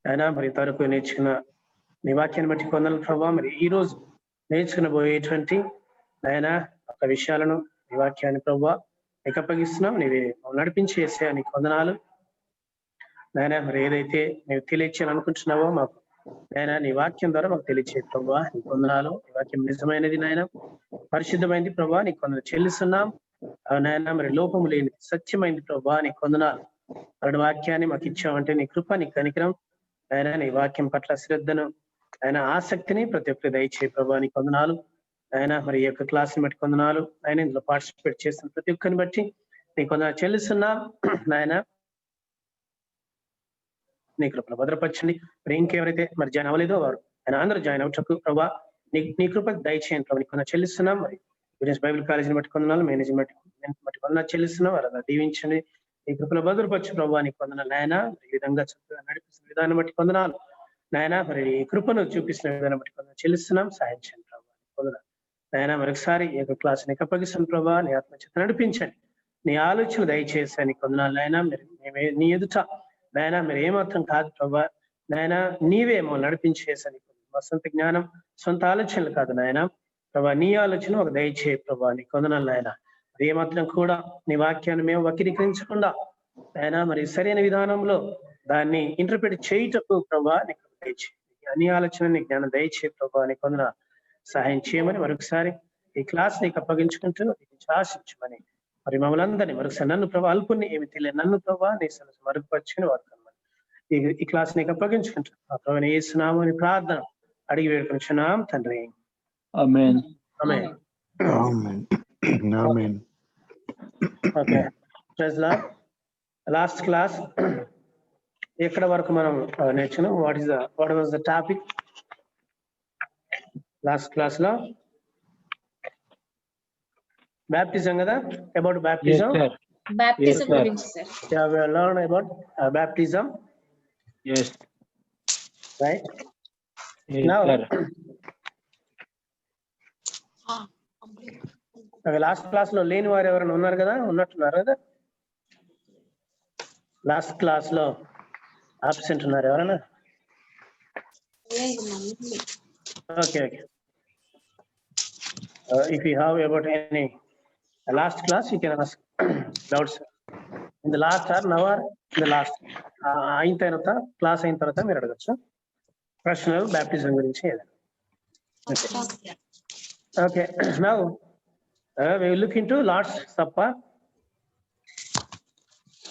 అయినా మరి ఇంతవరకు నేర్చుకున్న నీ వాక్యాన్ని బట్టి కొందరు ప్రభావ మరి ఈ రోజు నేర్చుకునబోయేటువంటి ఆయన ఒక విషయాలను నీ వాక్యాన్ని ప్రభావ నీకు అప్పగిస్తున్నాం. నీవే నడిపించి వేసే నీకు వందనాలు నాయన. మరి ఏదైతే నీవు తెలియచేయాలనుకుంటున్నావో మాకు నాయన నీ వాక్యం ద్వారా మాకు తెలియచే ప్రభావ నీకు వందనాలు. నీ వాక్యం నిజమైనది నాయన, పరిశుద్ధమైంది ప్రభావ నీకు కొందరు చెల్లిస్తున్నాం. నాయన మరి లోపము లేని సత్యమైంది ప్రభావ నీకు వందనాలు. అటు వాక్యాన్ని మాకు ఇచ్చామంటే నీ కృప నీ కనికరం ఆయన, నీ వాక్యం పట్ల శ్రద్ధను ఆయన ఆసక్తిని ప్రతి ఒక్కరి దయచే ప్రభావ నీకు వందనాలు ఆయన. మరి ఈ యొక్క క్లాస్ని బట్టి కొందనాలు ఆయన, ఇందులో పార్టిసిపేట్ చేస్తున్న ప్రతి ఒక్కరిని బట్టి నీకు కొందరు చెల్లిస్తున్నా నాయన. నీ కృపను భద్రపరచండి. మరి ఇంకెవరైతే మరి జాయిన్ అవ్వలేదో వారు ఆయన అందరూ జాయిన్ అవ్వటకు ప్రభావ నీ కృప దయచేయండి ప్రభావ నీకు కొందరు చెల్లిస్తున్నాం. మరి బైబిల్ కాలేజీని బట్టి కొందనాలు, మేనేజ్మెంట్ బట్టి కొందరు చెల్లిస్తున్నాం. వారు అలా దీవించండి. ఈ కృపను భద్రపరచు ప్రభావ నీకు కొందనాలు నాయన. ఈ విధంగా చక్కగా నడిపిస్తున్న విధానం బట్టి కొందనాలు నాయన. మరి ఈ కృపను చూపిస్తున్న విధానం బట్టి కొందరు చెల్లిస్తున్నాం. సాయం చేయండి ప్రభావ కొందనాలు నాయన. మరొకసారి ఈ యొక్క క్లాస్ నీకు అప్పగిస్తున్న ప్రభావ నీ ఆత్మచేత నడిపించండి. నీ ఆలోచన దయచేసి నీకు కొందనాలు నాయన. మీరు నీ ఎదుట నాయన మీరు ఏమాత్రం కాదు ప్రభా నాయన, నీవే మమ్మల్ని నడిపించేసని మా సొంత జ్ఞానం సొంత ఆలోచనలు కాదు నాయన ప్రభా, నీ ఆలోచన ఒక దయచేయ ప్రభా నీ కొందనాలు నాయన. మరి ఏమాత్రం కూడా నీ వాక్యాన్ని మేము వక్రీకరించకుండా నాయన మరి సరైన విధానంలో దాన్ని ఇంటర్ప్రిట్ చేయుటకు ప్రభా నీకు దయచేయి. అన్ని ఆలోచన నీ జ్ఞానం దయచేయ ప్రభా నీ కొందన సహాయం చేయమని మరొకసారి ఈ క్లాస్ నీకు అప్పగించుకుంటూ ఆశించమని మరి మమ్మల్ని అందరినీ మరొకసారి నన్ను ప్రభా అల్పుని ఏమి తెలియదు నన్ను ప్రభా నీ సలహా మరుగుపరుచుకుని వాడుకోమని ఈ క్లాస్ నీకు అప్పగించుకుంటాను. ఆ ప్రభుని యేసునామం అని ప్రార్థన అడిగి వేడుకుంటున్నాం తండ్రి. Amen. Amen. Amen. Amen. Okay, praise Lord. Last class ఎక్కడ వరకు మనం నేర్చుకున్నాం? What was the topic last class లో? బ్యాప్టిజం కదా, అబౌట్ బ్యాప్టిజం. Baptism గురించి sir. Yeah, we learn about baptism. Yes. Right. Yes, Now, sir. Last class లో లేని వారు ఎవరైనా ఉన్నారు కదా, ఉన్నట్టున్నారు కదా? లాస్ట్ క్లాస్ లో ఆబ్సెంట్ ఉన్నారు ఎవరైనా? Okay okay. If you have about any last class, you can ask doubts in the last or now or in the last. అయిన తర్వాత క్లాస్ అయిన తర్వాత మీరు అడగచ్చు ప్రశ్నలు బ్యాప్టిజం గురించి. Okay, now we will look into Lord's Supper,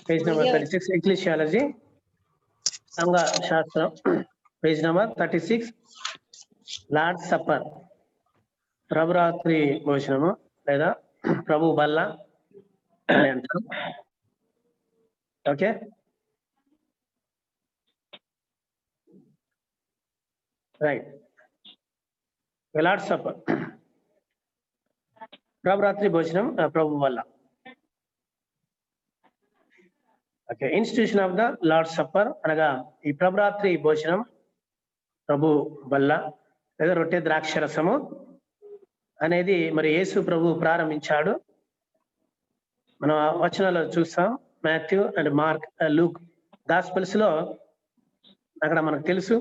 page number 36, Ecclesiology, సంఘ శాస్త్రం, పేజ్ నెంబర్ 36, లార్డ్స్ సప్పర్, ప్రభురాత్రి భోజనము లేదా ప్రభు బల్ల అని అంటారు. Okay, right. లార్డ్స్ సప్పర్, ప్రభురాత్రి భోజనం, ప్రభు బల్ల. Okay, institution of the Lord's supper అనగా ఈ ప్రభురాత్రి భోజనం, ప్రభు బల్ల లేదా రొట్టె ద్రాక్ష రసము అనేది మరి యేసు ప్రభు ప్రారంభించాడు. మనం వచనాల్లో చూస్తాం, Matthew and mark, Luke gospels లో. అక్కడ మనకు తెలుసు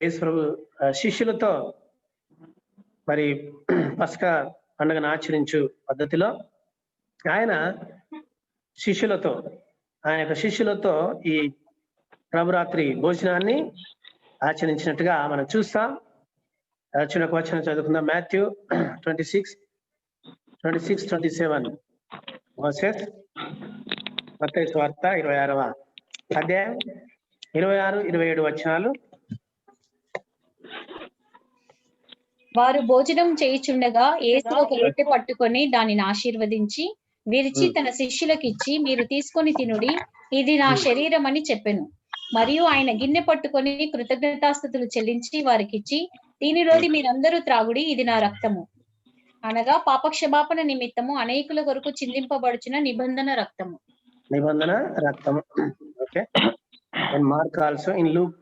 యేసు ప్రభు శిష్యులతో మరి పస్కా పండుగను ఆచరించు పద్ధతిలో ఆయన యొక్క శిష్యులతో ఈ ప్రభురాత్రి భోజనాన్ని ఆచరించినట్టుగా మనం చూస్తాం. చిన్న వచనం చదువుకుందాం. మాథ్యూ 26:27 వర్సెస్ మత్తయి సువార్త 26వ అధ్యాయం 26-27 వచనాలు. వారు భోజనం చేయుచుండగా యేసు ఒక రొట్టె పట్టుకొని దానిని ఆశీర్వదించి విరిచి తన శిష్యులకు ఇచ్చి, మీరు తీసుకొని తినుడి, ఇది నా శరీరం అని చెప్పెను. మరియు ఆయన గిన్నె పట్టుకొని కృతజ్ఞతాస్తుతులు చెల్లించి వారికిచ్చి, దీనిలోది మీరందరూ త్రాగుడి, ఇది నా రక్తము, అనగా పాపక్షమాపణ నిమిత్తము అనేకుల కొరకు చిందింపబడుచున్న నిబంధన రక్తము. Okay, and mark also in Luke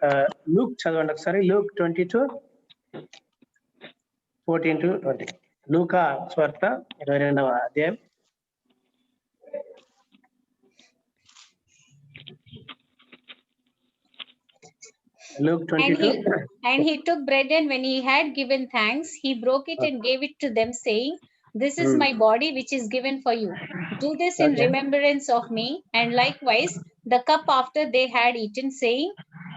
చదవండి ఒకసారి. లూక్ 22:14-20. లూకా స్వార్త 22వ అధ్యాయం. Luke And 22. he took bread, and when he had given thanks, he broke it and gave it to them, saying, "This is my body, which is given for you. Do this in Okay. remembrance of me." And likewise, the cup after they had eaten, saying,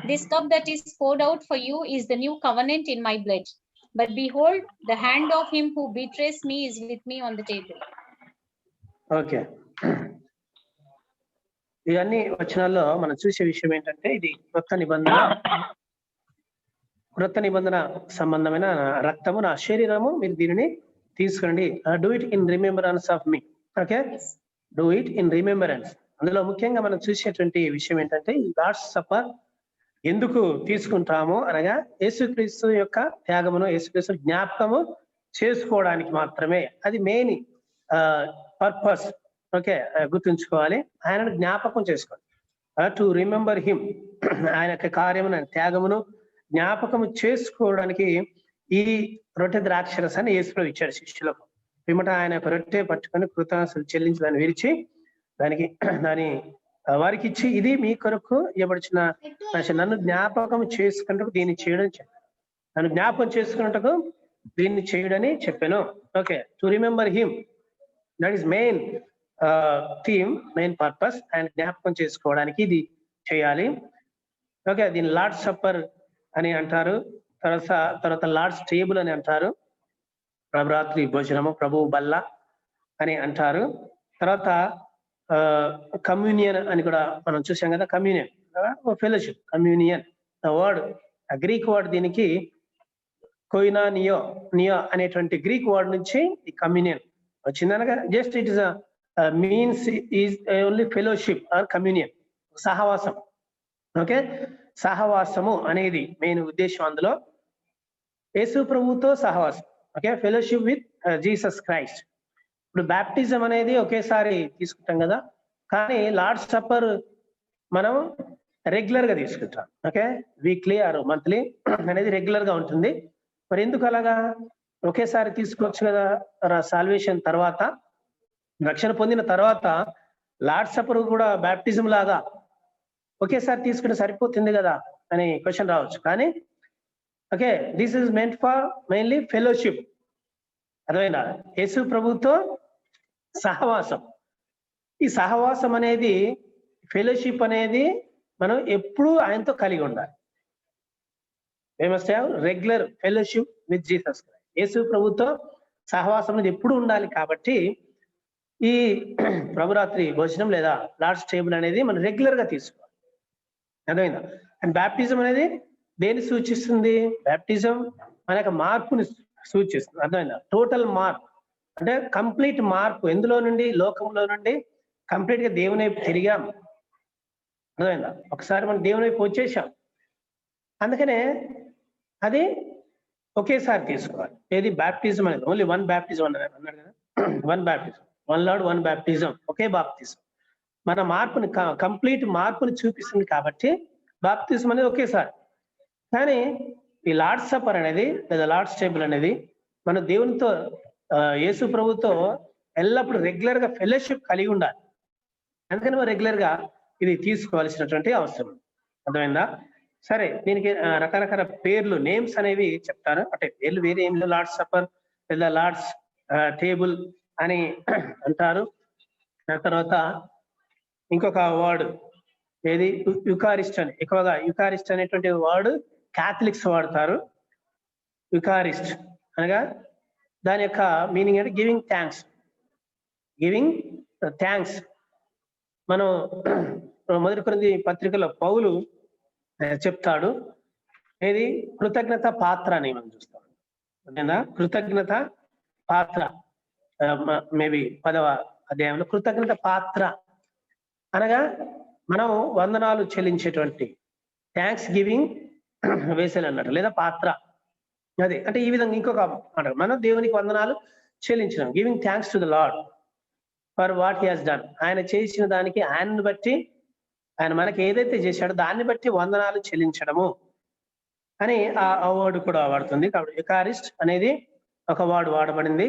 "This cup that is poured out for you is the new covenant in my blood. But behold, the hand of him who betrays me is with me on the table." Okay, ఇవన్నీ వచనాల్లో మనం చూసే విషయం ఏంటంటే ఇది క్రొత్త నిబంధన సంబంధమైన రక్తము, నా శరీరము, మీరు దీనిని తీసుకోండి. Do it in remembrance of me. Okay, do it in remembrance. అందులో ముఖ్యంగా మనం చూసేటువంటి విషయం ఏంటంటే ఈ లార్డ్స్ సప్పర్ ఎందుకు తీసుకుంటాము అనగా యేసుక్రీస్తు యొక్క త్యాగమును, యేసుక్రీస్తు జ్ఞాపకము చేసుకోవడానికి మాత్రమే. అది మెయిన్ పర్పస్. ఓకే, గుర్తుంచుకోవాలి. ఆయనను జ్ఞాపకం చేసుకోవాలి. టు రిమెంబర్ హిమ్, ఆయన యొక్క కార్యమును, త్యాగమును జ్ఞాపకము చేసుకోవడానికి ఈ రొట్టె ద్రాక్షరసాన్ని యేసుప్రభువు ఇచ్చాడు శిష్యులకు. పిమ్మట ఆయన ఒక రొట్టె పట్టుకొని కృతజ్ఞతలు చెల్లించి దాన్ని విరిచి దాని వారికి ఇచ్చి, ఇది మీ కొరకు ఇవ్వబడిన నన్ను జ్ఞాపకం చేసుకున్నట్టుకు దీన్ని చేయడం చెప్పాను. నన్ను జ్ఞాపకం చేసుకున్నట్టుకు దీన్ని చేయడని చెప్పాను. Okay, to remember him, that is main theme, main purpose. ఆయన జ్ఞాపకం చేసుకోవడానికి ఇది చేయాలి. ఓకే, దీన్ని లార్డ్ సప్పర్ అని అంటారు. తర్వాత లార్డ్స్ టేబుల్ అని అంటారు. ప్రభురాత్రి భోజనము, ప్రభువు బల్ల అని అంటారు. తర్వాత కమ్యూనియన్ అని కూడా మనం చూసాం కదా. Communion, fellowship, communion word, Greek word దీనికి కోయినా నియో అనేటువంటి గ్రీక్ వర్డ్ నుంచి ఈ కమ్యూనియన్ వచ్చిందనగా just it is means is only fellowship or communion, సహవాసం. ఓకే, సహవాసము అనేది మెయిన్ ఉద్దేశం. అందులో యేసు ప్రభువుతో సహవాసం. Okay, fellowship with Jesus Christ. ఇప్పుడు బ్యాప్టిజం అనేది ఒకేసారి తీసుకుంటాం కదా, కానీ లార్డ్ సప్పర్ మనం రెగ్యులర్ గా తీసుకుంటాం. ఓకే, వీక్లీ ఆర్ మంత్లీ అనేది రెగ్యులర్ గా ఉంటుంది. మరి ఎందుకు అలాగా? ఒకేసారి తీసుకోవచ్చు కదా. సాల్వేషన్ తర్వాత, రక్షణ పొందిన తర్వాత లార్డ్ సప్పర్ కూడా బ్యాప్టిజం లాగా ఒకేసారి తీసుకుంటే సరిపోతుంది కదా అని క్వశ్చన్ రావచ్చు. కానీ okay, this is meant for mainly fellowship. అర్థమైనా? యేసు ప్రభుతో సహవాసం. ఈ సహవాసం అనేది, ఫెలోషిప్ అనేది మనం ఎప్పుడూ ఆయనతో కలిగి ఉండాలి. we must have regular fellowship with Jesus Christ. యేసు ప్రభుతో సహవాసం అనేది ఎప్పుడు ఉండాలి. కాబట్టి ఈ ప్రభురాత్రి భోజనం లేదా లార్డ్స్ టేబుల్ అనేది మనం రెగ్యులర్ గా తీసుకోవాలి. అర్థమైందా? అండ్ బ్యాప్టిజం అనేది దేన్ని సూచిస్తుంది? బ్యాప్టిజం మన యొక్క మార్పుని సూచిస్తుంది. అర్థమైందా? టోటల్ మార్పు అంటే కంప్లీట్ మార్పు. ఎందులో నుండి? లోకంలో నుండి కంప్లీట్ గా దేవుని వైపు తిరిగాం. అర్థమైందా? ఒకసారి మనం దేవుని వైపు వచ్చేసాం. అందుకనే అది ఒకేసారి తీసుకోవాలి. ఏది? బ్యాప్టిజం అనేది ఓన్లీ వన్ బ్యాప్టిజం అన్నాడు కదా. One baptism, one Lord, one baptism, ఒకే బాప్తిజం. మన మార్పుని, కంప్లీట్ మార్పుని చూపిస్తుంది. కాబట్టి బాప్తిజం అనేది ఒకేసారి. కానీ ఈ లార్డ్స్ సప్పర్ అనేది లేదా లార్డ్స్ టేబుల్ అనేది మన దేవునితో, యేసు ప్రభుతో ఎల్లప్పుడూ రెగ్యులర్ గా ఫెలోషిప్ కలిగి ఉండాలి. అందుకని మనం రెగ్యులర్ గా ఇది తీసుకోవాల్సినటువంటి అవసరం. అర్థమైందా? సరే, దీనికి రకరకాల పేర్లు, నేమ్స్ అనేవి చెప్తారు. అంటే పేర్లు వేరే ఏం లేదు. లార్డ్స్ సప్పర్ లేదా లార్డ్స్ టేబుల్ అని అంటారు. తర్వాత ఇంకొక వర్డ్ ఏది? యుకారిస్ట్ అని. ఎక్కువగా యుకారిస్ట్ అనేటువంటి వర్డ్ క్యాథలిక్స్ వాడతారు. యుకారిస్ట్ అనగా దాని యొక్క మీనింగ్ అంటే గివింగ్ థ్యాంక్స్. Giving thanks. మనం మొదటి కొరింథీ పత్రికలో పౌలు చెప్తాడు. ఏది? కృతజ్ఞత పాత్ర అని మనం చూస్తాం. అదేనా? కృతజ్ఞత పాత్ర, మేబీ 10వ అధ్యాయంలో కృతజ్ఞత పాత్ర అనగా మనం వందనాలు చెల్లించేటువంటి థ్యాంక్స్ గివింగ్ వేసెల్ అన్నట్టు, లేదా పాత్ర. అదే అంటే ఈ విధంగా ఇంకొక అంటారు, మనం దేవునికి వందనాలు చెల్లించడం. Giving thanks to the lord for what he has done. ఆయన చేసిన దానికి, ఆయనను బట్టి, ఆయన మనకి ఏదైతే చేశాడో దాన్ని బట్టి వందనాలు చెల్లించడము అని ఆ వర్డ్ కూడా వాడుతుంది. కాబట్టి యుకారిస్ట్ అనేది ఒక వర్డ్ వాడబడింది.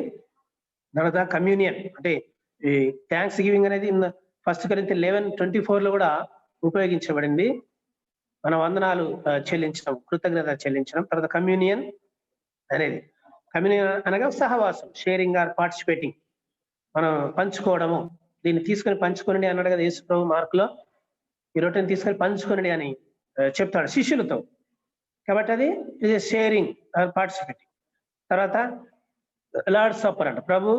తర్వాత కమ్యూనియన్ అంటే ఈ థ్యాంక్స్ గివింగ్ అనేది 1 కొరింథీ 11:24 లో కూడా ఉపయోగించబడింది. మన వందనాలు చెల్లించడం, కృతజ్ఞత చెల్లించడం. తర్వాత కమ్యూనియన్ అనేది, కమ్యూనియన్ అనగా సహవాసం, షేరింగ్ ఆర్ పార్టిసిపేటింగ్, మనం పంచుకోవడము. దీన్ని తీసుకొని పంచుకోండి అన్నాడు కదా యేసు ప్రభు మార్కులో. ఈ రొట్టెని తీసుకొని పంచుకోండి అని చెప్తాడు శిష్యులతో. కాబట్టి అది షేరింగ్ ఆర్ పార్టిసిపేటింగ్. తర్వాత లార్డ్ సప్పర్ అంట, ప్రభు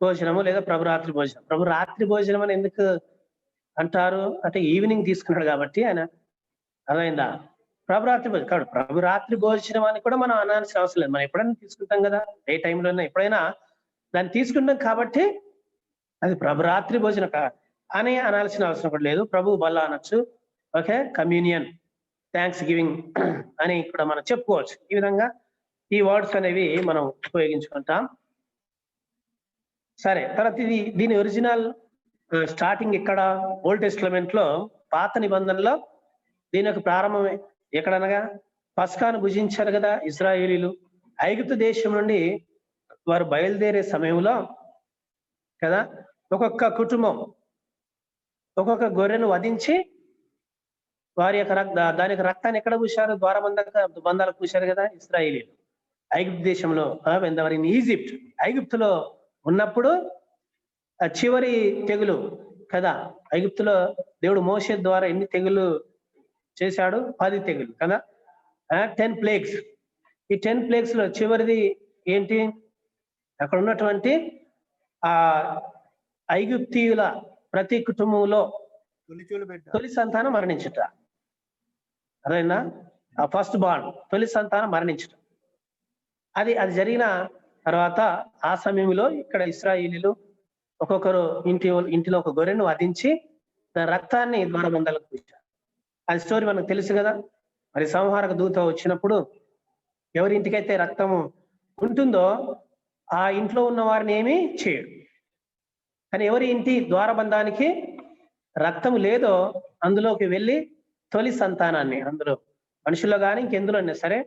భోజనము లేదా ప్రభు రాత్రి భోజనం. ప్రభు రాత్రి భోజనం అని ఎందుకు అంటారు అంటే ఈవినింగ్ తీసుకున్నాడు కాబట్టి ఆయన. అదైందా? ప్రభు రాత్రి భోజనం కాదు, ప్రభు రాత్రి భోజనం అని కూడా మనం అనాల్సిన అవసరం లేదు. మనం ఎప్పుడైనా తీసుకుంటాం కదా, ఏ టైంలోనే ఎప్పుడైనా దాన్ని తీసుకుంటాం కాబట్టి అది ప్రభు రాత్రి భోజనం అని అనాల్సిన అవసరం కూడా లేదు. ప్రభు బల్ల అనొచ్చు. ఓకే, కమ్యూనియన్, థ్యాంక్స్ గివింగ్ అని కూడా మనం చెప్పుకోవచ్చు. ఈ విధంగా ఈ వర్డ్స్ అనేవి మనం ఉపయోగించుకుంటాం. సరే, తర్వాత దీని ఒరిజినల్ స్టార్టింగ్ ఇక్కడ ఓల్డ్ టెస్టమెంట్ లో, పాత నిబంధనలో దీని యొక్క ప్రారంభం ఎక్కడనగా పస్కాను భుజించారు కదా ఇశ్రాయేలీలు. ఐగుప్తు దేశం నుండి వారు బయలుదేరే సమయంలో కదా, ఒక్కొక్క కుటుంబం ఒక్కొక్క గొర్రెను వధించి వారి యొక్క దాని యొక్క రక్తాన్ని ఎక్కడ పూశారు? బంధాలకు పూశారు కదా ఇశ్రాయేలీలు. ఐగుప్తు దేశంలో ఇన్ ఈజిప్ట్, ఐగుప్తులో ఉన్నప్పుడు చివరి తెగులు కదా. ఐగుప్తులో దేవుడు మోషే ద్వారా ఎన్ని తెగులు చేశాడు? 10 తెగులు కదా, 10 ప్లేగ్స్. ఈ 10 ప్లేగ్స్ లో చివరిది ఏంటి? అక్కడ ఉన్నటువంటి ఆ ఐగుప్తీయుల ప్రతి కుటుంబంలో తొలి సంతానం మరణించుట. అదైనా ఆ ఫస్ట్ బాండ్, తొలి సంతానం మరణించుట. అది జరిగిన తర్వాత ఆ సమయంలో ఇక్కడ ఇశ్రాయేలీలు ఒక్కొక్కరు ఇంటిలో ఒక గొర్రెను వధించి దాని రక్తాన్ని ద్వారబంధాలకు పూశారు. అది స్టోరీ మనకు తెలుసు కదా. మరి సంహారక దూత వచ్చినప్పుడు ఎవరి ఇంటికైతే రక్తము ఉంటుందో ఆ ఇంట్లో ఉన్న వారిని ఏమీ చేయడు. కానీ ఎవరి ఇంటి ద్వారబంధానికి రక్తం లేదో అందులోకి వెళ్ళి తొలి సంతానాన్ని, అందులో మనుషుల్లో కానీ ఇంకెందులో అయినా సరే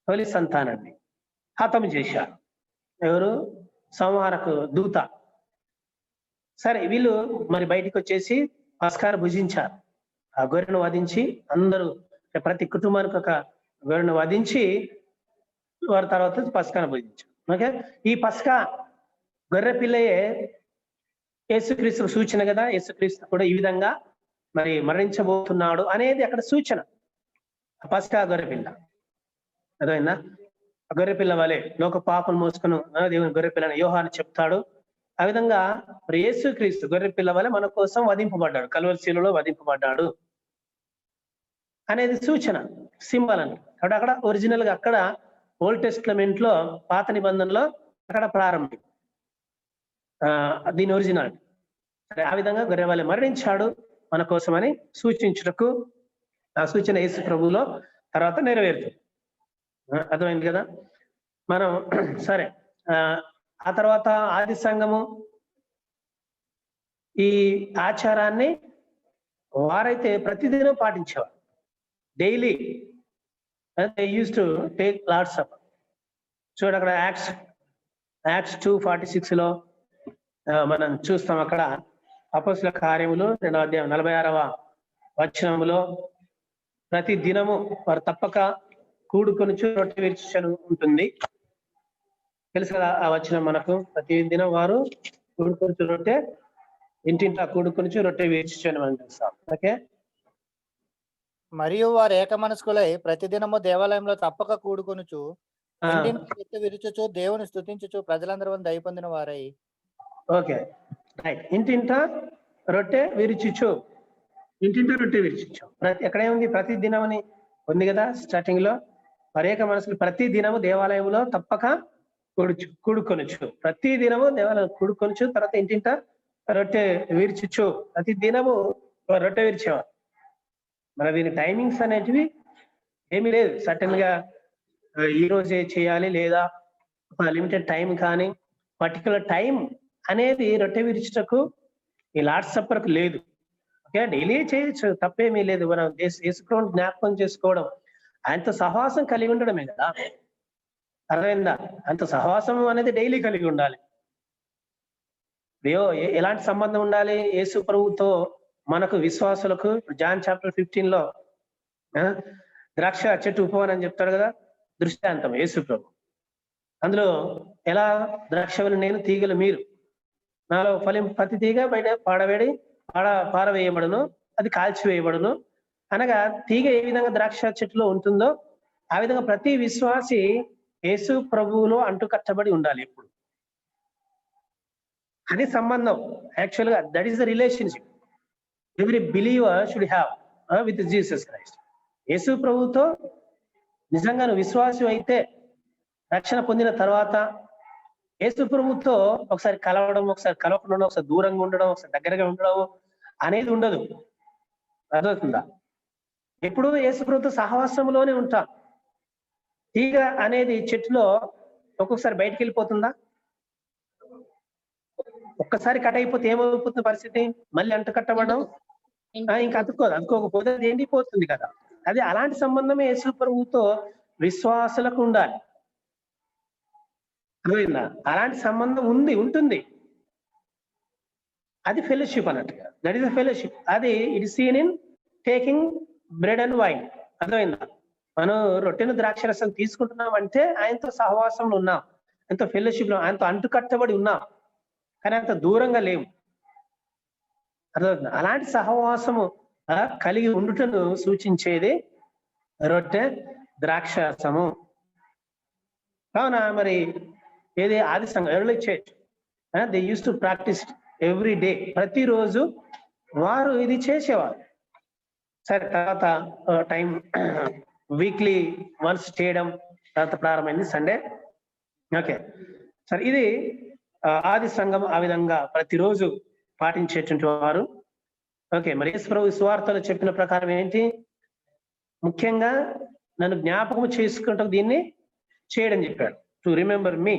తొలి సంతానాన్ని హతం చేశారు. ఎవరు? సంహారకు దూత. సరే, వీళ్ళు మరి బయటికి వచ్చేసి పస్కాను భుజించారు. ఆ గొర్రెను వధించి అందరూ, ప్రతి కుటుంబానికి ఒక గొర్రెను వధించి వారి తర్వాత పస్కాను భుజించారు. ఓకే, ఈ పస్కా గొర్రె పిల్లయే యేసుక్రీస్తు సూచన కదా. యేసుక్రీస్తు కూడా ఈ విధంగా మరి మరణించబోతున్నాడు అనేది అక్కడ సూచన. పస్కా గొర్రె పిల్ల అదైనా గొర్రె పిల్ల వలె లోక పాపను మోసుకుని దేవుని గొర్రె పిల్లని యోహాను చెప్తాడు. ఆ విధంగా మరి యేసుక్రీస్తు గొర్రె పిల్ల వలె మన కోసం వధింపబడ్డాడు, కల్వరి శిలువలో వధింపబడ్డాడు అనేది సూచన, సింబల్ అని. కాబట్టి అక్కడ ఒరిజినల్ గా అక్కడ ఓల్డ్ టెస్టమెంట్ లో, పాత నిబంధనలో అక్కడ ప్రారంభం దీని ఒరిజినల్. సరే, ఆ విధంగా గొర్రె వలె మరణించాడు మన కోసమని సూచించుటకు ఆ సూచన యేసు ప్రభువులో తర్వాత నెరవేరుతుంది. అర్థమైంది కదా మనం. సరే, ఆ తర్వాత ఆది సంఘము ఈ ఆచారాన్ని వారైతే ప్రతిదినం పాటించేవారు. Daily used to take Lord's supper. చూడ అక్కడ యాక్ట్స్ 2:46 లో మనం చూస్తాం. అక్కడ అపోస్తుల కార్యములు 2వ అధ్యాయం 46వ వచనములో ప్రతి దినము వారు తప్పక కూడుకొని రొట్టె విరుచుచు ఉంటుంది. తెలుసు కదా ఆ వచనం మనకు. ప్రతి దినం వారు కూడుకొని రొట్టె, ఇంటింటా కూడుకొని రొట్టె విరుచుచు అని మనం చూస్తాం. ఓకే, మరియు వారు ఏక మనస్కులై ప్రతిదినము దేవాలయంలో తప్పక కూడుకొనుచు రొట్టె విరుచుచు దేవుని స్తుతించుచు ప్రజలందరూ దయ పొందిన వారై. Okay, right. ఇంటింటా రొట్టె విరుచుచు, ఇంటింటా రొట్టె విరుచుచు. ఎక్కడే ఉంది? ప్రతి దినం అని ఉంది కదా స్టార్టింగ్ లో. మరేక మనసులు ప్రతి దినము దేవాలయంలో తప్పక కూడుకొనుచు, ప్రతి దినము దేవాలయం కూడుకొనుచు, తర్వాత ఇంటింటా రొట్టె విరుచుచు. ప్రతి దినము రొట్టె విరిచేవారు. మరి దీని టైమింగ్స్ అనేటివి ఏమీ లేదు. సర్టన్ గా ఈ రోజే చేయాలి లేదా ఒక లిమిటెడ్ టైం కానీ పర్టికులర్ టైం అనేది రొట్టె విరుచుటకు ఈ లార్డ్స్ సప్పర్కు లేదు. ఓకే, డైలీ చేయొచ్చు, తప్పేమీ లేదు. మనం యేసుప్రభువుని జ్ఞాపకం చేసుకోవడం, ఆయనతో సహవాసం కలిగి ఉండడమే కదా. అర్థమైందా? అంత సహవాసం అనేది డైలీ కలిగి ఉండాలి. ఎలాంటి సంబంధం ఉండాలి యేసు ప్రభువుతో మనకు విశ్వాసులకు? జాన్ చాప్టర్ 15 లో ద్రాక్ష చెట్టు ఉపవనం అని చెప్తాడు కదా, దృష్టాంతం యేసు ప్రభు. అందులో ఎలా ద్రాక్షవల్లి నేను, తీగలు మీరు, నాలో ఫలం ప్రతి తీగ బయట పారవేయబడును, అది కాల్చివేయబడును. అనగా తీగ ఏ విధంగా ద్రాక్ష చెట్టులో ఉంటుందో ఆ విధంగా ప్రతి విశ్వాసి యేసు ప్రభువులో అంటుకట్టబడి ఉండాలి ఎప్పుడు. అది సంబంధం. యాక్చువల్గా that is the relationship every believer should have with Jesus Christ. యేసు ప్రభువుతో నిజంగా నువ్వు విశ్వాసం అయితే రక్షణ పొందిన తర్వాత యేసు ప్రభువుతో ఒకసారి కలవడం, ఒకసారి కలవకుండా ఉండడం, ఒకసారి దూరంగా ఉండడం, ఒకసారి దగ్గరగా ఉండడం అనేది ఉండదు. అర్థమవుతుందా? ఎప్పుడు యేసు ప్రభువుతో సహవాసంలోనే ఉంటాం. తీగ అనేది చెట్టులో ఒక్కొక్కసారి బయటికి వెళ్ళిపోతుందా? ఒక్కసారి కట్ అయిపోతే ఏమైపోతుంది పరిస్థితి? మళ్ళీ అంటు కట్టబడడం, ఇంకా అందుకోకపోతే అది ఎండిపోతుంది కదా. అది అలాంటి సంబంధమే యేసు ప్రభువుతో విశ్వాసులకు ఉండాలి. అర్థమైందా? అలాంటి సంబంధం ఉంటుంది. అది ఫెలోషిప్ అన్నట్టుగా. That is the fellowship. అది it is seen in taking bread and wine. అర్థమైందా? మనం రొట్టెను ద్రాక్షరసం తీసుకుంటున్నాం అంటే ఆయనతో సహవాసంలో ఉన్నాం, ఆయనతో ఫెలోషిప్ లో, ఆయనతో అంటుకట్టబడి ఉన్నాం, కానీ అంత దూరంగా లేవు. అర్థమవుతుంది? అలాంటి సహవాసము కలిగి ఉండుటను సూచించేది రొట్టె ద్రాక్షరసము. కావున మరి ఏది ఆది సంఘం early church they used to practice every day. ప్రతిరోజు వారు ఇది చేసేవారు. సరే, తర్వాత టైం వీక్లీ వన్స్ చేయడం తర్వాత ప్రారంభమైంది సండే. ఓకే, సరే, ఇది ఆది సంఘం ఆ విధంగా ప్రతిరోజు పాటించేటువంటి వారు. ఓకే, మరి యేసు ప్రభు సువార్తలో చెప్పిన ప్రకారం ఏంటి? ముఖ్యంగా నన్ను జ్ఞాపకం చేసుకుంటూ దీన్ని చేయడం చెప్పాడు. టు రిమెంబర్ మీ.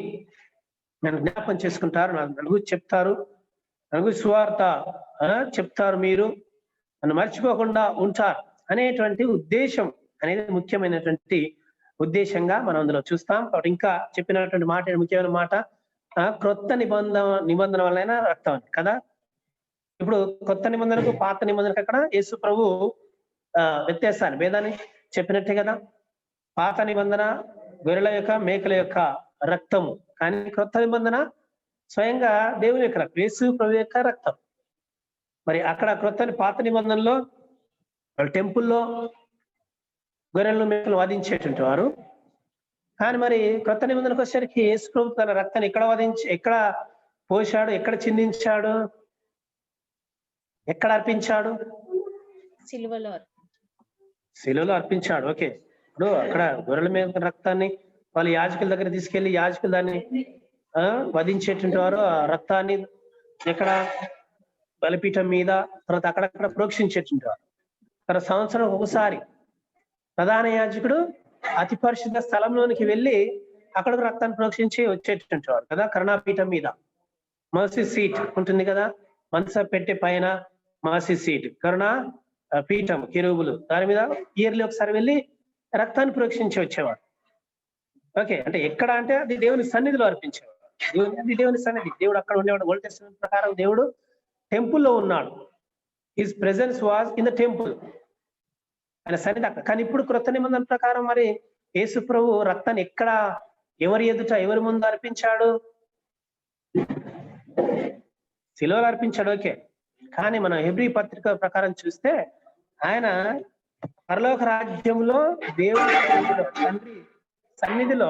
నన్ను జ్ఞాపకం చేసుకుంటారు, నలుగురు చెప్తారు, నలుగురు సువార్త చెప్తారు, మీరు నన్ను మర్చిపోకుండా ఉంటారు అనేటువంటి ఉద్దేశం అనేది ముఖ్యమైనటువంటి ఉద్దేశంగా మనం అందులో చూస్తాం. కాబట్టి ఇంకా చెప్పినటువంటి మాట, ముఖ్యమైన మాట, క్రొత్త నిబంధన వలన రక్తం కదా. ఇప్పుడు కొత్త నిబంధనకు పాత నిబంధనకు అక్కడ యేసు ప్రభు వ్యత్యాసాలు భేదాన్ని చెప్పినట్టే కదా. పాత నిబంధన గొర్రెల యొక్క, మేకల యొక్క రక్తము, కానీ క్రొత్త నిబంధన స్వయంగా దేవుని యొక్క రక్తం, యేసు ప్రభు యొక్క రక్తం. మరి అక్కడ పాత నిబంధనలో టెంపుల్లో గొర్రెలను, మేకలు వధించేటువంటి వారు. కానీ మరి క్రొత్త నిబంధనకు వచ్చేసరికి యేసు ప్రభు తన రక్తాన్ని ఎక్కడ పోశాడు, ఎక్కడ చిందించాడు, ఎక్కడ అర్పించాడు? శిలువలో అర్పించాడు. ఓకే, ఇప్పుడు అక్కడ గొర్రెల మీద రక్తాన్ని వాళ్ళు యాజకుల దగ్గర తీసుకెళ్లి యాజకులు దాన్ని వధించేటువంటి వారు ఆ రక్తాన్ని ఎక్కడ బలిపీఠం మీద, తర్వాత అక్కడక్కడ ప్రోక్షించేటువంటి వారు. తర్వాత సంవత్సరం ఒకసారి ప్రధాన యాజకుడు అతి పరిశుద్ధ స్థలంలోనికి వెళ్ళి అక్కడ రక్తాన్ని ప్రోక్షించి వచ్చేటువంటి వారు కదా. కరుణాపీఠం మీద మర్సీ సీట్ ఉంటుంది కదా, మనస పెట్టే పైన మర్సీ సీట్, కరుణ పీఠం, కెరూబులు, దాని మీద ఇయర్లీ ఒకసారి వెళ్ళి రక్తాన్ని ప్రోక్షించి వచ్చేవాడు. ఓకే, అంటే ఎక్కడ అంటే అది దేవుని సన్నిధిలో అర్పించేవాడు. దేవుని సన్నిధి, దేవుడు అక్కడ ఉండేవాడు. ఓల్డ్ టెస్టమెంట్ ప్రకారం దేవుడు టెంపుల్లో ఉన్నాడు. His presence was in the temple, ఆయన సన్నిధి అక్కడ. కానీ ఇప్పుడు క్రొత్త నిబంధన ప్రకారం మరి యేసు ప్రభు రక్తాన్ని ఎక్కడ, ఎవరి ఎదుట, ఎవరి ముందు అర్పించాడు? శిలువలో అర్పించాడు. ఓకే, కానీ మనం హెబ్రీ పత్రిక ప్రకారం చూస్తే ఆయన పరలోక రాజ్యంలో దేవుడి తండ్రి సన్నిధిలో,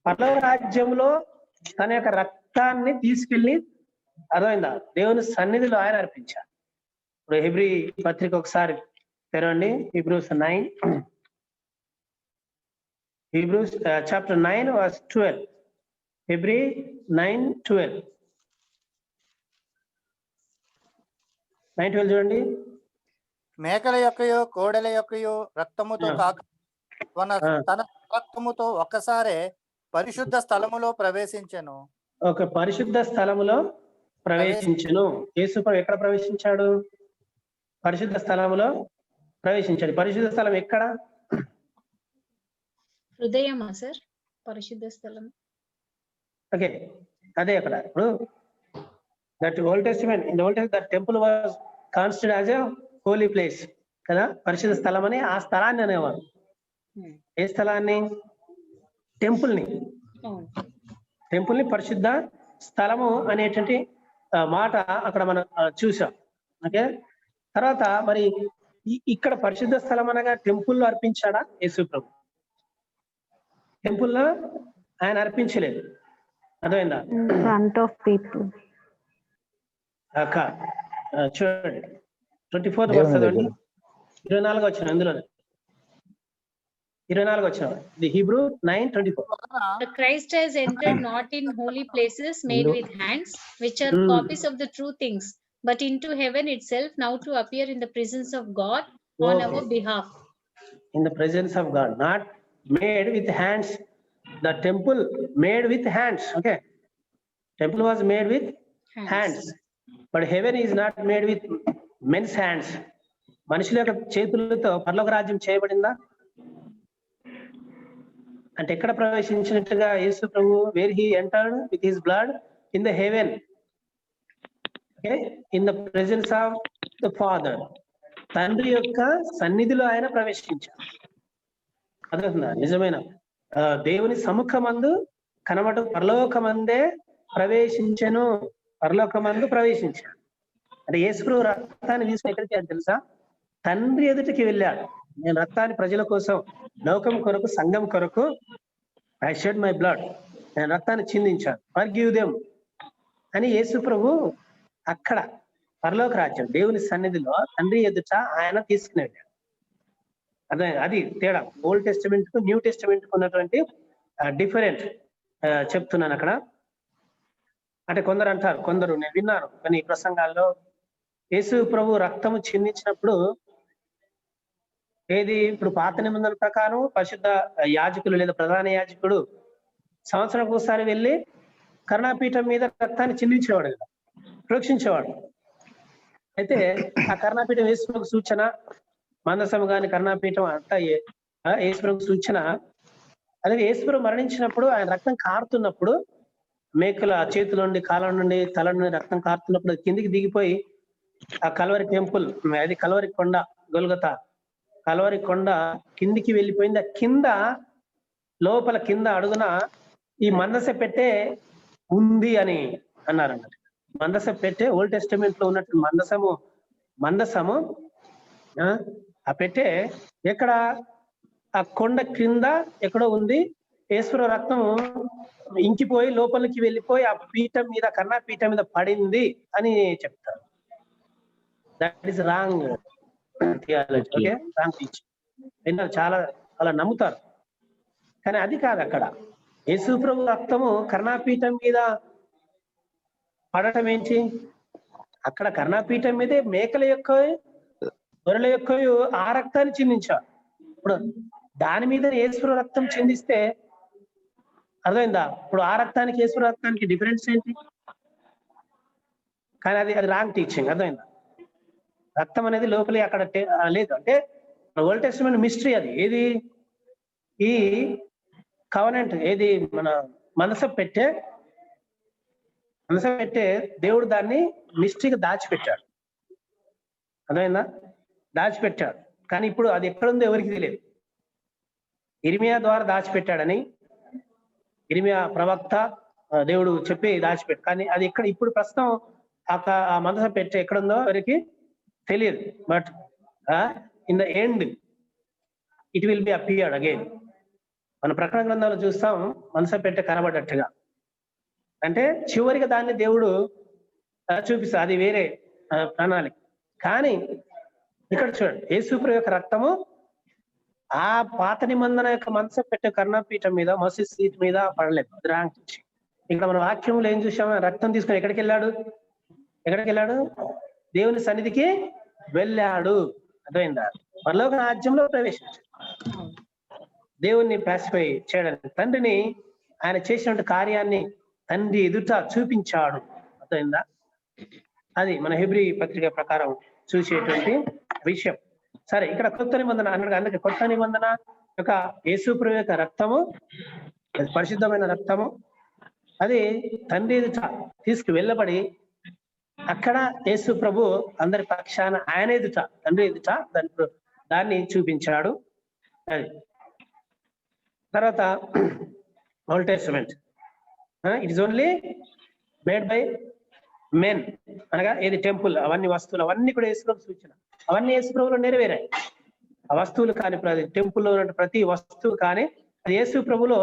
పరలోక రాజ్యంలో తన యొక్క రక్తాన్ని తీసుకెళ్లి, అర్థమైందా, దేవుని సన్నిధిలో ఆయన అర్పించారు. ఇప్పుడు హెబ్రీ పత్రిక ఒకసారి తెరవండి. Hebrews 9, Hebrews chapter 9 verse 12. Hebrew 9:12. 9:12 చూడండి. మేకల యొక్కయో కోడెల యొక్కయో రక్తముతో కాక తన రక్తముతో ఒక్కసారే పరిశుద్ధ స్థలములో ప్రవేశించెను. ఒక పరిశుద్ధ స్థలములో ప్రవేశించెను. యేసు ప్రభు ఎక్కడ ప్రవేశించాడు? పరిశుద్ధ స్థలములో ప్రవేశించాడు. పరిశుద్ధ స్థలం ఎక్కడ? హృదయమా సార్ పరిశుద్ధ స్థలం? ఓకే, అదే అక్కడ. ఇప్పుడు that old testament, in the old testament that temple was considered as a holy place. కదా, పరిశుద్ధ స్థలం అని ఆ స్థలాన్ని అనేవారు. ఏ స్థలాన్ని? టెంపుల్ని. టెంపుల్ని పరిశుద్ధ స్థలము అనేటువంటి మాట అక్కడ మనం చూసాం. ఓకే, తర్వాత మరి ఇక్కడ పరిశుద్ధ స్థలం అనగా టెంపుల్లో అర్పించాడా యేసు ప్రభు? టెంపుల్లో ఆయన అర్పించలేదు. అర్థమైందా? Front of people. చూడండి 24th verse చదవండి. 24 వచ్చిన అందులో 24 వచ్చిన the Hebrew 9:24. The Christ has entered not in holy places made with hands, which are copies of the true things, but into heaven itself, now to appear in the presence of God on our behalf. In the presence of God, not made with hands. The temple made with hands. Okay, temple was made with hands, but heaven is not made with men's hands. మనుషుల యొక్క చేతులతో పరలోక రాజ్యం చేయబడిందా అంటే ఎక్కడ ప్రవేశించినట్టుగా యేసు ప్రభు? Where he entered with his blood in the heaven. Okay, in the presence of the father. తండ్రి యొక్క సన్నిధిలో ఆయన ప్రవేశించారు. అర్థమవుతుందా? నిజమైన దేవుని సముఖమందు కనబడు పరలోకమందే ప్రవేశించెను. పరలోకమందు ప్రవేశించాడు అంటే యేసు ప్రభు రక్తాన్ని తీసుకుని ఎక్కడికి అని తెలుసా? తండ్రి ఎదుటికి వెళ్ళాడు. నేను రక్తాన్ని ప్రజల కోసం, లోకం కొరకు, సంఘం కొరకు, ఐ షెడ్ మై బ్లడ్, నేను రక్తాన్ని చిందించాను, ఫర్గివ్ దెమ్ అని యేసు ప్రభు అక్కడ పరలోక రాజ్యం దేవుని సన్నిధిలో తండ్రి ఎదుట ఆయన తీసుకుని వెళ్ళాడు. అదే అది తేడా ఓల్డ్ టెస్టిమెంట్ కు న్యూ టెస్టిమెంట్ కు ఉన్నటువంటి డిఫరెంట్ చెప్తున్నాను అక్కడ. అంటే కొందరు అంటారు, కొందరు నేను విన్నాను కొన్ని ప్రసంగాల్లో, యేసు ప్రభు రక్తము చిందించినప్పుడు ఏది ఇప్పుడు పాత నిబంధనల ప్రకారం పరిశుద్ధ యాజకులు లేదా ప్రధాన యాజకుడు సంవత్సరం ఒకసారి వెళ్ళి కరుణాపీఠం మీద రక్తాన్ని చిందించేవాడు కదా, ప్రోక్షించేవాడు. అయితే ఆ కరుణాపీఠం యేసుప్రభుకు సూచన, మందసము గాని కరుణాపీఠం అంతా యేసుప్రభుకు సూచన. అలాగే యేసుప్రభు మరణించినప్పుడు ఆయన రక్తం కారుతున్నప్పుడు, మేకల చేతుల నుండి, కాళ్ళ నుండి, తల నుండి రక్తం కారుతున్నప్పుడు కిందికి దిగిపోయి ఆ కల్వరి టెంపుల్, అది కల్వరి కొండ, గొల్గొతా కల్వరి కొండ కిందికి వెళ్ళిపోయింది. ఆ కింద లోపల కింద అడుగున ఈ మందస పెట్టే ఉంది అని అన్నారు అన్నట్టు. మందస పెట్టే ఓల్డ్ టెస్టిమెంట్ లో ఉన్నట్టు మందసము ఆ పెట్టే ఎక్కడ? ఆ కొండ క్రింద ఎక్కడో ఉంది. యేసు రక్తం ఇంకిపోయి లోపలికి వెళ్ళిపోయి ఆ పీఠం మీద, కన్నా పీఠం మీద పడింది అని చెప్తారు. That is wrong theology. Okay, wrong teaching. విన్నారు, చాలా అలా నమ్ముతారు, కానీ అది కాదు. అక్కడ యేసు ప్రభు రక్తము కర్ణాపీఠం మీద పడటం ఏంటి? అక్కడ కర్ణాపీఠం మీదే మేకల యొక్క, గొర్రెల యొక్క ఆ రక్తాన్ని చిందించారు. ఇప్పుడు దాని మీద యేసు రక్తం చిందిస్తే అర్థమైందా? ఇప్పుడు ఆ రక్తానికి యేసు రక్తానికి డిఫరెన్స్ ఏంటి? కానీ అది రాంగ్ టీచింగ్. అర్థమైందా? రక్తం అనేది లోపలి అక్కడ లేదు. అంటే ఓల్డ్ టెస్టిమెంట్ మిస్టరీ అది. ఏది? ఈ కవనెంట్, ఏది మన మనసు పెట్టే దేవుడు దాన్ని మిస్టరీగా దాచిపెట్టాడు. అర్థమైందా? దాచిపెట్టాడు. కానీ ఇప్పుడు అది ఎక్కడుందో ఎవరికి తెలియదు. ఇర్మియా ద్వారా దాచిపెట్టాడని, ఇర్మియా ప్రవక్త దేవుడు చెప్పి దాచిపెట్టు. కానీ అది ఎక్కడ ఇప్పుడు ప్రస్తుతం ఆ మనసు పెట్టే ఎక్కడుందో ఎవరికి తెలియదు. But in the end it will be appeared again. మన ప్రకటన గ్రంథంలో చూస్తాం మనసు పెట్టే కనబడ్డట్టుగా. అంటే చివరిగా దాన్ని దేవుడు చూపిస్తా, అది వేరే ప్రణాళిక. కానీ ఇక్కడ చూడండి, యేసుప్రభు యొక్క రక్తము ఆ పాత నిబంధన యొక్క మనసు పెట్టే కర్ణపీఠం మీద, మసీద్ సీట్ మీద పడలేదు. రాంగ్. ఇక్కడ మన వాక్యంలో ఏం చూసాము? రక్తం తీసుకొని ఎక్కడికి వెళ్ళాడు? దేవుని సన్నిధికి వెళ్ళాడు. అర్థమైందా? పరలోక రాజ్యంలో ప్రవేశించాడు. దేవుణ్ణి పాసిఫై చేయడానికి, తండ్రిని ఆయన చేసినటువంటి కార్యాన్ని తండ్రి ఎదుట చూపించాడు. అర్థమైందా? అది మన హెబ్రీ పత్రిక ప్రకారం చూసేటువంటి విషయం. సరే, ఇక్కడ కొత్త నిబంధన అన్నాడు. అందుకే కొత్త నిబంధన యొక్క యేసుప్రభు యొక్క రక్తము, పరిశుద్ధమైన రక్తము, అది తండ్రి ఎదుట తీసుకు వెళ్ళబడి అక్కడ యేసు ప్రభు అందరి పక్షాన ఆయన ఎదుట, తండ్రి ఎదుట దాన్ని చూపించాడు. అది తర్వాత old testament it is only made by men, అనగా ఏది టెంపుల్, అవన్నీ వస్తువులు అవన్నీ కూడా యేసు ప్రభు సూచన, అవన్నీ యేసు ప్రభులో నెరవేరాయి. ఆ వస్తువులు కానీ టెంపుల్లో ఉన్న ప్రతి వస్తువు కానీ అది యేసు ప్రభులో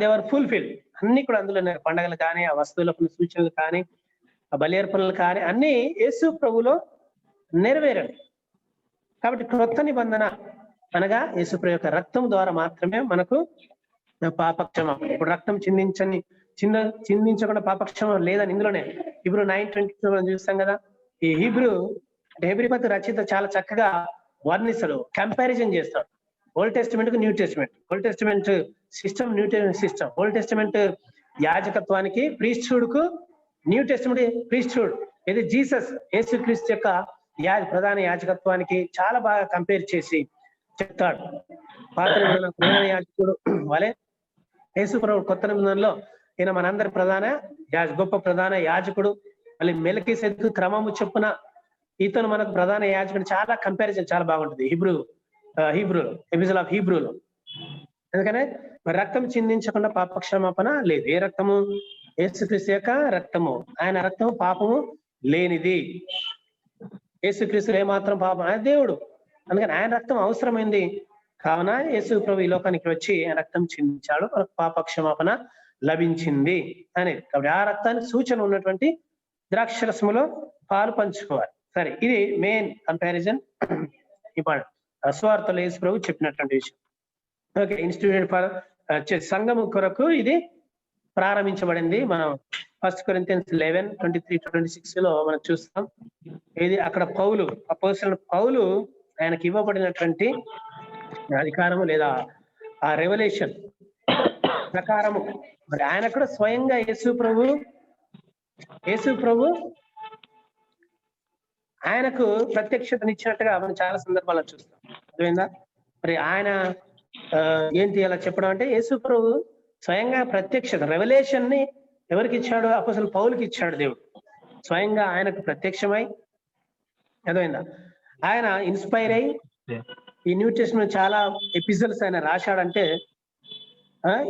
దేవర్ ఫుల్ఫిల్, అన్ని కూడా అందులో పండగలు కానీ ఆ వస్తువులకు సూచనలు కానీ ఆ బలి అర్పణలు కానీ అన్ని యేసు ప్రభులో నెరవేరాడు. కాబట్టి క్రొత్త నిబంధన అనగా యేసు ప్రభు యొక్క రక్తం ద్వారా మాత్రమే మనకు పాపక్షమం. ఇప్పుడు రక్తం చిందించకుండా పాపక్షమం లేదని ఇందులోనే Hebrew 9:22 మనం చూస్తాం కదా. ఈ హెబ్రీ రచయిత చాలా చక్కగా వర్ణిస్తాడు, కంపారిజన్ చేస్తాడు ఓల్డ్ టెస్టిమెంట్ కు new testament. Old testament system, new testament system. Old testament యాజకత్వానికి, ప్రీస్ట్హుడ్ కు, న్యూ టెస్టిమెంట్ ప్రీస్ట్హుడ్ ఇది జీసస్ యేసుక్రీస్తు యొక్క ప్రధాన యాజకత్వానికి చాలా బాగా కంపేర్ చేసి చెప్తాడు. పాత నిబంధన ప్రధాన యాజకుడు వలె యేసు ప్రభు కొత్త నిబంధనలో ఈయన మనందరి గొప్ప ప్రధాన యాజకుడు. మళ్ళీ మెల్కీసెదెకు క్రమము చొప్పున ఇతను మనకు ప్రధాన యాజకుడు. చాలా కంపారిజన్ చాలా బాగుంటుంది హీబ్రూలో, ఎపిసోడ్ ఆఫ్ హీబ్రూలో. ఎందుకనే మరి రక్తం చిందించకుండా పాపక్షమాపణ లేదు. ఏ రక్తము? యేసుక్రీస్తు యొక్క రక్తము. ఆయన రక్తము పాపము లేనిది. యేసుక్రీస్తు ఏమాత్రం పాపం, ఆయన దేవుడు, అందుకని ఆయన రక్తం అవసరమైంది. కావున యేసు ప్రభు ఈ లోకానికి వచ్చి ఆయన రక్తం చిందించాడు, మనకు పాపక్షమాపణ లభించింది అనేది. కాబట్టి ఆ రక్తానికి సూచన ఉన్నటువంటి ద్రాక్షరసములో పాలు పంచుకోవాలి. సరే, ఇది మెయిన్ కంపారిజన్ ఇంపార్టెంట్. స్వార్థలో యేసు ప్రభు చెప్పినటువంటి విషయం. ఓకే, ఇన్స్టిట్యూట్ ఫర్ సంఘము కొరకు ఇది ప్రారంభించబడింది. మనం 1 Corinthians 11:23-26 లో మనం చూస్తాం. ఇది అక్కడ అపోస్తలుడు పౌలు ఆయనకి ఇవ్వబడినటువంటి అధికారము లేదా ఆ రెవల్యూషన్ ప్రకారము మరి ఆయన కూడా స్వయంగా యేసు ప్రభు ఆయనకు ప్రత్యక్షతనిచ్చినట్టుగా మనం చాలా సందర్భాల్లో చూస్తాం. అర్థమైందా? మరి ఆయన ఏంటి అలా చెప్పడం అంటే, యేసు ప్రభు స్వయంగా ప్రత్యక్షత, రెవల్యూషన్ ని ఎవరికి ఇచ్చాడు? అపోస్తలుడు పౌలుకి ఇచ్చాడు దేవుడు. స్వయంగా ఆయనకు ప్రత్యక్షమై, అర్థమైందా? ఆయన ఇన్స్పైర్ అయ్యి ఈ న్యూ టెస్టమెంట్ చాలా ఎపిసోడ్స్ ఆయన రాశాడంటే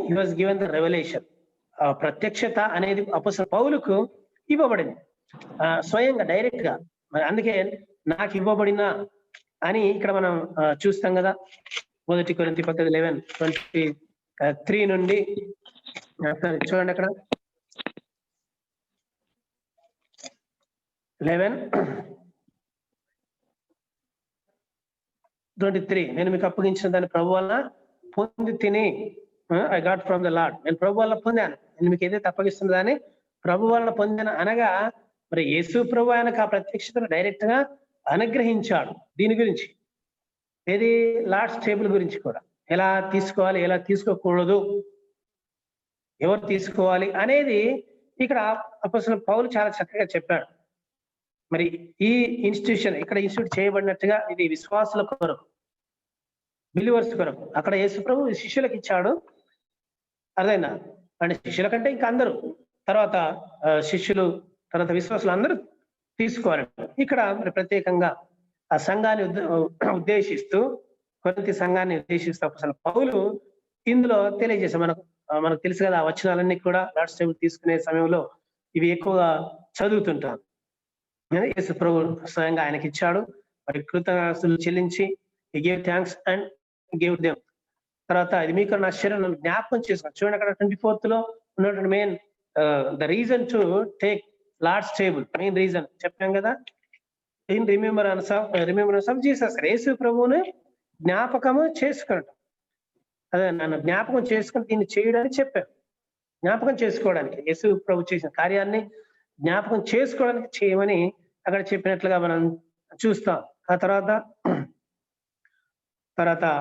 he was given the revelation. ప్రత్యక్షత అనేది అపోస్తలుడు పౌలుకు ఇవ్వబడింది స్వయంగా, డైరెక్ట్ గా. మరి అందుకే నాకు ఇవ్వబడిన అని ఇక్కడ మనం చూస్తాం కదా. 1 Corinthians 11:23 నుండి చూడండి అక్కడ 11:23 నేను మీకు అప్పగించిన దాన్ని ప్రభు వలన పొంది తిని, I got from the lord. నేను ప్రభు వలన పొందాను, నేను మీకు ఏదైతే అప్పగిస్తున్న దాన్ని ప్రభు వలన పొందాను అనగా, మరి యేసు ప్రభు ఆయనకు ఆ ప్రత్యక్షతను డైరెక్ట్ గా అనుగ్రహించాడు. దీని గురించి ఏది లార్డ్స్ టేబుల్ గురించి కూడా, ఎలా తీసుకోవాలి, ఎలా తీసుకోకూడదు, ఎవరు తీసుకోవాలి అనేది ఇక్కడ అపోస్తలుడు పౌలు చాలా చక్కగా చెప్పాడు. మరి ఈ ఇన్స్టిట్యూషన్ ఇక్కడ ఇన్స్టిట్యూట్ చేయబడినట్టుగా ఇది విశ్వాసుల కొరకు, బిలీవర్స్ కొరకు. అక్కడ యేసు ప్రభు శిష్యులకు ఇచ్చాడు, అర్థమైందా? అంటే శిష్యుల కంటే ఇంకా అందరూ తర్వాత శిష్యులు, తర్వాత విశ్వాసులు అందరూ తీసుకోవాలి. ఇక్కడ మరి ప్రత్యేకంగా ఆ సంఘాన్ని ఉద్దేశిస్తూ, కొరింథీ సంఘాన్ని ఉద్దేశిస్తూ అసలు పౌలు ఇందులో తెలియజేశాం. మనకు తెలుసు కదా, ఆ వచనాలన్నీ కూడా లార్డ్స్ టేబుల్ తీసుకునే సమయంలో ఇవి ఎక్కువగా చదువుతుంటాను. యేసు ప్రభు స్వయంగా ఆయనకి ఇచ్చాడు. మరి కృతజ్ఞతలు చెల్లించి he gave thanks and gave them. తర్వాత ఇది మీకు నా శరీరం జ్ఞాపకం చేసుకోండి. చూడండి అక్కడ 24th లో ఉన్నటువంటి main the reason to take Lord's table, main reason చెప్పాం కదా, ఇన్ రిమెంబరెన్స్ ఆఫ్ జీసస్. యేసు ప్రభువుని జ్ఞాపకము చేసుకునటం. అదే నన్ను జ్ఞాపకం చేసుకుని దీన్ని చేయడానికి చెప్పాను. జ్ఞాపకం చేసుకోవడానికి, యేసు ప్రభు చేసిన కార్యాన్ని జ్ఞాపకం చేసుకోవడానికి చేయమని అక్కడ చెప్పినట్లుగా మనం చూస్తాం. ఆ తర్వాత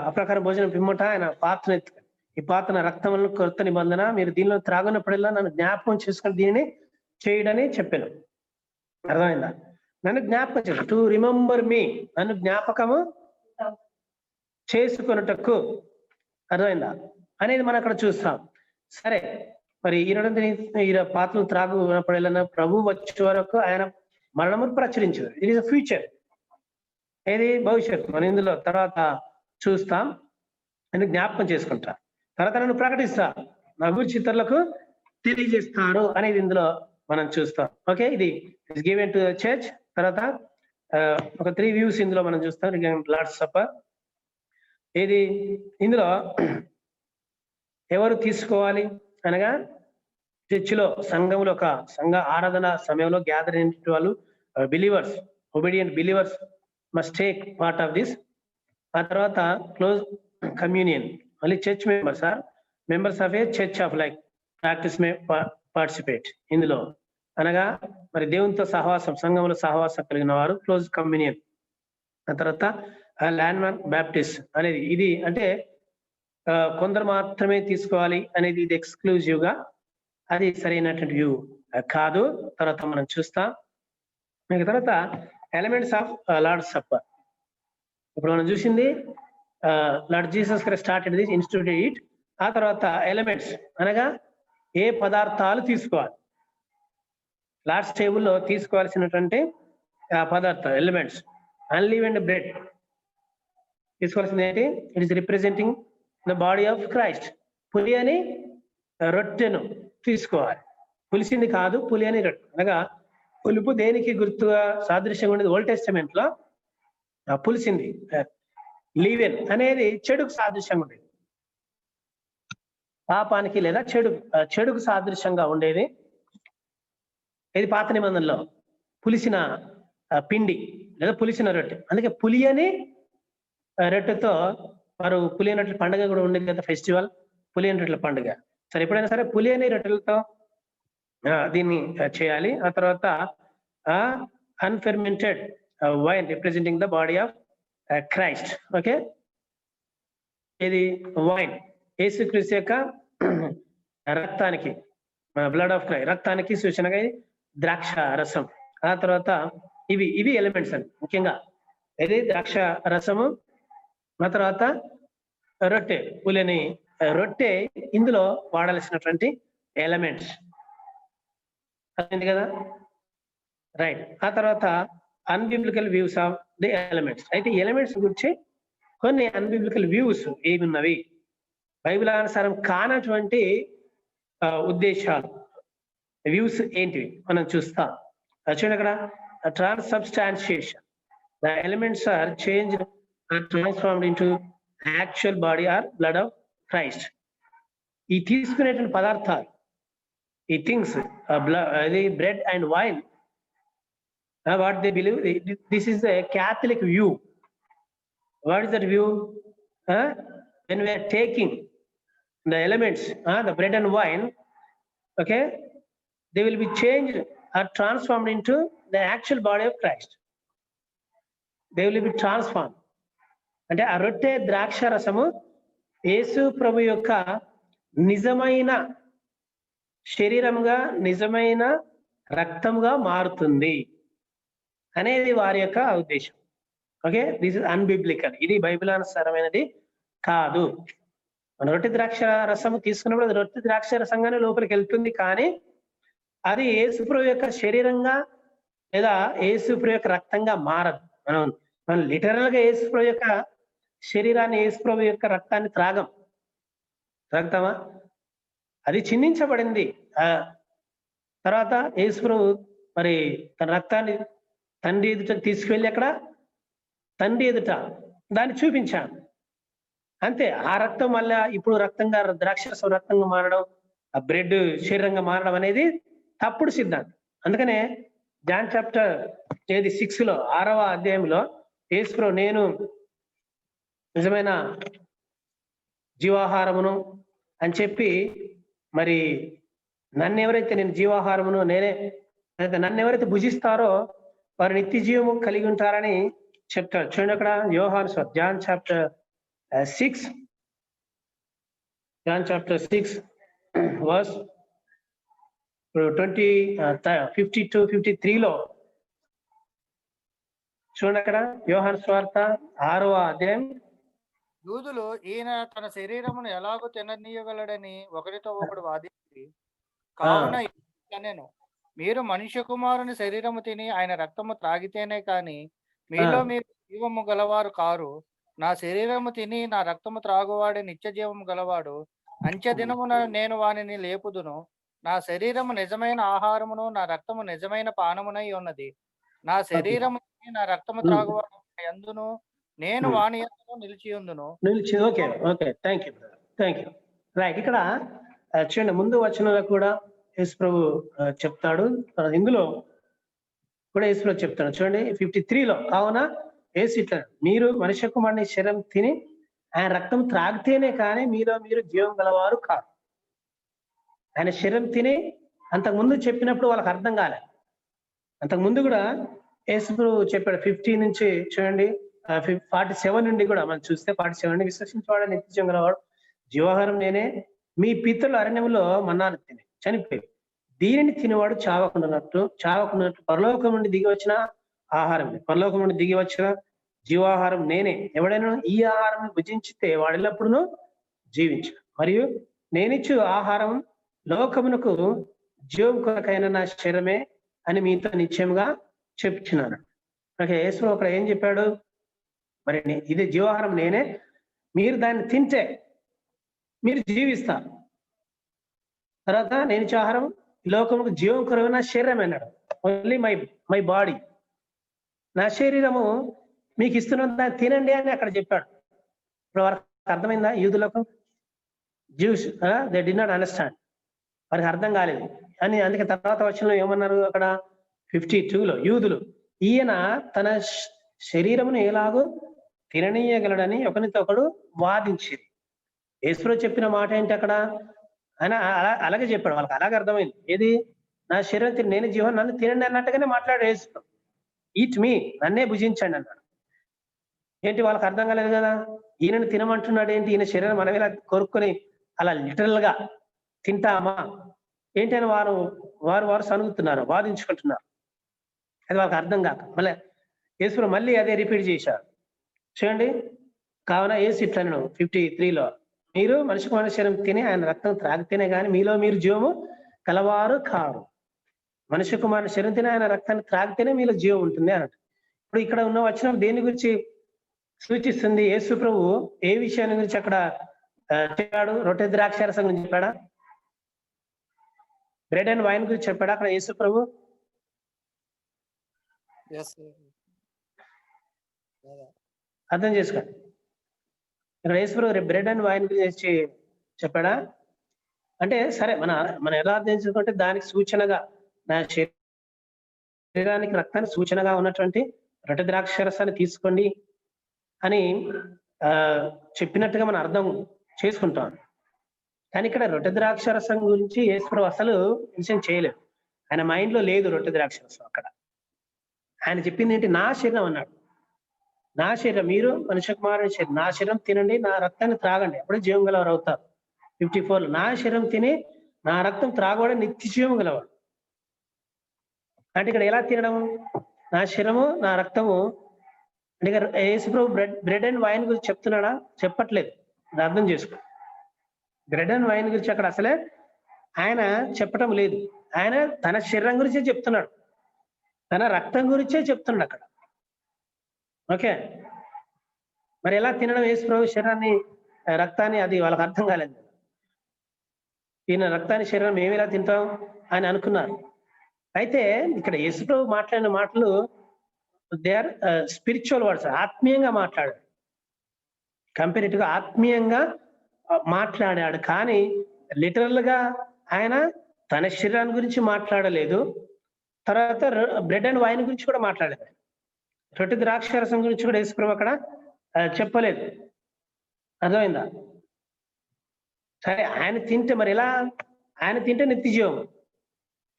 అప్రకారం భోజనం పిమ్మట ఆయన పాత్ర ఎత్తుకొని, ఈ పాత్ర రక్తం వల్ల కొత్త నిబంధన, మీరు దీనిలో త్రాగున్నప్పుడల్లా నన్ను జ్ఞాపకం చేసుకుని దీనిని చేయడని చెప్పాను. అర్థమైందా? నన్ను జ్ఞాపకం చేసు, టు రిమెంబర్ మీ, నన్ను జ్ఞాపకము చేసుకొనుటకు, అర్థమైందా అనేది మనం అక్కడ చూస్తాం. సరే, మరి ఈ పాత్రలు త్రాగునప్పుడెల్లా ప్రభు వచ్చే వరకు ఆయన మరణమును ప్రచురించారు. ఇట్ ఈస్ అ ఫ్యూచర్, ఏది భవిష్యత్తు. మనం ఇందులో తర్వాత చూస్తాం అని జ్ఞాపకం చేసుకుంటా. తర్వాత నన్ను ప్రకటిస్తా, నా గురించి ఇతరులకు తెలియజేస్తారు అనేది ఇందులో మనం చూస్తాం. ఓకే, ఇది ఇస్ గివెన్ టు చర్చ్. తర్వాత ఒక 3 వ్యూస్ ఇందులో మనం చూస్తాం. లార్డ్స్ సప్పర్ ఏది ఇందులో ఎవరు తీసుకోవాలి అనగా చర్చిలో సంఘంలో ఒక సంఘ ఆరాధన సమయంలో గ్యాదర్ అయిన వాళ్ళు believers, obedient believers must take part of this. ఆ తర్వాత క్లోజ్ కమ్యూనియన్, మళ్ళీ church members or members of a church of like practice may participate ఇందులో అనగా మరి దేవునితో సహవాసం, సంఘంలో సహవాసం కలిగిన వారు క్లోజ్ కమ్యూనియన్. ఆ తర్వాత ల్యాండ్ మార్క్ బ్యాప్టిస్ట్ అనేది ఇది అంటే కొందరు మాత్రమే తీసుకోవాలి అనేది ఇది ఎక్స్క్లూజివ్ గా, అది సరైనటువంటి వ్యూ కాదు. తర్వాత మనం చూస్తాం. తర్వాత ఎలిమెంట్స్ ఆఫ్ లార్డ్స్ సప్పర్. ఇప్పుడు మనం చూసింది lord Jesus Christ started this, ఇన్స్టిట్యూటెడ్ it. ఆ తర్వాత ఎలిమెంట్స్ అనగా ఏ పదార్థాలు తీసుకోవాలి, లార్డ్స్ టేబుల్లో తీసుకోవాల్సినటువంటి పదార్థాలు ఎలిమెంట్స్. అన్లీవెండ్ బ్రెడ్ తీసుకోవాల్సింది ఏంటి? It is representing the body of Christ. పులి అని రొట్టెను తీసుకోవాలి, పులిసింది కాదు, పులి అని రొట్టె. అనగా పులుపు దేనికి గుర్తుగా సాదృశ్యంగా ఉండేది? ఓల్డ్ టెస్టమెంట్ లో పులిసింది. లీవెన్ అనేది చెడుకు సాదృశ్యంగా ఉండేది, పాపానికి లేదా చెడుకు సాదృశ్యంగా ఉండేది. ఇది పాత నిబంధనలో పులిసిన పిండి లేదా పులిసిన రొట్టె. అందుకే పులి అని రొట్టెతో వారు పులి అన్నట్ల పండుగ కూడా ఉండేది కదా, ఫెస్టివల్ పులి అన్నట్ల పండుగ. సరే, ఎప్పుడైనా సరే పులి అనే రొట్టెలతో దీన్ని చేయాలి. ఆ తర్వాత unfermented wine representing the body of Christ. Okay, ఇది వైన్ యేసుక్రీస్తు యొక్క రక్తానికి, బ్లడ్ ఆఫ్ క్రైస్ట్ రక్తానికి సూచనగా ద్రాక్ష రసం. ఆ తర్వాత ఇవి ఎలిమెంట్స్ అండి ముఖ్యంగా. ఇది ద్రాక్ష రసము, ఆ తర్వాత రొట్టె, పులిని రొట్టె ఇందులో వాడాల్సినటువంటి ఎలిమెంట్స్. అర్థమైంది కదా, రైట్. ఆ తర్వాత unbiblical views of the elements. అయితే ఎలిమెంట్స్ గురించి కొన్ని అన్బిబ్లికల్ వ్యూస్ ఏమి ఉన్నవి, బైబిల్ అనుసారం కానటువంటి ఉద్దేశాలు, వ్యూస్ ఏంటివి మనం చూస్తాం. చూడండి అక్కడ, transubstantiation. The elements are changed or transformed into actual body or blood of Christ. ఈ తీసుకునేటువంటి పదార్థాలు, ఈ థింగ్స్, ఇది bread and wine, what they believe, this is a Catholic view. What is that view? When we are taking the elements, the bread and wine, okay, they will be changed or transformed into the actual body of Christ. They will be transformed. అంటే ఆ రొట్టె ద్రాక్ష రసము యేసు ప్రభు యొక్క నిజమైన శరీరముగా, నిజమైన రక్తముగా మారుతుంది అనేది వారి యొక్క ఉద్దేశం. Okay, this is unbiblical. ఇది బైబిల్ అనుసారమైనది కాదు. మన రొట్టె ద్రాక్ష రసము తీసుకున్నప్పుడు అది రొట్టె ద్రాక్ష రసంగానే లోపలికి వెళ్తుంది, కానీ అది యేసుప్రభు యొక్క శరీరంగా లేదా యేసుప్రభు యొక్క రక్తంగా మారదు. మనం లిటరల్ గా యేసుప్రభు యొక్క శరీరాన్ని, యేసుప్రభు యొక్క రక్తాన్ని త్రాగుతామా? అది చిందించబడింది. తర్వాత యేసుప్రభు మరి తన రక్తాన్ని తండ్రి ఎదుట తీసుకువెళ్ళి అక్కడ తండ్రి ఎదుట దాన్ని చూపించాను, అంతే. ఆ రక్తం మళ్ళా ఇప్పుడు రక్తంగా, ద్రాక్షరసం రక్తంగా మారడం, ఆ బ్రెడ్ శరీరంగా మారడం అనేది తప్పుడు సిద్ధాంతం. అందుకనే జాన్ చాప్టర్ 6 6వ అధ్యాయంలో యేసు, నేను నిజమైన జీవాహారమును అని చెప్పి, మరి నన్ను ఎవరైతే, నేను జీవాహారమును నేనే, నన్ను ఎవరైతే భుజిస్తారో వారు నిత్య జీవము కలిగి ఉంటారని చెప్తారు. చూడండి అక్కడ యోహాను జాన్ చాప్టర్ 6 వర్స్ 52-53 చూడండి అక్కడ యోహాను సువార్త 6వ అధ్యాయం. యూదులు ఈయన తన శరీరమును ఎలాగో తిననీయగలడని ఒకరితో ఒకడు వాదించి కావున నేను మీరు మనుష్య కుమారుని శరీరము తిని ఆయన రక్తము త్రాగితేనే కాని మీలో మీరు జీవము గలవారు కారు. నా శరీరము తిని నా రక్తము త్రాగువాడే నిత్య జీవము గలవాడు. అంత్య దినమున నేను వానిని లేపుదును. నా శరీరము నిజమైన ఆహారమును నా రక్తము నిజమైన పానమునై ఉన్నది. నా శరీరము తిని నా రక్తము త్రాగువాడు యందును నేను వాని యందును నిలిచియుందును. Okay okay, thank you right. ఇక్కడ చూడండి, ముందు వచనంలో కూడా యేసు ప్రభు చెప్తాడు, ఇందులో కూడా యేసు ప్రభు చెప్తాడు. చూడండి 53లో, కావున యేసు ఇట్లా మీరు మనుష్య కుమారుని శరీరం తిని ఆయన రక్తం త్రాగితేనే కానీ మీలో మీరు జీవం గలవారు కాదు. ఆయన శరీరం తిని అంతకుముందు చెప్పినప్పుడు వాళ్ళకి అర్థం కాలే. అంతకుముందు కూడా యేసు ప్రభు చెప్పాడు 50 నుంచి చూడండి 47 నుండి కూడా మనం చూస్తే 47 నుండి విశ్వసించేవాడు నిత్య జీవం గలవాడు, జీవాహారం నేనే, మీ పితరులు అరణ్యములో మన్నాను తిని చనిపోయి దీనిని తినేవాడు చావకుండానట్టు పరలోకం నుండి దిగి వచ్చిన ఆహారం, పరలోకం నుండి దిగి వచ్చిన జీవాహారం నేనే. ఎవడైనా ఈ ఆహారం భుజించితే వాడెల్లప్పుడూ జీవించు. మరియు నేనిచ్చు ఆహారం లోకమునకు జీవం కొరకైన నా శరీరమే అని మీతో నిశ్చయంగా చెప్తున్నాను. ఓకే, యేసు అక్కడ ఏం చెప్పాడు? మరి ఇది జీవాహారం నేనే, మీరు దాన్ని తింటే మీరు జీవిస్తారు. తర్వాత నేను ఇచ్చే ఆహారం లోకముకు జీవం కొరకైన నా శరీరం అన్నాడు. ఓన్లీ మై బాడీ, నా శరీరము మీకు ఇస్తున్నాను, దాన్ని తినండి అని అక్కడ చెప్పాడు. ఇప్పుడు వారికి అర్థమైందా? యూదులకు, juice they did not understand, వారికి అర్థం కాలేదు అని. అందుకే తర్వాత వచనంలో ఏమన్నారు అక్కడ 52లో, యూదులు ఈయన తన శరీరమును ఎలాగో తిననీయగలడని ఒకరితో ఒకడు వాదించేది. యేసు చెప్పిన మాట ఏంటి అక్కడ? ఆయన అలాగే చెప్పాడు, వాళ్ళకి అలాగే అర్థమైంది. ఏది? నా శరీరం తిని నేను జీవం, నన్ను తినండి అన్నట్టుగానే మాట్లాడు యేసు. ఈట్ మీ, నన్నే భుజించండి అన్నాడు. ఏంటి వాళ్ళకి అర్థం కాలేదు కదా, ఈయనను తినమంటున్నాడు ఏంటి, ఈయన శరీరం మనం ఇలా కొరుక్కొని అలా లిటరల్ గా తింటామా ఏంటి అని వారు సనుగుతున్నారు, వాదించుకుంటున్నారు. అది వాళ్ళకి అర్థం కాక మళ్ళీ యేసు మళ్ళీ అదే రిపీట్ చేశారు. చూడండి, కావున యేసు ఇట్లను 53లో, మీరు మనిషి కుమారుని శరీరం తిని ఆయన రక్తం త్రాగితేనే కానీ మీలో మీరు జీవము కలవారు కారు. మనిషి కుమారుని శరీరం తిని ఆయన రక్తాన్ని త్రాగితేనే మీలో జీవం ఉంటుంది అన్నట్టు. ఇప్పుడు ఇక్కడ ఉన్న వచనం దేని గురించి సూచిస్తుంది? యేసు ప్రభు ఏ విషయాన్ని గురించి అక్కడ చెప్పాడు? రొట్టె ద్రాక్షారసం గురించి చెప్పాడా? బ్రెడ్ అండ్ వైన్ గురించి చెప్పాడా అక్కడ యేసు ప్రభు? అర్థం చేసుకోండి, ఇక్కడ యేసు ప్రభు బ్రెడ్ అండ్ వైన్ గురించి చెప్పాడా అంటే, సరే మన ఎలా అర్థం చేసుకుంటే దానికి సూచనగా, నా శరీరానికి రక్తానికి సూచనగా ఉన్నటువంటి రొట్టె ద్రాక్షారసాన్ని తీసుకోండి అని చెప్పినట్టుగా మనం అర్థం చేసుకుంటాం. కానీ ఇక్కడ రొట్టె ద్రాక్షారసం గురించి యేసు ప్రభు అసలు మెన్షన్ చేయలేదు. ఆయన మైండ్ లో లేదు రొట్టె ద్రాక్షారసం. అక్కడ ఆయన చెప్పింది ఏంటి? నా శరీరం అన్నాడు. నా శరీరం, మీరు మనుష్య కుమారుని శరీరం, నా శరీరం తినండి, నా రక్తాన్ని త్రాగండి, అప్పుడే జీవం గలవారు అవుతారు. 54లో, నా శరీరం తిని నా రక్తం త్రాగవాడే నిత్య జీవం గలవాడు. అంటే ఇక్కడ ఎలా తినడం? నా శరీరము నా రక్తము అంటే యేసు ప్రభు బ్రెడ్ అండ్ వైన్ గురించి చెప్తున్నాడా? చెప్పట్లేదు. అర్థం చేసుకో, బ్రెడ్ అండ్ వైన్ గురించి అక్కడ అసలే ఆయన చెప్పటం లేదు. ఆయన తన శరీరం గురించే చెప్తున్నాడు, తన రక్తం గురించే చెప్తున్నాడు అక్కడ. ఓకే, మరి ఎలా తినడం యేసు ప్రభు శరీరాన్ని రక్తాన్ని? అది వాళ్ళకి అర్థం కాలేదు. ఈయన రక్తాన్ని శరీరం మేము ఎలా తింటాం అని అనుకున్నారు. అయితే ఇక్కడ యేసు ప్రభు మాట్లాడిన మాటలు దే ఆర్ స్పిరిచువల్ వర్డ్స్, ఆత్మీయంగా మాట్లాడాడు. కంపారిటివ్గా ఆత్మీయంగా మాట్లాడాడు. కానీ లిటరల్ గా ఆయన తన శరీరాన్ని గురించి మాట్లాడలేదు. తర్వాత బ్రెడ్ అండ్ వైన్ గురించి కూడా మాట్లాడలేదు. రొట్టె ద్రాక్షారసం గురించి కూడా యేసు ప్రభు అక్కడ చెప్పలేదు. అర్థమైందా? సరే, ఆయన తింటే మరి ఎలా? ఆయన తింటే నిత్య జీవం.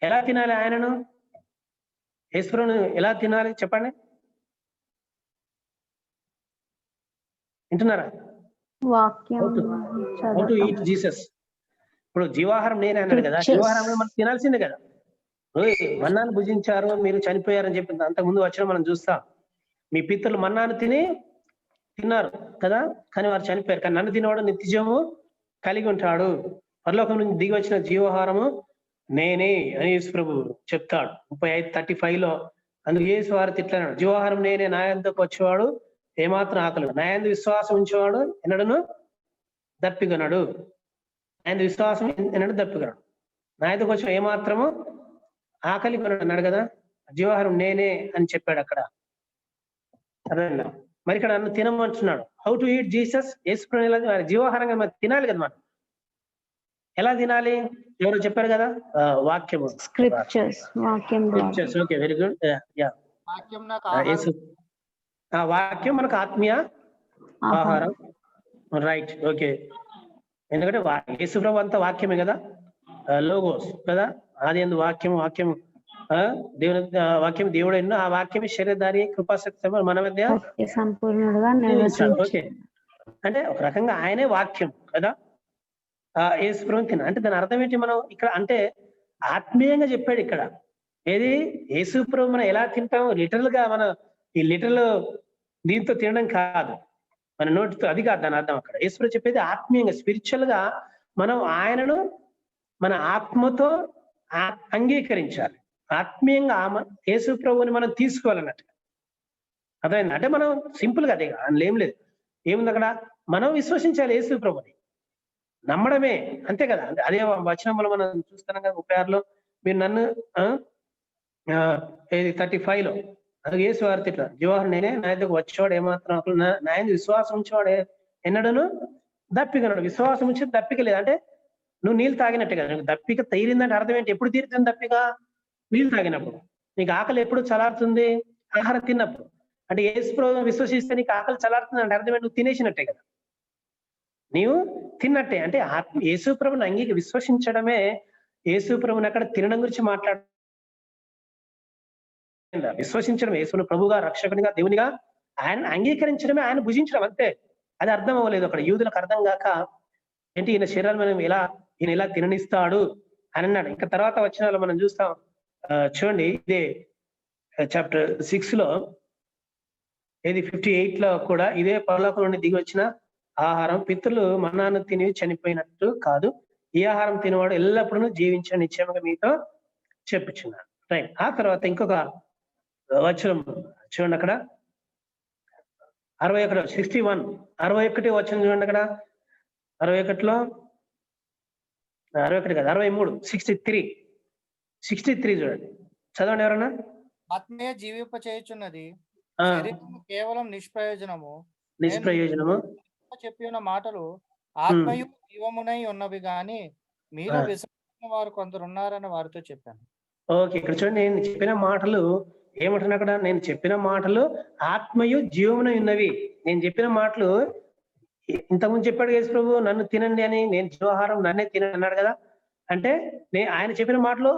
ఎలా తినాలి ఆయనను? యేసు ప్రభువును ఎలా తినాలి చెప్పండి, వింటున్నారా? వాక్యం హౌ టు ఈట్ జీసస్. ఇప్పుడు జీవాహారం నేనే అన్నాడు కదా, జీవాహారం మనం తినాల్సిందే కదా. మన్నాను భుజించారు, మీరు చనిపోయారని చెప్పింది అంతకుముందు వచ్చిన మనం చూస్తాం. మీ పితరులు మన్నాను తిన్నారు కదా, కానీ వారు చనిపోయారు. కానీ నన్ను తినేవాడు నిత్య జీవము కలిగి ఉంటాడు. పరలోకం నుంచి దిగి వచ్చిన జీవాహారము నేనే అని యేసు ప్రభు చెప్తాడు 35:35లో. అందుకు యేసు వారు తిట్లన్నాడు, జీవాహారం నేనే, నా యొద్దకు వచ్చేవాడు ఏమాత్రం ఆకలి, నా యందు విశ్వాసం ఉంచేవాడు ఎన్నడను దప్పికొనడు. ఆయన విశ్వాసం ఎన్నడూ దప్పికొనడు. నా యొద్దకు వచ్చి ఏమాత్రము ఆకలి కొనడు అన్నాడు కదా. జీవాహారం నేనే అని చెప్పాడు అక్కడ. అర్థమైందా? మరి ఇక్కడ నన్ను తినమంటున్నాడు. How to eat Jesus? యేసు ప్రభు ఎలా జీవాహారంగా మరి తినాలి కదా మనం. ఎలా తినాలి? ఎవరు చెప్పారు కదా, వాక్యము, స్క్రిప్చర్స్, వాక్యం ద్వారా. స్క్రిప్చర్స్. Okay, very good. వాక్యం నాకు యేసు వాక్యం మనకు ఆత్మీయ ఆహారం. Right, okay. ఎందుకంటే యేసు ప్రభు అంతా వాక్యమే కదా, లోగోస్ కదా. ఆది యందు వాక్యం, వాక్యం దేవుని వాక్యం దేవుడు ఎన్నో, ఆ వాక్యమే శరీరధారి కృపాశక్తి మన మధ్య సత్య సంపూర్ణుడుగా ఓకే. అంటే ఒక రకంగా ఆయనే వాక్యం కదా. యేసు ప్రభు తిన అంటే దాని అర్థం ఏంటి? మనం ఇక్కడ అంటే ఆత్మీయంగా చెప్పాడు ఇక్కడ. ఏది యేసు ప్రభు మనం ఎలా తింటాం? లిటరల్ గా మన ఈ లిటరల్ దీంతో తినడం కాదు, మన నోటితో, అది కాదు దాని అర్థం. అక్కడ యేసు ప్రభు చెప్పేది ఆత్మీయంగా, స్పిరిచువల్ గా మనం ఆయనను మన ఆత్మతో అంగీకరించాలి. ఆత్మీయంగా యేసు ప్రభుని మనం తీసుకోవాలన్నట్టుగా. అర్థమైంది? అంటే మనం సింపుల్ గా అదే, అందులో ఏం లేదు. ఏముంది అక్కడ? మనం విశ్వసించాలి యేసు ప్రభుని, నమ్మడమే, అంతే కదా. అదే వచనంలో మనం చూస్తున్నాం కదా 36లో, మీరు నన్ను 35లో అది యేసు వారి తిట్ల, జీవాహారం నేనే, నా యొద్దకు వచ్చేవాడు ఏమాత్రం నా యందు విశ్వాసం ఉంచేవాడు ఎన్నడను దప్పికొనడు. విశ్వాసం ఉంచి దప్పిక లేదు అంటే నువ్వు నీళ్ళు తాగినట్టే కదా. నీకు దప్పిక తీరిందంటే అర్థం ఏంటి? ఎప్పుడు తీరుతుంది దప్పిక? నీళ్ళు తాగినప్పుడు. నీకు ఆకలి ఎప్పుడు చల్లారుతుంది? ఆహారం తిన్నప్పుడు. అంటే యేసు ప్రభువుని విశ్వసిస్తే నీకు ఆకలి చల్లారుతుంది అంటే అర్థం ఏంటి? నువ్వు తినేసినట్టే కదా, నీవు తిన్నట్టే. అంటే యేసు ప్రభుని విశ్వసించడమే యేసు ప్రభుని అక్కడ తినడం గురించి మాట్లాడ విశ్వసించడం, యేసును ప్రభుగా, రక్షకునిగా, దేవునిగా ఆయన అంగీకరించడమే, ఆయన భుజించడం, అంతే. అది అర్థం అవ్వలేదు అక్కడ యూదులకు. అర్థం కాక ఏంటి ఈయన శరీరాన్ని మనం ఈయన ఎలా తిననిస్తాడు అని అన్నాడు. ఇంకా తర్వాత వచ్చిన మనం చూస్తాం. చూడండి, ఇదే చాప్టర్ 6లో, ఏది 58లో కూడా ఇదే పరలోకం నుండి దిగి వచ్చిన ఆహారం, పితరులు మన్నాను తిని చనిపోయినట్టు కాదు, ఈ ఆహారం తినవాడు ఎల్లప్పుడూ జీవించిన నిశ్చయంగా మీతో చెప్పుచున్నాను. రైట్. ఆ తర్వాత ఇంకొక వచనం చూడండి అక్కడ 61 61 వచనం చూడండి అక్కడ. 61లో 61 కాదు 63 63 చూడండి, చదవండి ఎవరన్నా. ఆత్మీయ జీవింప చేయుచున్నది, శరీరము కేవలం నిష్ప్రయోజనము. చెప్పిన మాటలు ఆత్మయు జీవమునై ఉన్నవి గాని మీలో విశ్వసించిన వారు కొందరు ఉన్నారని వారితో చెప్పాను. ఓకే, ఇక్కడ చూడండి, నేను చెప్పిన మాటలు ఏమంటున్నా అక్కడ? నేను చెప్పిన మాటలు ఆత్మయు జీవమునై ఉన్నవి. నేను చెప్పిన మాటలు ఇంతకుముందు చెప్పాడు యేసు ప్రభు, నన్ను తినండి అని, నేను జీవాహారం నన్నే తినండి అన్నాడు కదా. అంటే ఆయన చెప్పిన మాటలు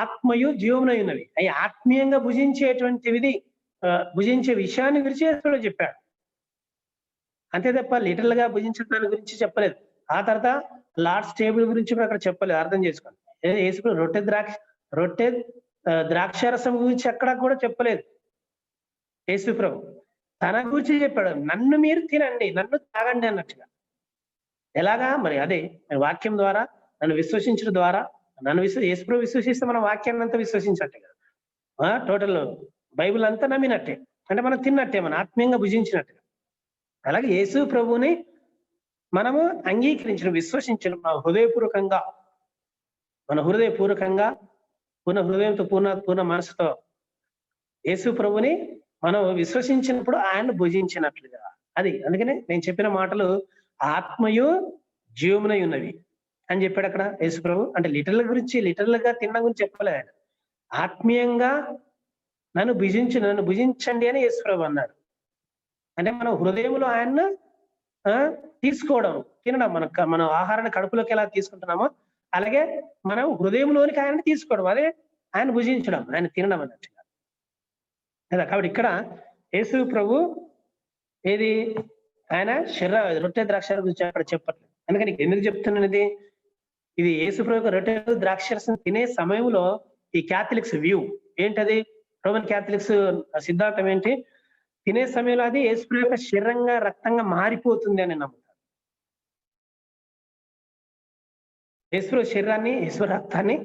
ఆత్మయు జీవమునై ఉన్నవి, అవి ఆత్మీయంగా భుజించేటువంటివి, భుజించే విషయాన్ని గురించి యేసు ప్రభు చెప్పాడు, అంతే తప్ప లిటరల్ గా భుజించడం దాని గురించి చెప్పలేదు. ఆ తర్వాత లార్డ్స్ టేబుల్ గురించి కూడా అక్కడ చెప్పలేదు, అర్థం చేసుకోండి. యేసు ప్రభు రొట్టె ద్రాక్షారసం గురించి అక్కడ కూడా చెప్పలేదు యేసు ప్రభు. తన గురించి చెప్పాడు, నన్ను మీరు తినండి, నన్ను తాగండి అన్నట్టుగా. ఎలాగా మరి? అదే వాక్యం ద్వారా, నన్ను విశ్వసించడం ద్వారా. యేసు ప్రభు విశ్వసిస్తే మనం వాక్యాన్ని అంతా విశ్వసించట్టే కదా, టోటల్ బైబిల్ అంతా నమ్మినట్టే, అంటే మనం తిన్నట్టే, మన ఆత్మీయంగా భుజించినట్టుగా. అలాగే యేసు ప్రభుని మనము అంగీకరించడం, విశ్వసించడం, మన హృదయపూర్వకంగా పూర్ణ హృదయంతో, పూర్ణ మనసుతో యేసు ప్రభుని మనం విశ్వసించినప్పుడు ఆయన భుజించినట్లుగా. అది అందుకనే నేను చెప్పిన మాటలు ఆత్మయు జీవమునై ఉన్నవి అని చెప్పాడు అక్కడ యేసు ప్రభు. అంటే లిటరల్ గా తినడం గురించి చెప్పలేదు ఆయన. ఆత్మీయంగా నన్ను భుజించండి అని యేసు ప్రభు అన్నాడు. అంటే మనం హృదయంలో ఆయన్ని తీసుకోవడం, తినడం, మన ఆహారాన్ని కడుపులోకి ఎలా తీసుకుంటున్నామో అలాగే మనం హృదయంలోనికి ఆయన్ని తీసుకోవడం, అదే ఆయన భుజించడం, ఆయన తినడం అన్నట్టుగా కదా. కాబట్టి ఇక్కడ యేసు ప్రభు ఏది ఆయన రొట్టె ద్రాక్షారసం గురించి అక్కడ చెప్పట్లేదు. అందుకని ఎందుకు చెప్తున్నాను ఇది యేసు ప్రభు రొట్టె ద్రాక్షారసం తినే సమయంలో ఈ క్యాథలిక్స్ వ్యూ ఏంటది? రోమన్ క్యాథలిక్స్ సిద్ధాంతం ఏంటి? తినే సమయంలో అది యేసు ప్రభు యొక్క శరీరంగా, రక్తంగా మారిపోతుంది అని నమ్ముతారు. యేసు ప్రభు శరీరాన్ని, యేసు రక్తాన్ని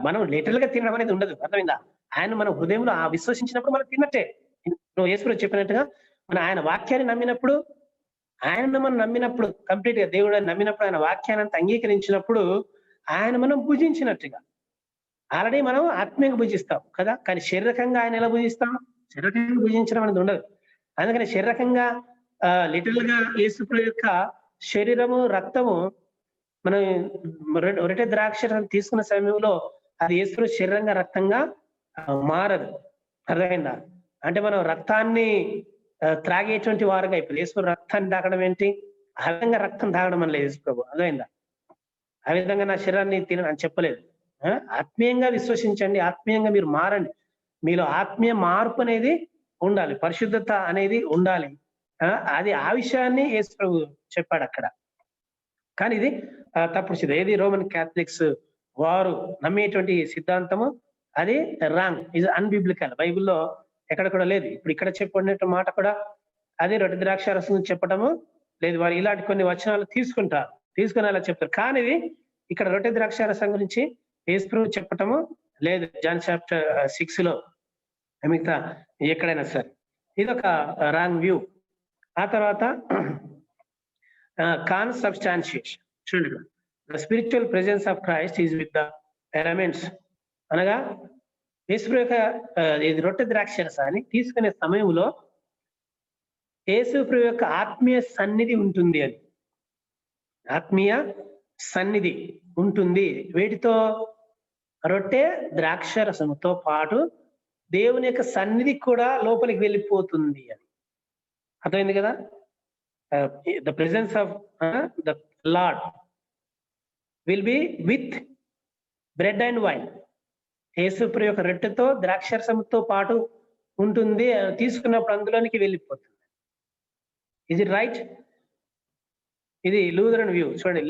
మనం లిటరల్ గా తినడం అనేది ఉండదు, అర్థమైందా? ఆయన మన హృదయంలో విశ్వసించినప్పుడు మనం తిన్నట్టే. నువ్వు యేసు చెప్పినట్టుగా మనం ఆయన వాక్యాన్ని నమ్మినప్పుడు, ఆయనను మనం నమ్మినప్పుడు, కంప్లీట్ గా దేవుడు నమ్మినప్పుడు, ఆయన వాక్యాన్ని అంతా అంగీకరించినప్పుడు ఆయన మనం భుజించినట్టుగా. ఆల్రెడీ మనం ఆత్మీయంగా భుజిస్తాం కదా, కానీ శారీరకంగా ఆయన ఎలా భుజిస్తాం? శారీరకంగా భుజించడం అనేది ఉండదు. అందుకని శారీరకంగా లిటరల్ గా యేసు యొక్క శరీరము రక్తము మనం రొట్టె ద్రాక్ష తీసుకున్న సమయంలో అది యేసు శరీరంగా రక్తంగా మారదు, అర్థమైందా? అంటే మనం రక్తాన్ని త్రాగేటువంటి వారుగా, ఇప్పుడు యేసు రక్తాన్ని తాగడం ఏంటి? ఆ విధంగా రక్తం తాగడం అని లేదు యేసు ప్రభు, అర్థమైందా? ఆ విధంగా నా శరీరాన్ని తినని చెప్పలేదు. ఆత్మీయంగా విశ్వసించండి, ఆత్మీయంగా మీరు మారండి, మీలో ఆత్మీయ మార్పు అనేది ఉండాలి, పరిశుద్ధత అనేది ఉండాలి. అది ఆ విషయాన్ని యేసు ప్రభు చెప్పాడు అక్కడ. కానీ ఇది తప్పుడు సిద్ధం. ఏది రోమన్ క్యాథలిక్స్ వారు నమ్మేటువంటి సిద్ధాంతము అది రాంగ్, ఇది అన్బిబ్లికల్. బైబిల్లో ఎక్కడ కూడా లేదు. ఇప్పుడు ఇక్కడ చెప్పినట్టు మాట కూడా అది రొట్టె ద్రాక్షారసం చెప్పటము లేదు. వారు ఇలాంటి కొన్ని వచనాలు తీసుకుని అలా చెప్తారు. కానీ ఇది ఇక్కడ రొట్టె ద్రాక్షారసం గురించి యేసు ప్రభు చెప్పటము లేదు. జాన్ చాప్టర్ 6 లో మిగతా ఎక్కడైనా సరే ఇది ఒక రాంగ్ వ్యూ. ఆ తర్వాత కాన్సబ్స్టాన్షియేషన్ చూడండి, the spiritual presence of Christ is with the elements. అనగా యేసు యొక్క ఇది రొట్టె ద్రాక్షరసాన్ని తీసుకునే సమయంలో యేసు యొక్క ఆత్మీయ సన్నిధి ఉంటుంది అని, ఆత్మీయ సన్నిధి ఉంటుంది. వేటితో? రొట్టె ద్రాక్షరసముతో పాటు దేవుని యొక్క సన్నిధి కూడా లోపలికి వెళ్ళిపోతుంది అని, అర్థమైంది కదా? The presence of the Lord will be with bread and wine. యేసు యొక్క రొట్టెతో ద్రాక్షరసంతో పాటు ఉంటుంది, తీసుకున్నప్పుడు అందులోనికి వెళ్ళిపోతుంది. Is it right? ఇది లూథరన్ వ్యూ. చూడండి,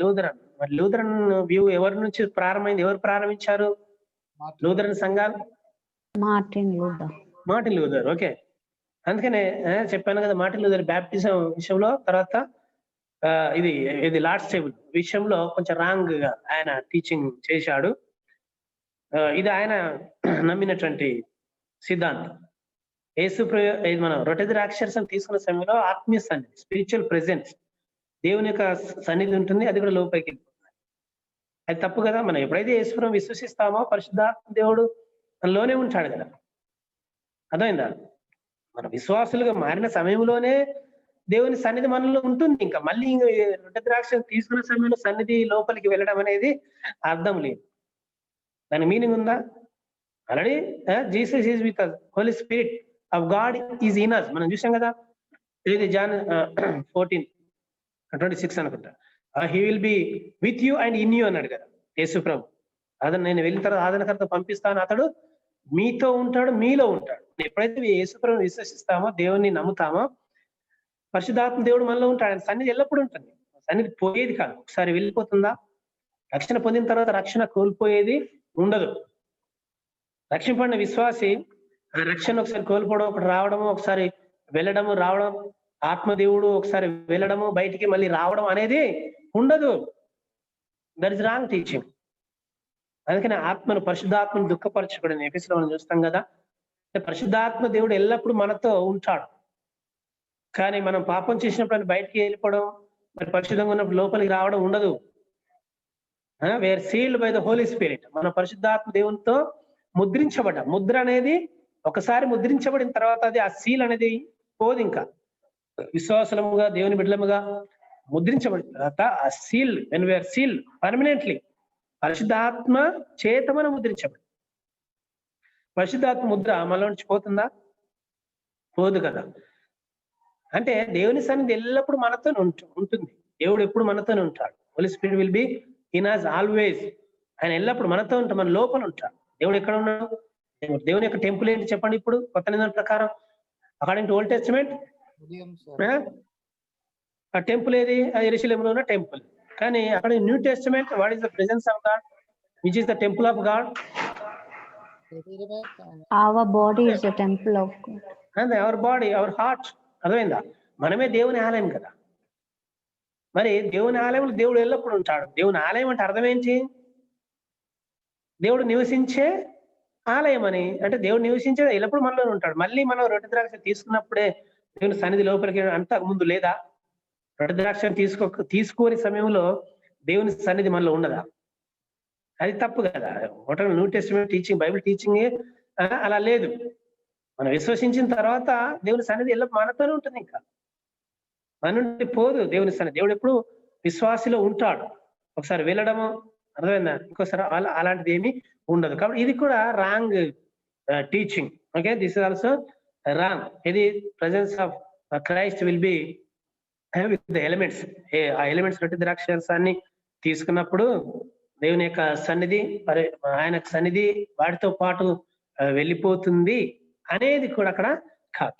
మరి లూథరన్ వ్యూ ఎవరి నుంచి ప్రారంభమైంది? ఎవరు ప్రారంభించారు? లూథరన్ సంఘాలు, మార్టిన్ లూథర్. ఓకే, అందుకనే చెప్పాను కదా, మార్టిన్ లూథర్ బ్యాప్టిజం విషయంలో, తర్వాత ఇది లార్డ్స్ టేబుల్ విషయంలో కొంచెం రాంగ్ గా ఆయన టీచింగ్ చేశాడు. ఇది ఆయన నమ్మినటువంటి సిద్ధాంతం. ఇది మనం రొట్టె ద్రాక్షరసం తీసుకున్న సమయంలో ఆత్మీయ సన్నిధి, స్పిరిచువల్ ప్రెజెన్స్, దేవుని యొక్క సన్నిధి ఉంటుంది, అది కూడా లోపలికి వెళ్ళిపోతుంది. అది తప్పు కదా. మనం ఎప్పుడైతే యేసుప్రభువుని విశ్వసిస్తామో పరిశుద్ధాత్మ దేవుడు మనలోనే ఉంటాడు కదా, అర్థమైందా? మన విశ్వాసులుగా మారిన సమయంలోనే దేవుని సన్నిధి మనలో ఉంటుంది. ఇంకా మళ్ళీ రొట్టె ద్రాక్ష తీసుకున్న సమయంలో సన్నిధి లోపలికి వెళ్ళడం అనేది అర్థం లేదు. దాని మీనింగ్ ఉందా? Already Jesus is with us, Holy Spirit of God is in us. మనం చూసాం కదా, ఇది జాన్ 14:26 అనుకుంటా. He will be with you and in you అన్నాడు కదా యేసు ప్రభు. అతను నేను వెళ్ళిన తర్వాత ఆదరణకర్త పంపిస్తాను, అతడు మీతో ఉంటాడు, మీలో ఉంటాడు. ఎప్పుడైతే యేసు ప్రభువుని విశ్వసిస్తామో, దేవుని నమ్ముతామో, పరిశుద్ధాత్మ దేవుడు మనలో ఉంటాడు. ఆయన సన్నిధి ఎల్లప్పుడూ ఉంటుంది, సన్నిధి పోయేది కాదు. ఒకసారి వెళ్ళిపోతుందా? రక్షణ పొందిన తర్వాత రక్షణ కోల్పోయేది ఉండదు. రక్షింపడిన విశ్వాసి రక్షణ ఒకసారి కోల్పోవడం, ఒకటి రావడము, ఒకసారి వెళ్ళడము రావడం, ఆత్మదేవుడు ఒకసారి వెళ్ళడము బయటికి మళ్ళీ రావడం అనేది ఉండదు. That is wrong teaching. అందుకని ఆత్మను, పరిశుద్ధాత్మను దుఃఖపరచకూడని ఎఫెసీలో మనం చూస్తాం కదా. పరిశుద్ధాత్మ దేవుడు ఎల్లప్పుడూ మనతో ఉంటాడు, కానీ మనం పాపం చేసినప్పుడు బయటికి వెళ్ళిపోవడం, మరి పరిశుద్ధంగా ఉన్నప్పుడు లోపలికి రావడం ఉండదు. We're sealed by the Holy Spirit. మన పరిశుద్ధాత్మ దేవునితో ముద్రించబడ్డ, ముద్ర అనేది ఒకసారి ముద్రించబడిన తర్వాత అది ఆ సీల్ అనేది పోదు. ఇంకా విశ్వాసముగా దేవుని బిడ్డలముగా ముద్రించబడిన తర్వాత ఆ seal, when we are sealed permanently, పరిశుద్ధాత్మ చేత మనం ముద్రించబడి, పరిశుద్ధాత్మ ముద్ర మనలో నుంచి పోతుందా? పోదు కదా. అంటే దేవుని సన్నిధి ఎల్లప్పుడూ మనతో ఉంటుంది. దేవుడు ఎప్పుడు మనతోనే ఉంటాడు. Holy Spirit will be in us always. ఆయన ఎల్లప్పుడు మనతో ఉంటాడు, మన లోపల ఉంటాడు. దేవుడు ఎక్కడ ఉన్నాడు? దేవుని యొక్క టెంపుల్ ఏంటి చెప్పండి? ఇప్పుడు కొత్త నిబంధన ప్రకారం అకార్డింగ్ టు ఓల్డ్ టెస్టమెంట్ ఆ టెంపుల్ ఏది? యెరూషలేములో ఉన్న టెంపుల్. కానీ అక్కడ new testament, what is the presence of God, which is the temple of God? Our body is the temple of God. And our body, our heart. అర్థమైందా? మనమే దేవుని ఆలయం కదా. మరి దేవుని ఆలయంలో దేవుడు ఎల్లప్పుడు ఉంటాడు. దేవుని ఆలయం అంటే అర్థం ఏంటి? దేవుడు నివసించే ఆలయం అని. అంటే దేవుడు నివసించే ఎల్లప్పుడు మనలో ఉంటాడు. మళ్ళీ మనం రొట్టె ద్రాక్ష తీసుకున్నప్పుడే దేవుని సన్నిధి లోపలికి అంత ముందు లేదా? రొట్టె ద్రాక్ష తీసుకోని సమయంలో దేవుని సన్నిధి మనలో ఉండదా? అది తప్పు కదా. ఒకటి new testament teaching, Bible teaching అలా లేదు. మనం విశ్వసించిన తర్వాత దేవుని సన్నిధి ఎల్ల మనతోనే ఉంటుంది. ఇంకా మన నుండి పోదు దేవుని సన్నిధి. దేవుడు ఎప్పుడు విశ్వాసిలో ఉంటాడు. ఒకసారి వెళ్ళడము అర్థమైందా, ఇంకోసారి అలాంటిది ఏమీ ఉండదు. కాబట్టి ఇది కూడా wrong teaching. Okay, this is also wrong. ఇది presence of Christ will be with the elements. ఆ ఎలిమెంట్స్ రొట్టె ద్రాక్షారసాన్ని తీసుకున్నప్పుడు దేవుని యొక్క సన్నిధి మరి ఆయన సన్నిధి వాటితో పాటు వెళ్ళిపోతుంది అనేది కూడా అక్కడ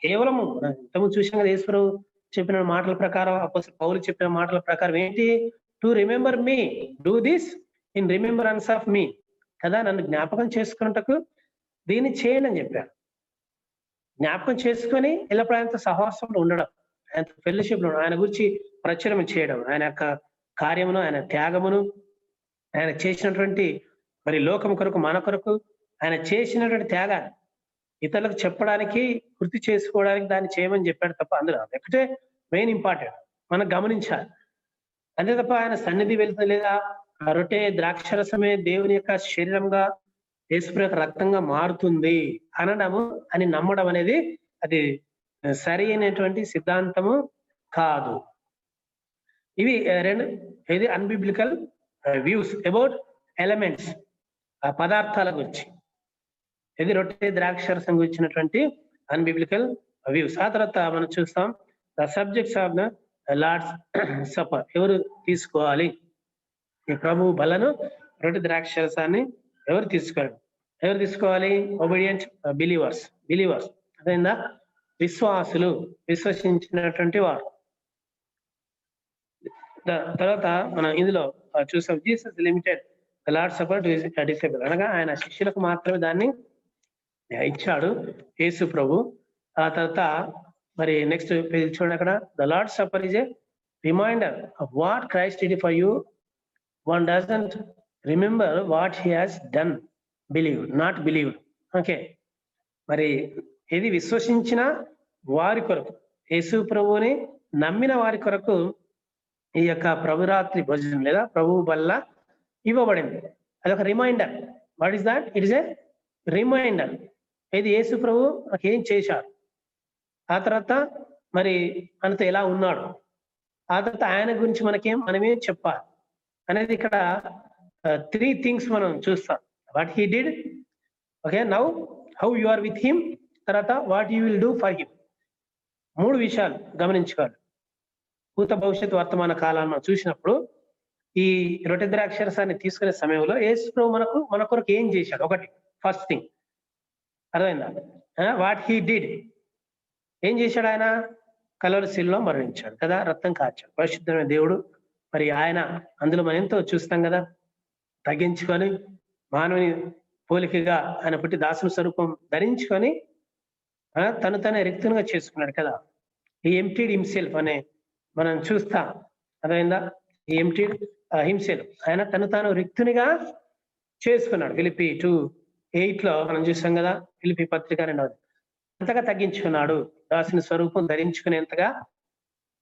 కేవలము ఇంతకుముందు చూసాం కదా, ఈశ్వరు చెప్పిన మాటల ప్రకారం, అపోస్తలుడు పౌలు చెప్పిన మాటల ప్రకారం ఏంటి? To remember me, do this in remembrance of me కదా. నన్ను జ్ఞాపకం చేసుకున్నటకు దీన్ని చేయండి అని చెప్పారు. జ్ఞాపకం చేసుకొని ఎల్లప్పుడు ఆయనతో సహవాసంలో ఉండడం, ఆయనతో ఫెలోషిప్ లో ఆయన గురించి ప్రచురం చేయడం, ఆయన యొక్క కార్యమును, ఆయన త్యాగమును, ఆయన చేసినటువంటి మరి లోకం కొరకు, మన కొరకు ఆయన చేసినటువంటి త్యాగాన్ని ఇతరులకు చెప్పడానికి, గుర్తు చేసుకోవడానికి దాన్ని చేయమని చెప్పాడు తప్ప అందులో ఒకటే మెయిన్ ఇంపార్టెంట్ మనం గమనించాలి. అంతే తప్ప ఆయన సన్నిధి వెళ్తుంది లేదా ఆ రొట్టె ద్రాక్షరసమే దేవుని యొక్క శరీరంగా, యేసు యొక్క రక్తంగా మారుతుంది అనడము అని నమ్మడం అనేది అది సరి అయినటువంటి సిద్ధాంతము కాదు. ఇవి రెండు ఇది అన్బిబ్లికల్ వ్యూస్ అబౌట్ ఎలిమెంట్స్, ఆ పదార్థాల గురించి. ఇది రొట్టె ద్రాక్షరసం గురించినటువంటి అన్బిబ్లికల్ వ్యూస్. ఆ తర్వాత మనం చూస్తాం the subjects of the Lord's supper. ఎవరు తీసుకోవాలి ఈ ప్రభు బలను, రొట్టె ద్రాక్షరసాన్ని ఎవరు తీసుకోవాలి? ఎవరు తీసుకోవాలి? ఒబీడియంట్ బిలీవర్స్ అదేందా, విశ్వాసులు, విశ్వసించినటువంటి వారు. తర్వాత మనం ఇందులో చూసాం Jesus limited the Lord supper to disable, అనగా ఆయన శిష్యులకు మాత్రమే దాన్ని ఇచ్చాడు యేసు ప్రభు. ఆ తర్వాత మరి నెక్స్ట్ పేజ్ చూడండి, అక్కడ the Lord supper is a reminder of what Christ did for you. One doesn't remember what he has done, believe not believe. Okay, మరి ఇది విశ్వసించిన వారి కొరకు, యేసు ప్రభువుని నమ్మిన వారి కొరకు ఈ యొక్క ప్రభురాత్రి భోజనం లేదా ప్రభు వల్ల ఇవ్వబడింది. అదొక reminder. What is that? It is a reminder. ఇది యేసు ప్రభు మనకి ఏం చేశారు, ఆ తర్వాత మరి మనతో ఎలా ఉన్నాడు, ఆ తర్వాత ఆయన గురించి మనమేం చెప్పాలి అనేది ఇక్కడ 3 things మనం చూస్తాం. What he did, okay, now how you are with him, తర్వాత what you will do for him. 3 విషయాలు గమనించుకోవాలి. భూత భవిష్యత్ వర్తమాన కాలాన్ని మనం చూసినప్పుడు ఈ రొట్టె ద్రాక్షరసాన్ని తీసుకునే సమయంలో యేసు ప్రభు మన కొరకు ఏం చేశాడు? ఒకటి ఫస్ట్ థింగ్ అర్థమైందా? వాట్ హీ డిడ్, ఏం చేశాడు? ఆయన కల్వరి శిలువలో మరణించాడు కదా, రక్తం కార్చాడు. పరిశుద్ధమైన దేవుడు మరి ఆయన అందులో మనం ఎంతో చూస్తాం కదా, తగ్గించుకొని మానవుని పోలికగా ఆయన పుట్టి దాసుని స్వరూపం ధరించుకొని తనే రిక్తునిగా చేసుకున్నాడు కదా. ఈ ఎంప్టీడ్ హిమ్సెల్ఫ్ అనే మనం చూస్తాం, అర్థమైందా? ఈ ఎంప్టీడ్ హిమ్సెల్ఫ్, ఆయన తాను రిక్తునిగా చేసుకున్నాడు. ఫిలిప్పి 2:8 మనం చూస్తాం కదా, ఫిలిప్పి పత్రిక 2వ. అంతగా తగ్గించుకున్నాడు, దాసుని స్వరూపం ధరించుకునేంతగా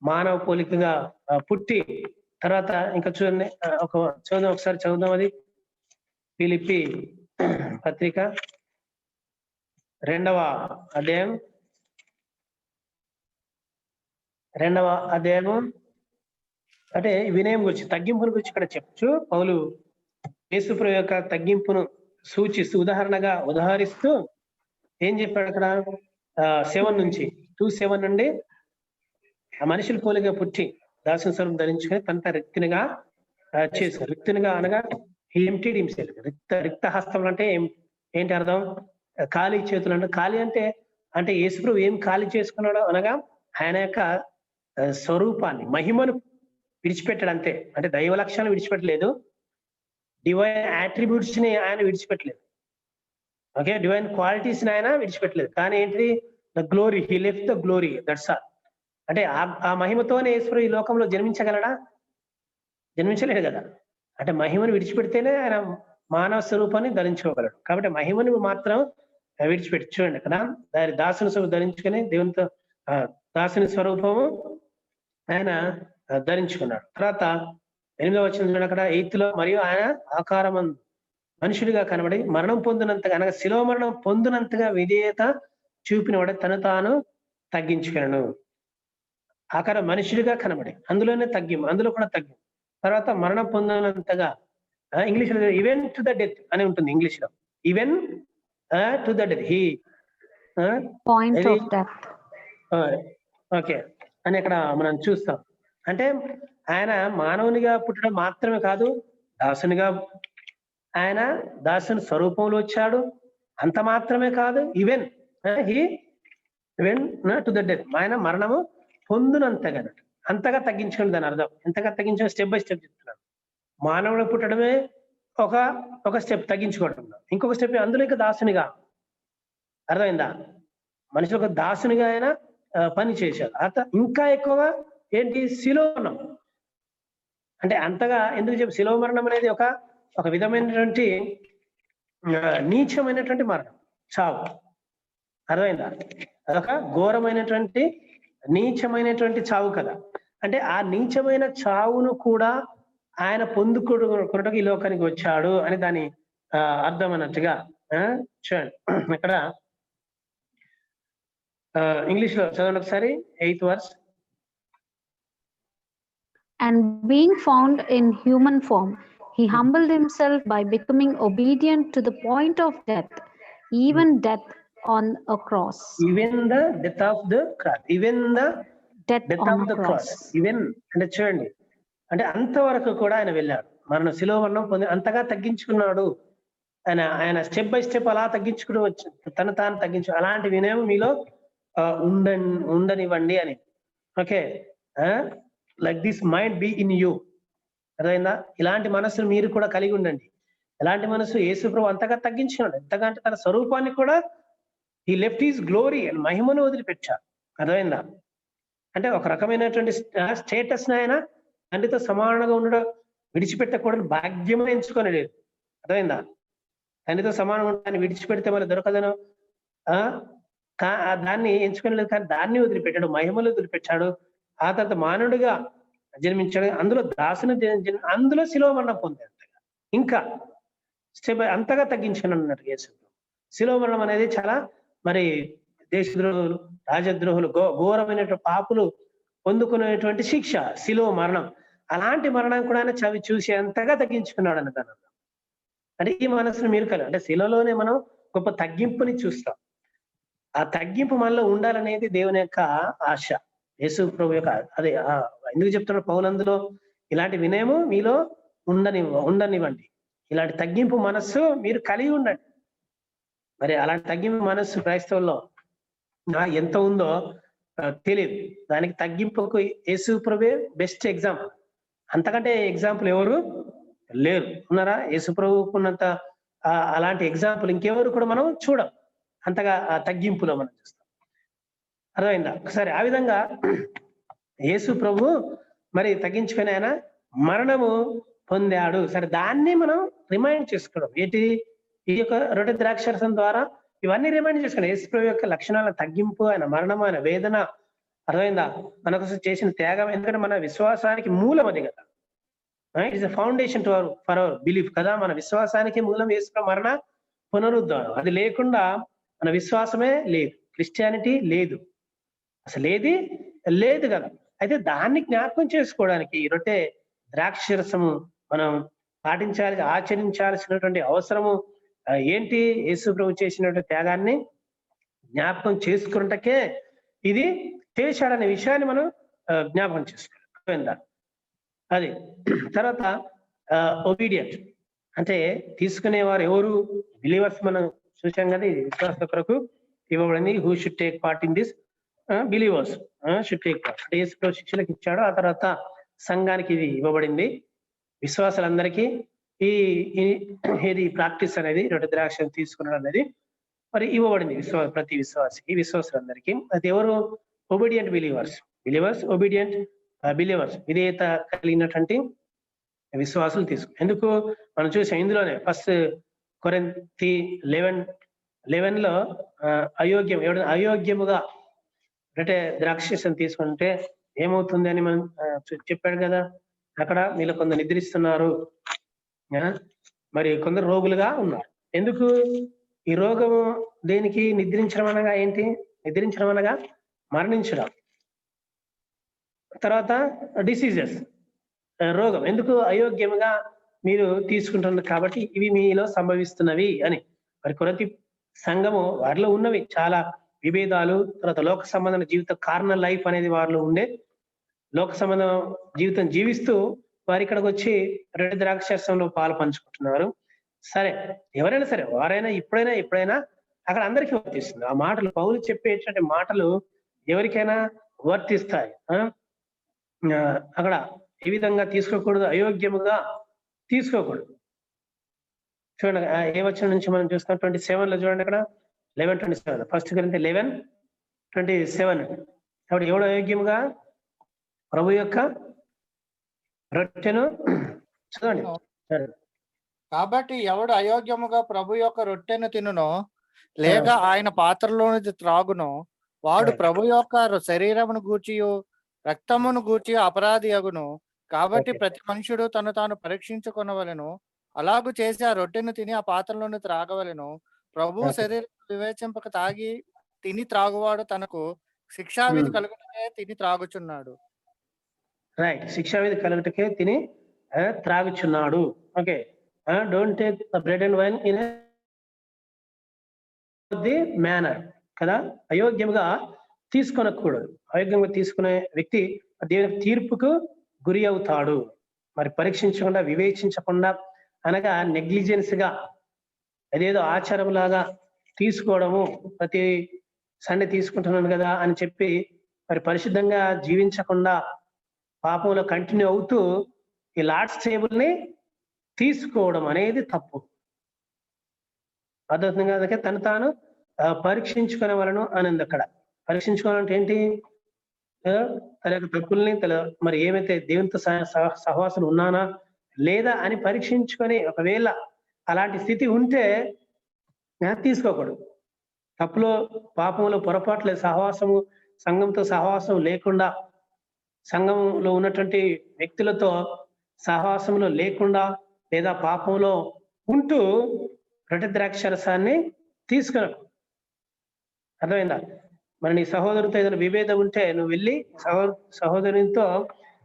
మానవ పోలికగా పుట్టి. తర్వాత ఇంకా చూడండి, ఒకసారి చదువుదాం. అది ఫిలిప్పి పత్రిక 2వ అధ్యాయం 2వ అధ్యాయము. అంటే వినయం గురించి, తగ్గింపుని గురించి ఇక్కడ చెప్పచ్చు. పౌలు యేసు ప్రభు యొక్క తగ్గింపును సూచిస్తూ ఉదాహరిస్తూ ఏం చెప్పాడు అక్కడ? 2:7 నుండి ఆ మనుషుల పోలిగా పుట్టి దాసుని స్వరూపం ధరించుకొని తన రిక్తునిగా చేశారు. రిక్తునిగా అనగా ఎంప్టీడ్ హిమ్సెల్ఫ్. రిక్త హస్తములు అంటే ఏంటి అర్థం? ఖాళీ చేతులు అంటే. ఖాళీ అంటే యేసు ప్రభు ఏం ఖాళీ చేసుకున్నాడో అనగా ఆయన యొక్క స్వరూపాన్ని, మహిమను విడిచిపెట్టాడు అంతే. అంటే దైవ లక్షణాలు విడిచిపెట్టలేదు, డివైన్ యాట్రిబ్యూట్స్ ని ఆయన విడిచిపెట్టలేదు. ఓకే, డివైన్ క్వాలిటీస్ ని ఆయన విడిచిపెట్టలేదు. కానీ ఏంటిది? The glory, he left the glory, that's all. అంటే ఆ మహిమతోనే యేసు ఈ లోకంలో జన్మించగలడా? జన్మించలేడు కదా. అంటే మహిమను విడిచిపెడితేనే ఆయన మానవ స్వరూపాన్ని ధరించుకోగలడు. కాబట్టి మహిమను మాత్రం విడిచిపెట్టి చూడండి కదా, దాని దాసుని స్వరూపం ధరించుకొని దేవునితో దాసుని స్వరూపము ఆయన ధరించుకున్నాడు. తర్వాత 8వ వచనం చూడండి అక్కడ 8th లో, మరియు ఆయన ఆకారం మనుషుడిగా కనబడి మరణం పొందినంతగా అనగా శిలువ మరణం పొందినంతగా విధేయత చూపినవాడు తను తాను తగ్గించుకున్నాను. ఆకారం మనుషుడిగా కనబడి అందులో కూడా తగ్గి తర్వాత మరణం పొందినంతగా ఇంగ్లీష్ లో ఈవెన్ టు ద డెత్ అని ఉంటుంది. ఇంగ్లీష్ లో even to the death he Point of death. Okay అని ఇక్కడ మనం చూస్తాం. అంటే ఆయన మానవునిగా పుట్టడం మాత్రమే కాదు, దాసునిగా ఆయన దాసుని స్వరూపంలో వచ్చాడు. అంత మాత్రమే కాదు, ఈవెన్ టు ద డెత్, ఆయన మరణము పొందునంతగా అంతగా తగ్గించుకుని దాని అర్థం. ఎంతగా తగ్గించుకుని స్టెప్ బై స్టెప్ చెప్తున్నాడు. మానవుడు పుట్టడమే ఒక స్టెప్ తగ్గించుకోవడం, ఇంకొక స్టెప్ అందులో ఇంకా దాసునిగా, అర్థమైందా? మనుషులకు దాసునిగా ఆయన పని చేశాడు. ఇంకా ఎక్కువగా ఏంటి, శిలువ మరణం. అంటే అంతగా ఎందుకు చెప్పి, శిలువ మరణం అనేది ఒక విధమైనటువంటి నీచమైనటువంటి మరణం, చావు. అర్థమైందా? అదొక ఘోరమైనటువంటి నీచమైనటువంటి చావు కదా. అంటే ఆ నీచమైన చావును కూడా ఆయన పొందుకొనుటకు ఈ లోకానికి వచ్చాడు అని దాని అర్థం అన్నట్టుగా చూడండి. ఇక్కడ ఇంగ్లీష్ లో చదవండి ఒకసారి 8th verse. And being found in human form, he humbled himself by becoming obedient to the point of death, even death on a cross. Even the death of the cross. Even the Death death on of a the cross. cross. Even అంటే చూడండి, అంటే అంతవరకు కూడా ఆయన వెళ్ళాడు. శిలువ మరణం పొంది అంతగా తగ్గించుకున్నాడు. ఆయన స్టెప్ బై స్టెప్ అలా తగ్గించుకుని వచ్చి తను తాను తగ్గించు. అలాంటి వినయం మీలో ఉండనివ్వండి అని. Okay, like this mind be in you. అర్థమైందా? ఇలాంటి మనస్సును మీరు కూడా కలిగి ఉండండి. ఎలాంటి మనసు? యేసు ప్రభు అంతగా తగ్గించుకున్నాడు. ఎంతగా అంటే తన స్వరూపాన్ని కూడా ఈ లెఫ్ట్ ఈజ్ గ్లోరీ అని మహిమను వదిలిపెట్టాడు. అర్థమైందా? అంటే ఒక రకమైనటువంటి స్టేటస్ ఆయన తండ్రితో సమానంగా ఉండడం విడిచిపెట్టకూడని భాగ్యం ఎంచుకొని లేదు. అర్థమైందా? తండ్రితో సమానంగా ఉండడాన్ని విడిచిపెడితే మరి దొరకదను దాన్ని ఎంచుకొని లేదు. కానీ దాన్ని వదిలిపెట్టాడు, మహిమలు వదిలిపెట్టాడు. ఆ తర్వాత మానవుడిగా జన్మించాడు. అందులో దాసుని అందులో శిలువ మరణం పొందాడు. ఇంకా స్టెప్ అంతగా తగ్గించాను అన్నట్టు యేసు. శిలువ మరణం అనేది చాలా మరి దేశద్రోహులు, రాజద్రోహులు, ఘోరమైనటువంటి పాపులు పొందుకునేటువంటి శిక్ష శిలువ మరణం. అలాంటి మరణం కూడా ఆయన చవి చూసి అంతగా తగ్గించుకున్నాడు అని దాని. అంటే ఈ మనసును మీరు కల అంటే శిలువలోనే మనం గొప్ప తగ్గింపుని చూస్తాం. ఆ తగ్గింపు మనలో ఉండాలనేది దేవుని యొక్క ఆశ. యేసు ప్రభు యొక్క అదే ఎందుకు చెప్తున్నాడు పౌలందులో, ఇలాంటి వినయము మీలో ఉండనివ్వండి. ఇలాంటి తగ్గింపు మనస్సు మీరు కలిగి ఉండండి. మరి అలాంటి తగ్గింపు మనస్సు క్రైస్తవుల్లో ఎంత ఉందో తెలియదు. దానికి తగ్గింపుకు యేసు ప్రభువే బెస్ట్ ఎగ్జాంపుల్. అంతకంటే ఎగ్జాంపుల్ ఎవరు లేరు. ఉన్నారా? యేసు ప్రభువుకున్నంత అలాంటి ఎగ్జాంపుల్ ఇంకెవరు కూడా మనం చూడం. అంతగా ఆ తగ్గింపులో మనం చూస్తాం. అర్థమైందా? ఒకసారి ఆ విధంగా యేసు ప్రభు మరి తగ్గించుకుని ఆయన మరణము పొందాడు. సరే, దాన్ని మనం రిమైండ్ చేసుకోవడం ఏంటి? ఈ యొక్క రొట్టె ద్రాక్షరసం ద్వారా ఇవన్నీ రిమైండ్ చేసుకోండి. యేసు ప్రభు యొక్క లక్షణాల తగ్గింపు, ఆయన మరణము, ఆయన వేదన. అర్థమైందా? మన కోసం చేసిన త్యాగం. ఎందుకంటే మన విశ్వాసానికి మూలం అది కదా. It is the foundation for hour belief కదా. మన విశ్వాసానికి మూలం యేసు ప్రభు మరణ పునరుద్ధానం. అది లేకుండా మన విశ్వాసమే లేదు, క్రిస్టియానిటీ లేదు, అసలు ఏది లేదు కదా. అయితే దాన్ని జ్ఞాపకం చేసుకోవడానికి ఈ రొట్టె ద్రాక్షరసము మనం ఆచరించాల్సినటువంటి అవసరము ఏంటి? యేసు ప్రభు చేసినటువంటి త్యాగాన్ని జ్ఞాపకం చేసుకున్నటకే ఇది చేశాడనే విషయాన్ని మనం జ్ఞాపకం చేసుకోవాలి. అది తర్వాత ఒబీడియంట్ అంటే తీసుకునేవారు ఎవరు? బిలీవర్స్. మనం చూసాం కదా, ఇది విశ్వాస కొరకు ఇవ్వబడింది. Who should take part in this? Believers should take part. అంటే యేసు ప్రభు శిష్యులకు ఇచ్చాడు, ఆ తర్వాత సంఘానికి ఇది ఇవ్వబడింది. విశ్వాసాలందరికీ ఇది ప్రాక్టీస్ అనేది రొట్టె ద్రాక్ష తీసుకున్నాడు అనేది మరి ఇవ్వబడింది ప్రతి విశ్వాసికి, విశ్వాసులందరికీ. అది ఎవరు? Obedient believers. ఒబీడియంట్ బిలీవర్స్, విధేయత కలిగినటువంటి విశ్వాసులు ఎందుకు మనం చూసాం ఇందులోనే ఫస్ట్ కొరింథీ 11:11 అయోగ్యం ఎవడైనా అయోగ్యముగా అంటే ద్రాక్షరసం తీసుకుంటే ఏమవుతుంది అని మనం చెప్పాడు కదా. అక్కడ మీలో కొందరు నిద్రిస్తున్నారు, మరి కొందరు రోగులుగా ఉన్నారు. ఎందుకు ఈ రోగము దేనికి? నిద్రించడం అనగా ఏంటి? నిద్రించడం అనగా మరణించడం. తర్వాత డిసీజెస్, రోగం. ఎందుకు? అయోగ్యముగా మీరు తీసుకుంటున్నారు కాబట్టి ఇవి మీలో సంభవిస్తున్నవి అని. మరి కొరింథీ సంఘము వారిలో ఉన్నవి చాలా విభేదాలు, తర్వాత లోక సంబంధమైన జీవిత కార్నల్ లైఫ్ అనేది వారిలో ఉండే, లోక సంబంధ జీవితం జీవిస్తూ వారు ఇక్కడికి వచ్చి రెడ్డి ద్రాక్షరసంలో పాలు పంచుకుంటున్నారు. సరే, ఎవరైనా సరే, వారైనా ఎప్పుడైనా అక్కడ అందరికీ వర్తిస్తుంది. ఆ మాటలు పౌలు చెప్పేటువంటి మాటలు ఎవరికైనా వర్తిస్తాయి. అక్కడ ఏ విధంగా తీసుకోకూడదు? అయోగ్యముగా తీసుకోకూడదు. చూడండి ఏ వచనం నుంచి మనం చూస్తాం, 27 లో చూడండి. అక్కడ 11:27, ఫస్ట్ కొరింథీ 11:27. కాబట్టి ఎవడు అయోగ్యముగా ప్రభు యొక్క రొట్టెను చదవండి. కాబట్టి ఎవడు అయోగ్యముగా ప్రభు యొక్క రొట్టెను తినునో లేక ఆయన పాత్రలోనిది త్రాగునో వాడు ప్రభు యొక్క శరీరమును గూర్చియు రక్తమును గూర్చి అపరాధి అగును. కాబట్టి ప్రతి మనుషుడు తను తాను పరీక్షించుకొనవలెను. అలాగూ చేసి ఆ రొట్టెను తిని ఆ పాత్రలోని త్రాగవలెను. ప్రభు శరీరం వివేచింపక తిని త్రాగువాడు తనకు శిక్షావిధి కలుగుటకే తిని త్రాగుచున్నాడు. రైట్, శిక్షావిధి కలుగుటకే తిని త్రాగుచున్నాడు. Okay, don't take the bread and wine in the manner కదా. అయోగ్యంగా తీసుకొనకూడదు. అయోగ్యంగా తీసుకునే వ్యక్తి దేవుని తీర్పుకు గురి అవుతాడు. మరి పరీక్షించకుండా, వివేచించకుండా అనగా నెగ్లిజెన్స్ గా అదేదో ఆచారం లాగా తీసుకోవడము, ప్రతి సండే తీసుకుంటున్నాను కదా అని చెప్పి మరి పరిశుద్ధంగా జీవించకుండా పాపంలో కంటిన్యూ అవుతూ ఈ లార్డ్స్ టేబుల్ ని తీసుకోవడం అనేది తప్పు. అర్థమవుతుంది కదా. తను తాను పరీక్షించుకునే వాళ్ళను అనేది అక్కడ పరీక్షించుకోవాలంటే ఏంటి? తన యొక్క తప్పుల్ని మరి ఏమైతే దేవునితో సహవాసం ఉన్నానా లేదా అని పరీక్షించుకొని, ఒకవేళ అలాంటి స్థితి ఉంటే తీసుకోకూడదు. తప్పులో, పాపంలో, పొరపాట్ల సహవాసము, సంఘంతో సహవాసం లేకుండా, సంఘంలో ఉన్నటువంటి వ్యక్తులతో సహవాసంలో లేకుండా లేదా పాపంలో ఉంటూ రొట్టె ద్రాక్షరసాన్ని తీసుకురా. అర్థమైందా? మరి నీ సహోదరుతో ఏదైనా విభేదం ఉంటే నువ్వు వెళ్ళి సహోదరునితో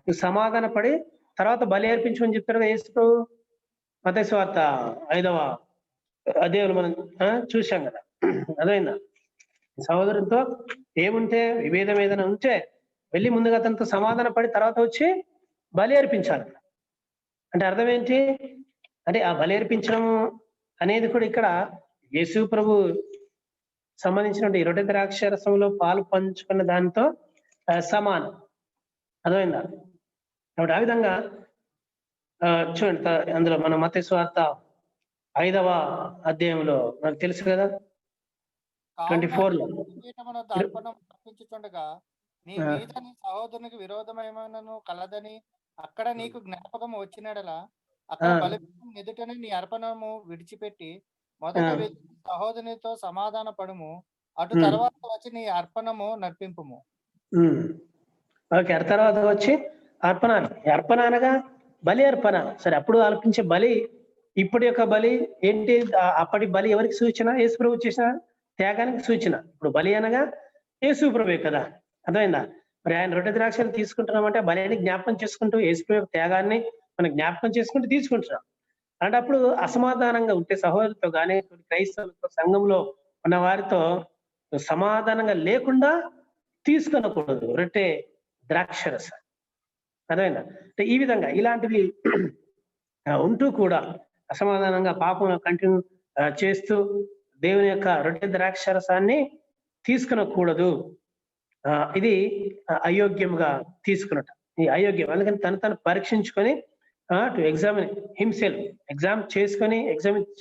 నువ్వు సమాధాన పడి తర్వాత బలి అర్పించమని చెప్తారు కదా యేసు. మత్తయి సువార్త 5వ అధ్యాయంలో మనం చూసాం కదా. అర్థమైందా? సహోదరునితో ఏముంటే, విభేదం ఏదైనా ఉంటే వెళ్ళి ముందుగా అతనితో సమాధాన పడి తర్వాత వచ్చి బలి అర్పించాలి. అంటే అర్థం ఏంటి? అంటే ఆ బలి అర్పించడం అనేది కూడా ఇక్కడ యేసు ప్రభు సంబంధించినటువంటి రొట్టె ద్రాక్షరసంలో పాలు పంచుకున్న దానితో సమానం. అర్థమైందా? కాబట్టి ఆ విధంగా చూడండి, అందులో మన మత్తయి సువార్త 5వ అధ్యాయంలో మనకు తెలుసు కదా, 24లో అర్పించుచుండగా నీ మీద నీ సహోదరునికి విరోధమేమైనను కలదని అక్కడ నీకు జ్ఞాపకం వచ్చినడలా అక్కడ బలిపీఠం ఎదుటనే నీ అర్పణము విడిచిపెట్టి మొదట సహోదరునితో సమాధాన పడుము, అటు తర్వాత వచ్చి నీ అర్పణము నర్పింపుము. ఓకే, తర్వాత వచ్చి అర్పణ అనగా బలి అర్పణ. సరే, అప్పుడు అర్పించే బలి ఇప్పటి యొక్క బలి ఏంటి? అప్పటి బలి ఎవరికి సూచన? యేసు ప్రభు చేసిన త్యాగానికి సూచన. ఇప్పుడు బలి అనగా యేసు ప్రభు కదా. అర్థమైందా? మరి ఆయన రొట్టె ద్రాక్షలు తీసుకుంటున్నామంటే బలిని జ్ఞాపకం చేసుకుంటూ యేసు ప్రభు త్యాగాన్ని మనం జ్ఞాపకం చేసుకుంటూ తీసుకుంటున్నాం. అంటే అప్పుడు అసమాధానంగా ఉంటే సహోదరులతో కానీ, క్రైస్తవులతో, సంఘంలో ఉన్న వారితో సమాధానంగా లేకుండా తీసుకొనకూడదు రొట్టె ద్రాక్షరస. అర్థమైందా? అంటే ఈ విధంగా ఇలాంటివి ఉంటూ కూడా అసమాధానంగా పాపంలో కంటిన్యూ చేస్తూ దేవుని యొక్క రొట్టె ద్రాక్షరసాన్ని తీసుకునకూడదు. ఇది అయోగ్యంగా తీసుకున్నట్టు. ఈ అయోగ్యం అందుకని తను పరీక్షించుకొని టు ఎగ్జామిన్ హిమ్సెల్ఫ్, ఎగ్జామిన్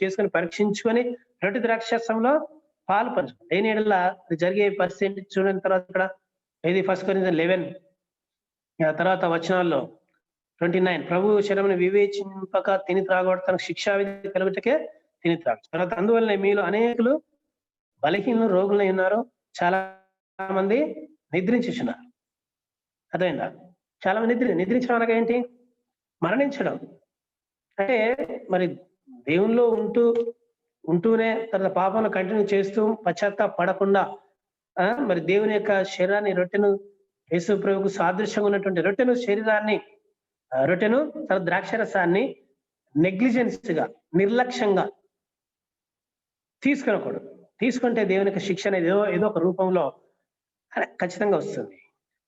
చేసుకొని పరీక్షించుకొని రొట్టె ద్రాక్షరసంలో పాలు పంచుకోండి. దేని ఎడల జరిగే పరిస్థితి చూడని తర్వాత ఇక్కడ ఇది 1 Corinthians 11 తర్వాత వచనాల్లో 29 ప్రభు శరమును వివేచింపక తిని త్రాగొడు తనకు శిక్షా విధి కలుగుటకే తిని త్రాగు. తర్వాత అందువల్ల మీలో అనేకులు బలహీనలు రోగులై ఉన్నారు, చాలా మంది నిద్రించుచున్నారు. అర్థమైందా? చాలా మంది నిద్రించడం అనగా ఏంటి? మరణించడం. అంటే మరి దేవునిలో ఉంటూనే తర్వాత పాపంలో కంటిన్యూ చేస్తూ పశ్చాత్తాపడకుండా మరి దేవుని యొక్క శరీరాన్ని రొట్టెను యేసు ప్రభువుకు సాదృశ్యంగా ఉన్నటువంటి రొట్టెను తర్వాత ద్రాక్షరసాన్ని నెగ్లిజెన్స్ గా నిర్లక్ష్యంగా తీసుకునకూడదు. తీసుకుంటే దేవుని యొక్క శిక్ష అనేది ఏదో ఒక రూపంలో ఖచ్చితంగా వస్తుంది.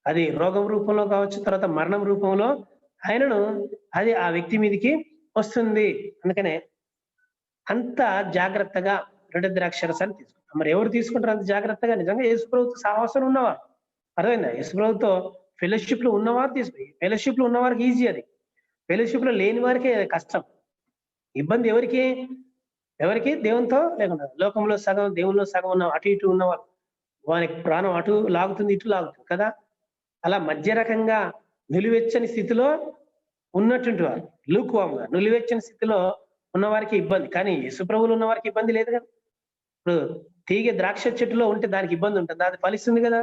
అది రోగం రూపంలో కావచ్చు, తర్వాత మరణం రూపంలో అది ఆ వ్యక్తి మీదకి వస్తుంది. అందుకనే అంత జాగ్రత్తగా రొట్టె ద్రాక్షరసాన్ని తీసుకుంటాం. మరి ఎవరు తీసుకుంటారు అంత జాగ్రత్తగా? నిజంగా యేసు ప్రభువుతో సహవాసం ఉన్నవారు. అర్థమైందా? యేసు ప్రభువుతో ఫెలోషిప్ లో ఉన్నవారు తీసుకుని, ఫెలోషిప్ లో ఉన్నవారికి ఈజీ, అది ఫెలోషిప్ లో లేని వారికి కష్టం. ఇబ్బంది ఎవరికి? దేవునితో లేకుండా లోకంలో సగం, దేవుల్లో సగం ఉన్న అటు ఇటు ఉన్నవారు, వారికి ప్రాణం అటు లాగుతుంది, ఇటు లాగుతుంది కదా. అలా మధ్య రకంగా నిలువెచ్చని స్థితిలో ఉన్నటువంటి వారు, లూక్వామ్గా నిలువెచ్చని స్థితిలో ఉన్నవారికి ఇబ్బంది. కానీ యేసు ప్రభువులో ఉన్న వారికి ఇబ్బంది లేదు కదా. ఇప్పుడు తీగ ద్రాక్ష చెట్టులో ఉంటే దానికి ఇబ్బంది ఉంటుందా? అది ఫలిస్తుంది కదా,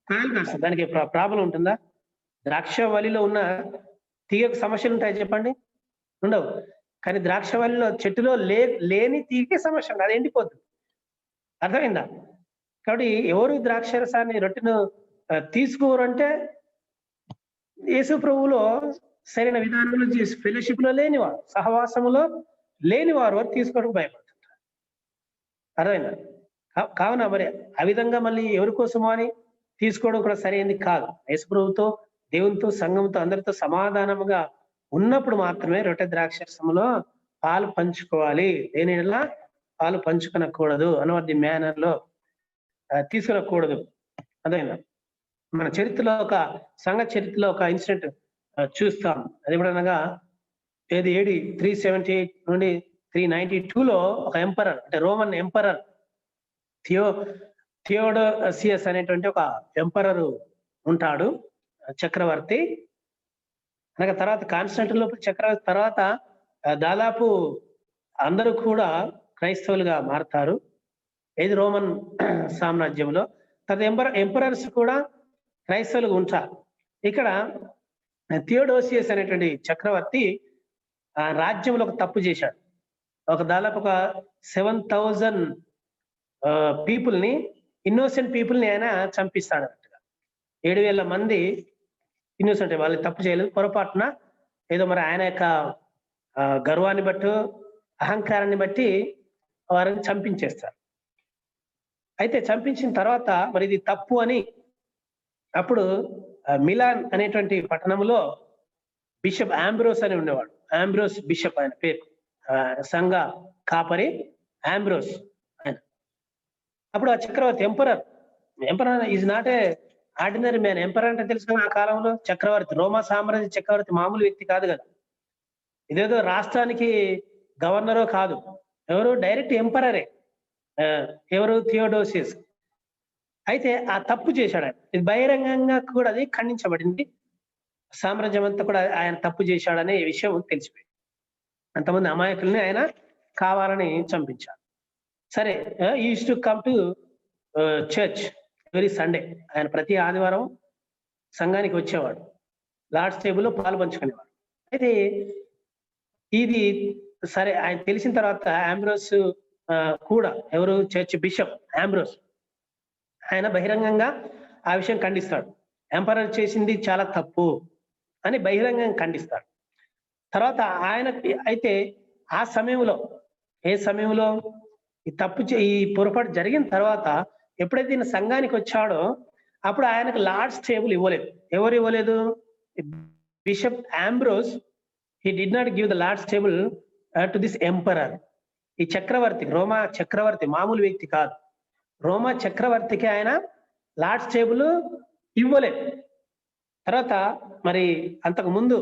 కాయలు కాస్తుంది, దానికి ప్రాబ్లం ఉంటుందా? ద్రాక్ష వలిలో ఉన్న తీగకు సమస్యలు ఉంటాయి చెప్పండి? ఉండవు. కానీ ద్రాక్ష వలిలో చెట్టులో లేని తీగే సమస్య ఉంది, అది ఎండిపోతుంది. అర్థమైందా? కాబట్టి ఎవరు ద్రాక్షరసాన్ని రొట్టెను తీసుకోరు అంటే యేసు ప్రభువులో సరైన విధానంలో ఫెలోషిప్ లో లేనివారు, సహవాసములో లేనివారు వారు తీసుకోవడం భయపడుతుంటారు. అర్థమైందా? కావున మరి ఆ విధంగా మళ్ళీ ఎవరి కోసమో అని తీసుకోవడం కూడా సరైనది కాదు. యేసు ప్రభువుతో, దేవునితో, సంఘంతో అందరితో సమాధానముగా ఉన్నప్పుడు మాత్రమే రొట్టె ద్రాక్షరసములో పాలు పంచుకోవాలి. దేనిలా పాలు పంచుకొనకూడదు, అనవద్ది మేనర్ లో తీసుకునకూడదు. అదేనా మన చరిత్రలో సంఘ చరిత్రలో ఒక ఇన్సిడెంట్ చూస్తాం. అది కూడా అనగా ఏది AD 378 నుండి 392లో ఒక ఎంపరర్, అంటే రోమన్ ఎంపరర్ థియోడోసియస్ అనేటువంటి ఒక ఎంపరర్ ఉంటాడు, చక్రవర్తి. అనగా తర్వాత కాన్స్టాంటినోపుల్ చక్రవర్తి తర్వాత దాదాపు అందరూ కూడా క్రైస్తవులుగా మారతారు, ఏది రోమన్ సామ్రాజ్యంలో. తర్వాత ఎంపరర్స్ కూడా క్రైస్తవులుగా ఉంటారు. ఇక్కడ థియోడోసియస్ అనేటువంటి చక్రవర్తి రాజ్యంలో ఒక తప్పు చేశాడు. దాదాపు 7,000 పీపుల్ని, ఇన్నోసెంట్ పీపుల్ని ఆయన చంపిస్తాడు అన్నట్టుగా. 7,000 మంది ఇన్నోసెంట్, వాళ్ళు తప్పు చేయలేదు, పొరపాటున ఏదో మరి ఆయన యొక్క గర్వాన్ని బట్టి, అహంకారాన్ని బట్టి వారిని చంపించేస్తారు. అయితే చంపించిన తర్వాత మరి ఇది తప్పు అని అప్పుడు మిలాన్ అనేటువంటి పట్టణంలో బిషప్ ఆంబ్రోస్ అని ఉండేవాడు. ఆంబ్రోస్ బిషప్ ఆయన పేరు, సంఘ కాపరి ఆంబ్రోస్ ఆయన. అప్పుడు ఆ చక్రవర్తి emperor is not a ordinary man. Emperor అంటే తెలుసు కదా, ఆ కాలంలో చక్రవర్తి, రోమా సామ్రాజ్య చక్రవర్తి మామూలు వ్యక్తి కాదు కదా. ఇదేదో రాష్ట్రానికి గవర్నరో కాదు, ఎవరు డైరెక్ట్ ఎంపరరే. ఎవరు? థియోడోసియస్. అయితే ఆ తప్పు చేశాడు ఆయన. ఇది బహిరంగంగా కూడా అది ఖండించబడింది. సామ్రాజ్యం అంతా కూడా ఆయన తప్పు చేశాడనే విషయం తెలిసిపోయింది. అంతమంది అమాయకుల్ని ఆయన కావాలని చంపించాడు. సరే, use to come to church every Sunday. ఆయన ప్రతి ఆదివారం సంఘానికి వచ్చేవాడు, లార్డ్స్ టేబుల్లో పాలు పంచుకునేవాడు. అయితే ఇది సరే ఆయన తెలిసిన తర్వాత ఆంబ్రోస్ కూడా, ఎవరు? చర్చ్ బిషప్ ఆంబ్రోస్, ఆయన బహిరంగంగా ఆ విషయం ఖండిస్తాడు. ఎంపరర్ చేసింది చాలా తప్పు అని బహిరంగంగా ఖండిస్తాడు. తర్వాత ఆయన అయితే ఆ సమయంలో, ఏ సమయంలో ఈ పొరపాటు జరిగిన తర్వాత ఎప్పుడైతే ఈయన సంఘానికి వచ్చాడో అప్పుడు ఆయనకు లార్డ్స్ టేబుల్ ఇవ్వలేదు. ఎవరు ఇవ్వలేదు? Bishop Ambrose he did not give the Lord's table to this emperor. ఈ చక్రవర్తి, రోమా చక్రవర్తి, మామూలు వ్యక్తి కాదు, రోమా చక్రవర్తికి ఆయన లార్డ్స్ టేబుల్ ఇవ్వలేదు. తర్వాత మరి అంతకు ముందు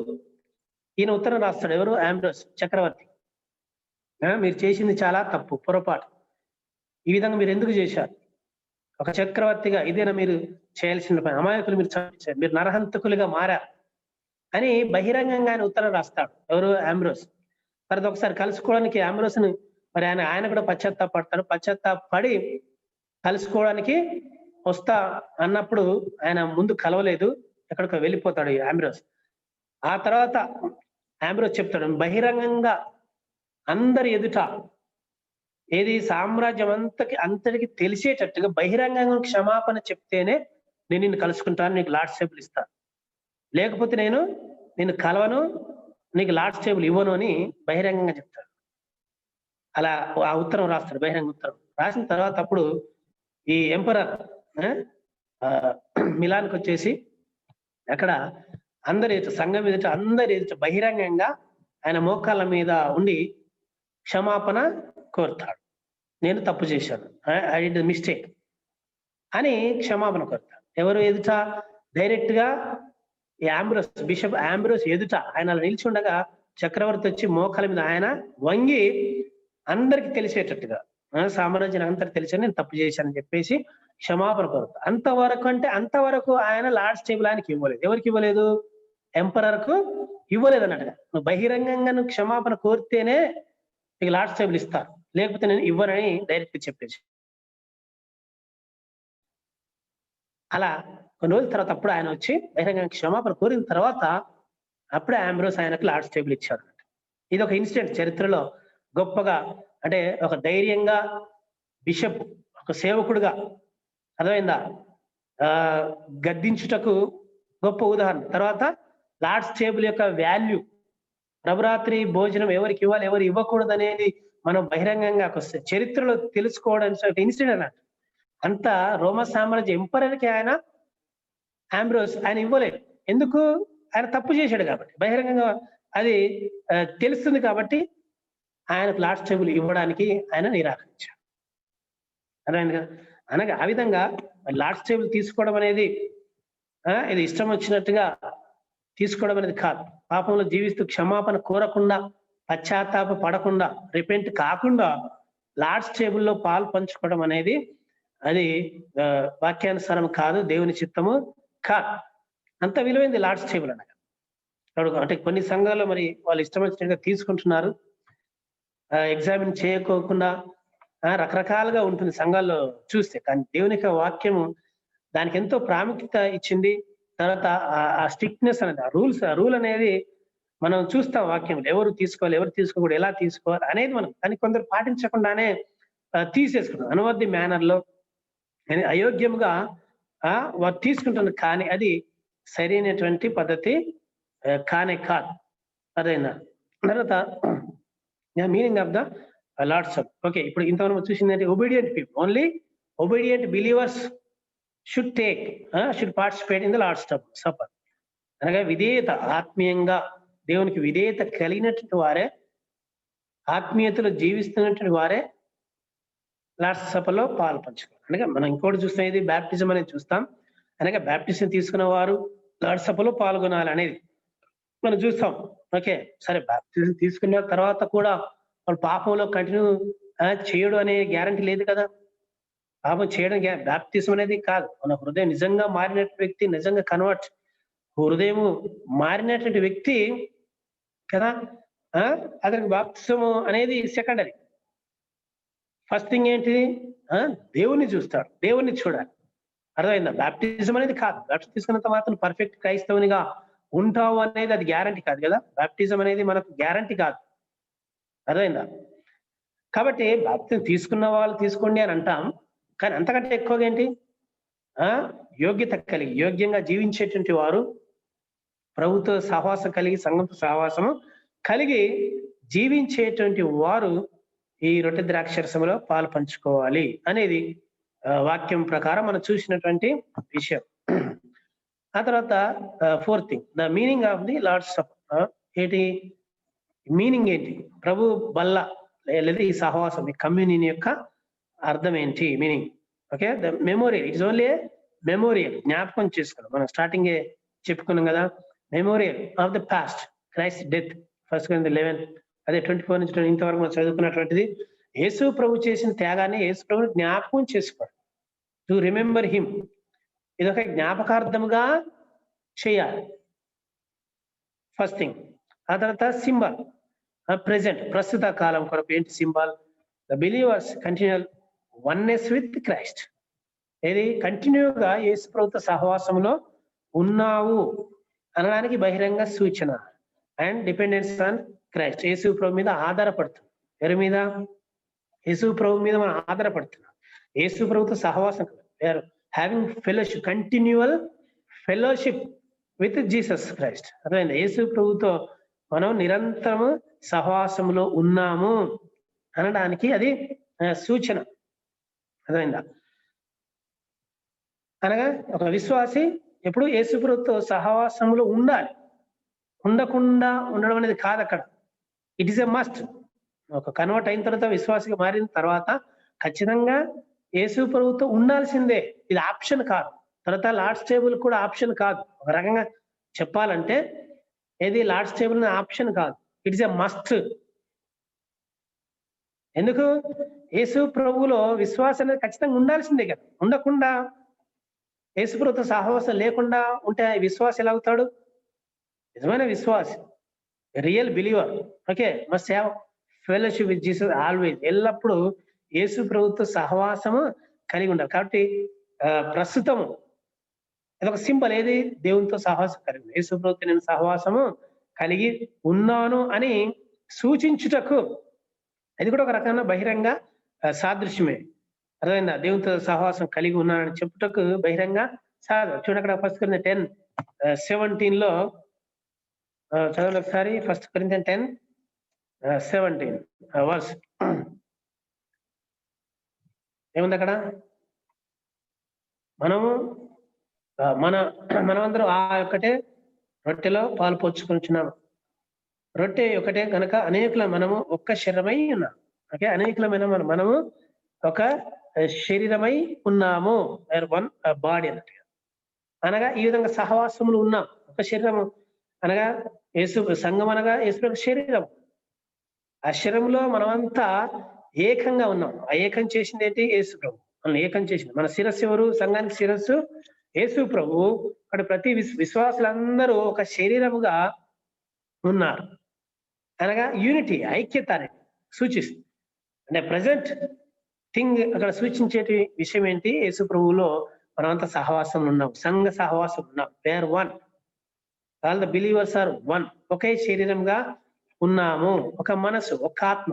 ఈయన ఉత్తరం రాస్తాడు. ఎవరు? ఆంబ్రోస్ చక్రవర్తి. మీరు చేసింది చాలా తప్పు, పొరపాటు. ఈ విధంగా మీరు ఎందుకు చేశారు? ఒక చక్రవర్తిగా ఇదేనా మీరు చేయాల్సిన పని? అమాయకులు మీరు చంపించారు, మీరు నరహంతకులుగా మారారు అని బహిరంగంగా ఆయన ఉత్తరం రాస్తాడు. ఎవరు? ఆంబ్రోస్. తర్వాత ఒకసారి కలుసుకోవడానికి ఆంబ్రోస్ని మరి ఆయన కూడా పశ్చాత్తాపడతాడు. పశ్చాత్తాపడి కలుసుకోవడానికి వస్తా అన్నప్పుడు ఆయన ముందు కలవలేదు, ఎక్కడికో వెళ్ళిపోతాడు ఈ ఆంబ్రోస్. ఆ తర్వాత ఆంబ్రోస్ చెప్తాడు బహిరంగంగా అందరి ఎదుట, ఏది సామ్రాజ్యం అంతటికి తెలిసేటట్టుగా బహిరంగంగా క్షమాపణ చెప్తేనే నేను నిన్ను కలుసుకుంటాను, నీకు లార్డ్స్ టేబుల్ ఇస్తాను, లేకపోతే నేను నిన్ను కలవను, నీకు లార్డ్స్ టేబుల్ ఇవ్వను అని బహిరంగంగా చెప్తాడు. అలా ఆ ఉత్తరం రాస్తాడు, బహిరంగ ఉత్తరం రాసిన తర్వాత అప్పుడు ఈ ఎంపరర్ మిలాన్కి వచ్చేసి అక్కడ అందరి సంఘం ఎదుట అందరి ఎదుట బహిరంగంగా ఆయన మోకాళ్ళ మీద ఉండి క్షమాపణ కోరుతాడు. నేను తప్పు చేశాను, ఐ డిడ్ మిస్టేక్ అని క్షమాపణ కోరుతాడు. ఎవరు ఎదుట? డైరెక్ట్ గా ఈ ఆంబ్రోస్, బిషప్ ఆంబ్రోస్ ఎదుట ఆయన నిలిచి ఉండగా చక్రవర్తి వచ్చి మోకాళ్ళ మీద ఆయన వంగి అందరికి తెలిసేటట్టుగా సామ్రాజ్యం అందరికి తెలిసి నేను తప్పు చేశానని చెప్పేసి క్షమాపణ కోరుతాడు. అంతవరకు అంటే అంతవరకు ఆయన లార్డ్స్ టేబుల్ ఆయనకి ఇవ్వలేదు. ఎవరికి ఇవ్వలేదు? ఎంపరర్ కు ఇవ్వలేదు అన్నట్టుగా. నువ్వు బహిరంగంగా నువ్వు క్షమాపణ కోరితేనే నీకు లార్డ్స్ టేబుల్ ఇస్తారు, లేకపోతే నేను ఇవ్వనని డైరెక్ట్ చెప్పేసి. అలా కొన్ని రోజుల తర్వాత అప్పుడు ఆయన వచ్చి బహిరంగంగా క్షమాపణ కోరిన తర్వాత అప్పుడే ఆంబ్రోస్ ఆయనకు లార్డ్స్ టేబుల్ ఇచ్చాడు. ఇది ఒక ఇన్సిడెంట్ చరిత్రలో గొప్పగా, అంటే ఒక ధైర్యంగా బిషప్ ఒక సేవకుడుగా, అర్థమైందా, గద్దించుటకు గొప్ప ఉదాహరణ. తర్వాత లార్డ్స్ టేబుల్ యొక్క వాల్యూ, ప్రభురాత్రి భోజనం ఎవరికి ఇవ్వాలి ఎవరు ఇవ్వకూడదు అనేది మనం బహిరంగంగా చరిత్రలో తెలుసుకోవడానికి ఇన్సిడెంట్ అన్నట్టు. అంత రోమా సామ్రాజ్య ఎంపరర్కి ఆయన ఆంబ్రోస్ ఆయన ఇవ్వలేదు. ఎందుకు? ఆయన తప్పు చేశాడు కాబట్టి, బహిరంగంగా అది తెలుస్తుంది కాబట్టి ఆయనకు లార్డ్స్ టేబుల్ ఇవ్వడానికి ఆయన నిరాకరించాడు. అర్థమైంది కదా? అనగా ఆ విధంగా లార్డ్స్ టేబుల్ తీసుకోవడం అనేది ఇది ఇష్టం వచ్చినట్టుగా తీసుకోవడం అనేది కాదు. పాపంలో జీవిస్తూ క్షమాపణ కోరకుండా, పశ్చాత్తాప పడకుండా, రిపెంట్ కాకుండా లార్డ్స్ టేబుల్లో పాలు పంచుకోవడం అనేది అది వాక్యానుసారం కాదు, దేవుని చిత్తము కాదు. అంత విలువైంది లార్డ్స్ టేబుల్ అనగా. అంటే కొన్ని సంఘాల్లో మరి వాళ్ళు ఇష్టం వచ్చినట్టుగా తీసుకుంటున్నారు, ఎగ్జామిన్ చేయకోకుండా రకరకాలుగా ఉంటుంది సంఘాల్లో చూస్తే. కానీ దేవుని యొక్క వాక్యము దానికి ఎంతో ప్రాముఖ్యత ఇచ్చింది. తర్వాత ఆ స్ట్రిక్ట్నెస్ అనేది, ఆ రూల్ అనేది మనం చూస్తాం వాక్యంలో. ఎవరు తీసుకోవాలి, ఎవరు తీసుకోకూడదు, ఎలా తీసుకోవాలి అనేది మనం, కానీ కొందరు పాటించకుండానే తీసేసుకుంటారు అనవద్ది మేనర్ లో, అయోగ్యముగా వారు తీసుకుంటున్నారు. కానీ అది సరైనటువంటి పద్ధతి కానే కాదు. అదైనా తర్వాత meaning of the Lord's sup. Okay, ఇప్పుడు ఇంతవరకు చూసిందంటే obedient people, only obedient believers should participate in the Lord's supper. అనగా విధేయత, ఆత్మీయంగా దేవునికి విధేయత కలిగినటువంటి వారే, ఆత్మీయతలో జీవిస్తున్నటువంటి వారే లార్డ్స్ సప్పర్లో పాలు పంచుకోవాలి. అనగా మనం ఇంకోటి చూస్తాం, ఇది బ్యాప్టిజం అనేది చూస్తాం. అనగా బ్యాప్టిజం తీసుకున్న వారు లార్డ్స్ సప్పర్లో పాల్గొనాలి అనేది మనం చూస్తాం. ఓకే, సరే, బ్యాప్టిజం తీసుకున్న తర్వాత కూడా వాళ్ళు పాపంలో కంటిన్యూ చేయడం అనే గ్యారంటీ లేదు కదా. పాపం చేయడం బ్యాప్టిజం అనేది కాదు. మన హృదయం నిజంగా మారినటువంటి వ్యక్తి, నిజంగా కన్వర్ట్, హృదయము మారినటువంటి వ్యక్తి కదా, అతనికి బాప్తిజము అనేది సెకండరీ. ఫస్ట్ థింగ్ ఏంటిది? దేవుణ్ణి చూస్తాడు, దేవుణ్ణి చూడాలి. అర్థమైందా? బాప్టిజం అనేది కాదు. బాప్టిజం తీసుకున్నంత మాత్రం పర్ఫెక్ట్ క్రైస్తవునిగా ఉంటావు అనేది అది గ్యారంటీ కాదు కదా. బాప్టిజం అనేది మనకు గ్యారంటీ కాదు. అర్థమైందా? కాబట్టి బాప్తిజం తీసుకున్న వాళ్ళు తీసుకోండి అని అంటాం, కానీ అంతకంటే ఎక్కువగా ఏంటి? యోగ్యత కలిగి, యోగ్యంగా జీవించేటువంటి వారు, ప్రభుత్వ సహవాసం కలిగి, సంఘంతో సహవాసము కలిగి జీవించేటువంటి వారు ఈ రొట్టె ద్రాక్షరసములో పాలు పంచుకోవాలి అనేది వాక్యం ప్రకారం మనం చూసినటువంటి విషయం. ఆ తర్వాత fourth thing, the meaning of the Lord's supper. ఏంటి మీనింగ్? ఏంటి? ప్రభు బల్ల లేదా ఈ సహవాసం, ఈ కమ్యూనియన్ యొక్క అర్థం ఏంటి? Meaning. Okay, the memorial, it's only memorial, జ్ఞాపకం చేసుకోవడం. మనం స్టార్టింగ్ చెప్పుకున్నాం కదా, memorial of the past, Christ death, 1 Corinthians 11 అదే 24 నుంచి ఇంతవరకు మనం చదువుకున్నటువంటిది. యేసు ప్రభు చేసిన త్యాగాన్ని యేసు ప్రభు జ్ఞాపకం చేసుకోవడం, టు రిమెంబర్ హిమ్. ఇదొక జ్ఞాపకార్థముగా చేయాలి. First thing. ఆ తర్వాత సింబల్, ప్రెసెంట్, ప్రస్తుత కాలం కొరకు ఏంటి symbol? The believers continual oneness with Christ. ఏది? కంటిన్యూగా యేసు ప్రభుతో సహవాసంలో ఉన్నావు అనడానికి బహిరంగ సూచన. అండ్ డిపెండెన్స్ ఆన్ క్రైస్ట్, యేసు ప్రభు మీద ఆధారపడుతుంది. ఎవరి మీద? యేసు ప్రభు మీద మనం ఆధారపడుతున్నాం. యేసు ప్రభుతో సహవాసం, we're having fellowship, continual fellowship with Jesus Christ. అర్థమైందా? యేసు ప్రభుతో మనం నిరంతరము సహవాసంలో ఉన్నాము అనడానికి అది సూచన. అర్థమైందా? అనగా ఒక విశ్వాసి ఎప్పుడు యేసు ప్రభుతో సహవాసంలో ఉండాలి, ఉండకుండా ఉండడం అనేది కాదు అక్కడ. It is a must. ఒక కన్వర్ట్ అయిన తర్వాత, విశ్వాసిగా మారిన తర్వాత ఖచ్చితంగా యేసు ప్రభుతో ఉండాల్సిందే. ఇది ఆప్షన్ కాదు. తర్వాత లార్డ్స్ టేబుల్ కూడా ఆప్షన్ కాదు. ఒక రకంగా చెప్పాలంటే ఏది లార్డ్స్ టేబుల్ ఆప్షన్ కాదు, ఇట్ ఇస్ ఎ మస్ట్. ఎందుకు? యేసు ప్రభువులో విశ్వాసం అనేది ఖచ్చితంగా ఉండాల్సిందే కదా. ఉండకుండా యేసు ప్రభుతో సహవాసం లేకుండా ఉంటే విశ్వాసం ఎలా అవుతాడు? నిజమైన విశ్వాసి, real believer, okay, must have fellowship with Jesus always. ఎల్లప్పుడూ యేసు ప్రభుతో సహవాసము కలిగి ఉండాలి. కాబట్టి ప్రస్తుతము అదొక సింబల్. ఏది? దేవునితో సహవాసం కలిగి, యేసు ప్రభుతో నేను సహవాసము కలిగి ఉన్నాను అని సూచించుటకు. అది కూడా ఒక రకమైన బహిరంగ సాదృశ్యమే. అర్థమైందా? దేవునితో సహవాసం కలిగి ఉన్నానని చెప్పుటకు బహిరంగ చూడండి అక్కడ 1 Corinthians 10:17 చదవండి ఒకసారి. 1 Corinthians 10:17 వర్స్ ఏముంది అక్కడ? మనమందరం ఆ ఒక్కటే రొట్టెలో పాలు పోర్చుకుంటున్నాము. రొట్టె ఒకటే కనుక అనేకుల మనము ఒక్క శరీరమై ఉన్నాం. ఓకే, అనేకులమైన మనము ఒక శరీరమై ఉన్నాము. వన్ బాడీ అన్నట్టుగా. అనగా ఈ విధంగా సహవాసములు ఉన్నాం. ఒక శరీరము అనగా యేసు సంఘం, అనగా యేసు శరీరం. ఆ శరీరంలో మనమంతా ఏకంగా ఉన్నాం. ఆ ఏకం చేసింది ఏంటి? యేసు ప్రభు మనం ఏకం చేసింది. మన శిరస్సు ఎవరు? సంఘానికి శిరస్సు యేసు ప్రభు. అక్కడ ప్రతి విశ్వాసులందరూ ఒక శరీరముగా ఉన్నారు. అనగా యూనిటీ, ఐక్యత అనేది సూచిస్తుంది. అంటే ప్రజెంట్ థింగ్ అక్కడ సూచించేటి విషయం ఏంటి? యేసు ప్రభువులో మనమంతా సహవాసం ఉన్నాం, సంఘ సహవాసం ఉన్నాం. Where one, all the believers are one. ఒకే శరీరంగా ఉన్నాము, ఒక మనసు, ఒక ఆత్మ.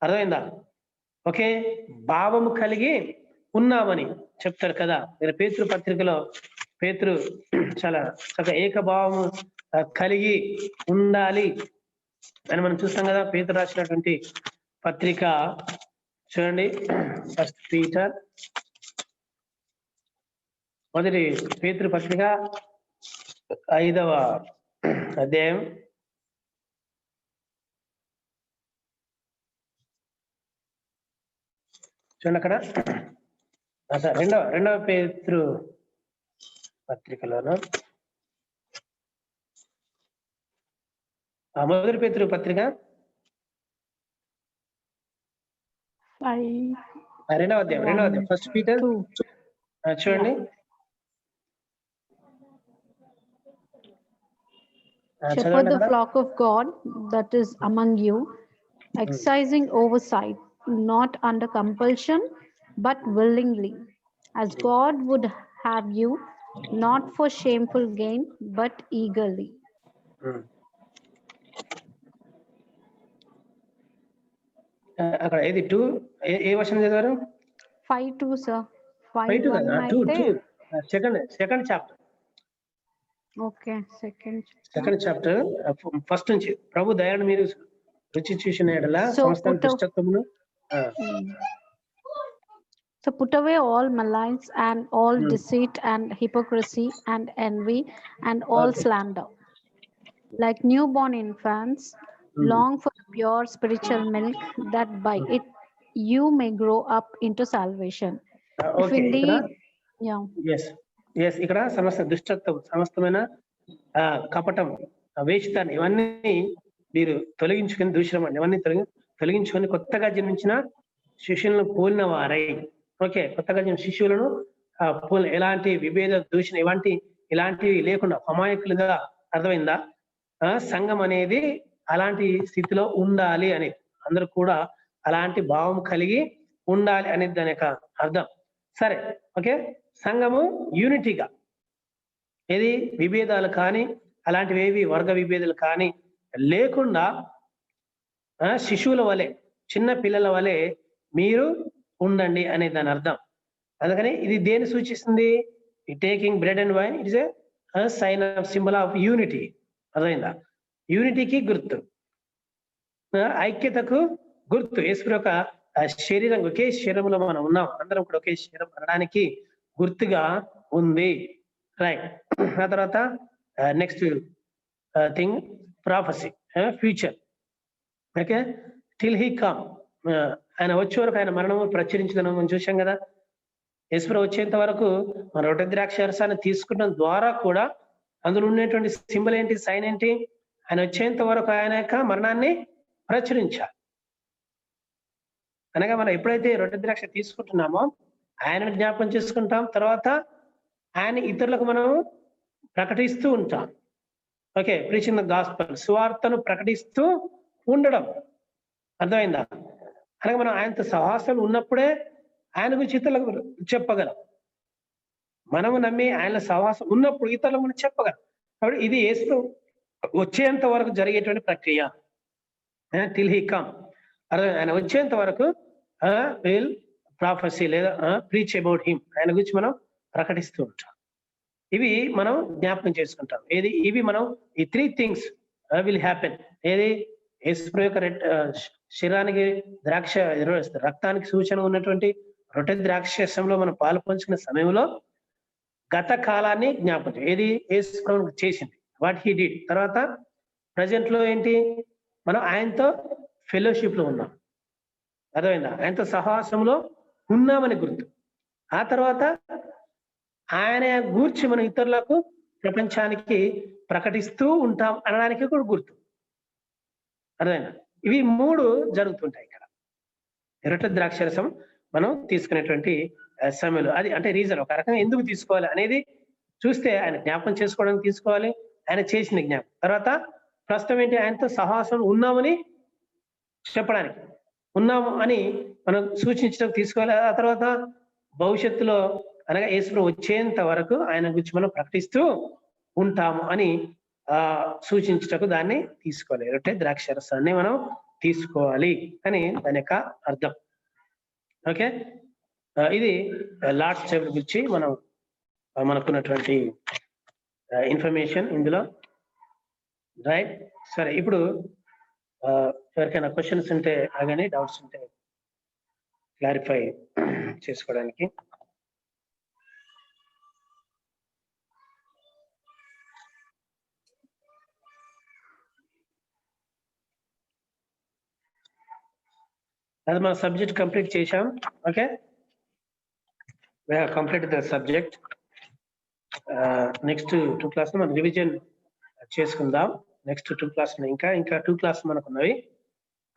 అర్థమైందా? ఒకే భావము కలిగి ఉన్నామని చెప్తారు కదా. మీరు పేతురు పత్రికలో పేతురు చాలా చక్కగా ఏకభావము కలిగి ఉండాలి అని మనం చూస్తాం కదా. పేతురు రాసినటువంటి పత్రిక చూడండి, 1 Peter, మొదటి పేతురు పత్రిక 5వ అధ్యాయం చూడండి అక్కడ. రెండవ పేతురు పత్రికలోను, మొదటి పేతురు పత్రిక 2వ అధ్యాయం 1 Peter చూడండి. Shepherd the flock of God that is among you, exercising oversight, not under compulsion, but willingly, as God would have you, not for shameful gain, but eagerly. అక్కడ ఏది 2 ఏ వర్షన్ చదివారు? 5:2 sir. 5:2 కదా? 2 second chapter. Okay, second chapter first నుంచి. ప్రభు దయను మీరు రుచి చూసిన ఎడల సమస్త దుష్టత్వమును. So put away all malice and all deceit and hypocrisy and envy and all slander. Like newborn infants, long for the pure spiritual milk, that by it you may grow up into salvation. If indeed, ఇక్కడ సమస్త దుష్టత్వం, సమస్తమైన కపటం, వేషితాన్ని, ఇవన్నీ మీరు తొలగించుకొని, దూషణం ఇవన్నీ తొలగించుకొని కొత్తగా జన్మించిన శిష్యులను పోలిన వారై. ఓకే, కొత్తగా జన్మించిన శిష్యులను ఎలాంటి విభేద, దూషణ ఇలాంటివి లేకుండా అమాయకులుగా. అర్థమైందా? సంఘం అనేది అలాంటి స్థితిలో ఉండాలి అనేది, అందరూ కూడా అలాంటి భావం కలిగి ఉండాలి అనేది దాని యొక్క అర్థం. సరే, ఓకే. సంఘము యూనిటీగా, ఏది విభేదాలు కానీ అలాంటివేవి వర్గ విభేదాలు కానీ లేకుండా శిశువుల వలె, చిన్న పిల్లల వలె మీరు ఉండండి అనే దాని అర్థం. అందుకని ఇది దేని సూచిస్తుంది? Taking bread and wine it is a sign of symbol of unity. అర్థమైందా? యూనిటీకి గుర్తు, ఐక్యతకు గుర్తు. యేసు యొక్క శరీరం, ఒకే శరీరంలో మనం ఉన్నాం, అందరం కూడా ఒకే శరీరం అనడానికి గుర్తుగా ఉంది. రైట్. ఆ తర్వాత next thing prophecy, future. Okay. Till he come, ఆయన వచ్చే వరకు, ఆయన మరణము ప్రచురించడం మనం చూసాం కదా. యేసు వచ్చేంత వరకు మన రొట్టె ద్రాక్ష రసాన్ని తీసుకున్న ద్వారా కూడా అందులో ఉండేటువంటి సింబల్ ఏంటి, సైన్ ఏంటి? ఆయన వచ్చేంత వరకు ఆయన యొక్క మరణాన్ని ప్రచురించాలి. అనగా మనం ఎప్పుడైతే రొట్టె ద్రాక్ష తీసుకుంటున్నామో ఆయన జ్ఞాపకం చేసుకుంటాం, తర్వాత ఆయన ఇతరులకు మనం ప్రకటిస్తూ ఉంటాం. ఓకే. ప్రీచింగ్ ద గాస్పెల్, సువార్తను ప్రకటిస్తూ ఉండడం. అర్థమైందా? అనగా మనం ఆయనతో సహవాసం ఉన్నప్పుడే ఆయన గురించి ఇతరులకు చెప్పగలం. మనము నమ్మి ఆయన సహవాసం ఉన్నప్పుడు ఇతరులకు మనం చెప్పగలం. కాబట్టి ఇది యేసు వచ్చేంత వరకు జరిగేటువంటి ప్రక్రియ. టిల్ హీ కమ్, ఆయన వచ్చేంత వరకు విల్ ప్రాఫెసీ లేదా ప్రీచ్ అబౌట్ హిమ్, ఆయన గురించి మనం ప్రకటిస్తూ ఉంటాం. ఇవి మనం జ్ఞాపకం చేసుకుంటాం. ఏది ఇవి మనం ఈ 3 things విల్ హ్యాపెన్. ఏది యేసు యొక్క శరీరానికి ద్రాక్ష రక్తానికి సూచన ఉన్నటువంటి రొట్టె ద్రాక్షరసంలో మనం పాలు పంచుకునే సమయంలో గత కాలాన్ని జ్ఞాపకం, ఏది యేసు ప్రభువు చేసింది, వాట్ హీ డిడ్. తర్వాత ప్రజెంట్ లో ఏంటి, మనం ఆయనతో ఫెలోషిప్ లో ఉన్నాం. అర్థమైందా? ఆయనతో సహవాసంలో ఉన్నామని గుర్తు. ఆ తర్వాత ఆయన గూర్చి మనం ఇతరులకు, ప్రపంచానికి ప్రకటిస్తూ ఉంటాం అనడానికి కూడా గుర్తు. అర్థమైందా? ఇవి 3 జరుగుతుంటాయి ఇక్కడ. రొట్టె ద్రాక్షరసం మనం తీసుకునేటువంటి సమయంలో అది అంటే రీజన్, ఒక రకంగా ఎందుకు తీసుకోవాలి అనేది చూస్తే ఆయన జ్ఞాపకం చేసుకోవడానికి తీసుకోవాలి, ఆయన చేసిన జ్ఞాపకం. తర్వాత ప్రస్తుతం ఏంటి, ఆయనతో సహవాసం ఉన్నామని చెప్పడానికి, ఉన్నాము అని మనం సూచించడానికి తీసుకోవాలి. ఆ తర్వాత భవిష్యత్తులో అనగా యేసు వచ్చేంత వరకు ఆయన గురించి మనం ప్రకటిస్తూ ఉంటాము అని సూచించటకు దాన్ని తీసుకోవాలి. రొట్టె ద్రాక్షరసాన్ని మనం తీసుకోవాలి అని దాని యొక్క అర్థం. ఓకే. ఇది లార్డ్స్ టేబుల్ గురించి మనం మనకున్నటువంటి ఇన్ఫర్మేషన్ ఇందులో. రైట్. సరే, ఇప్పుడు ఎవరికైనా క్వశ్చన్స్ ఉంటే అలాగని, డౌట్స్ ఉంటే క్లారిఫై చేసుకోవడానికి. అది మన సబ్జెక్ట్ కంప్లీట్ చేశాం. Okay, we have completed the subject. Next 2 class మనం రివిజన్ చేసుకుందాం. నెక్స్ట్ 2 క్లాస్ ఇంకా 2 క్లాస్ మనకు ఉన్నవి.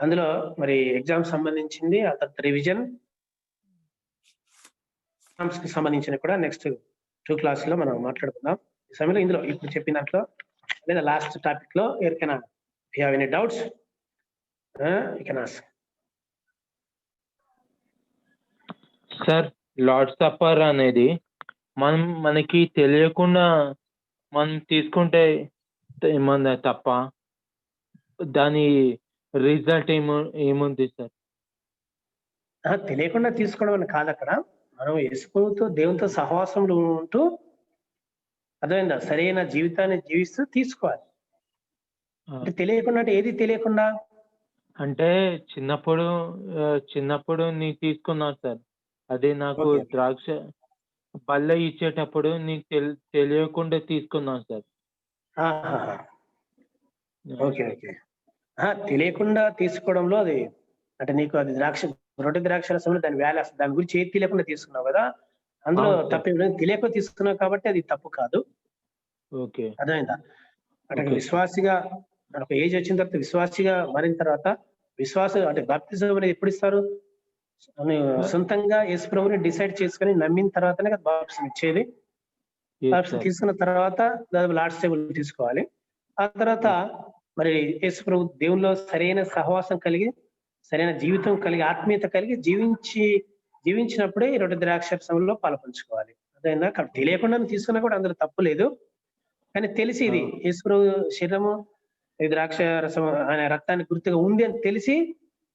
అందులో మరి ఎగ్జామ్ సంబంధించింది, ఆ తర్వాత రివిజన్, ఎగ్జామ్స్ కి సంబంధించిన కూడా నెక్స్ట్ 2 క్లాస్ లో మనం మాట్లాడుకుందాం. ఈ సమయంలో ఇందులో ఇప్పుడు చెప్పిన దాంట్లో లేదా లాస్ట్ టాపిక్ లో ఎవరికైనా you have any doubts you can ask. Sir, lord supper అనేది మనకి తెలియకుండా మనం తీసుకుంటే ఏమన్నా తప్ప, దాని రిజల్ట్ ఏముంది సార్? తెలియకుండా తీసుకోవడం అని కాదు, అక్కడ మనం యేసుతో దేవునితో సహవాసంలో ఉంటూ, అర్థమైందా, సరైన జీవితాన్ని జీవిస్తూ తీసుకోవాలి. అంటే తెలియకుండా అంటే ఏది తెలియకుండా అంటే చిన్నప్పుడు నీకు తీసుకున్నాను సార్, అదే నాకు ద్రాక్ష బల్ల ఇచ్చేటప్పుడు నీకు తెలియకుండా తీసుకున్నాను సార్. Okay okay. తెలియకుండా తీసుకోవడంలో అది అంటే నీకు అది రొట్టె ద్రాక్ష రసంలో దాని వేల దాని గురించి ఏది తెలియకుండా తీసుకున్నావు కదా, అందులో తప్పు తెలియకుండా తీసుకున్నావు కాబట్టి అది తప్పు కాదు. ఓకే, అర్థమైందా? అంటే విశ్వాసిగా ఒక ఏజ్ వచ్చిన తర్వాత, విశ్వాసిగా మారిన తర్వాత, విశ్వాసం అంటే బాప్తిజం అనేది ఎప్పుడు ఇస్తారు? సొంతంగా యేసు ప్రభువుని డిసైడ్ చేసుకుని నమ్మిన తర్వాతనే కదా బాప్తిజం ఇచ్చేది. బాప్తిజం తీసుకున్న తర్వాత లార్డ్స్ టేబుల్ తీసుకోవాలి. ఆ తర్వాత మరి యేసు ప్రభు దేవునిలో సరైన సహవాసం కలిగి, సరైన జీవితం కలిగి, ఆత్మీయత కలిగి జీవించినప్పుడే ఈ రొట్టె ద్రాక్షరసంలో పాలుపంచుకోవాలి. అర్థమైందా? కాబట్టి తెలియకుండా తీసుకున్నా కూడా అందులో తప్పు లేదు. కానీ తెలిసి ఇది యేసు ప్రభు శరీరము, ఈ ద్రాక్ష రసం ఆయన రక్తాన్ని గుర్తుగా ఉంది అని తెలిసి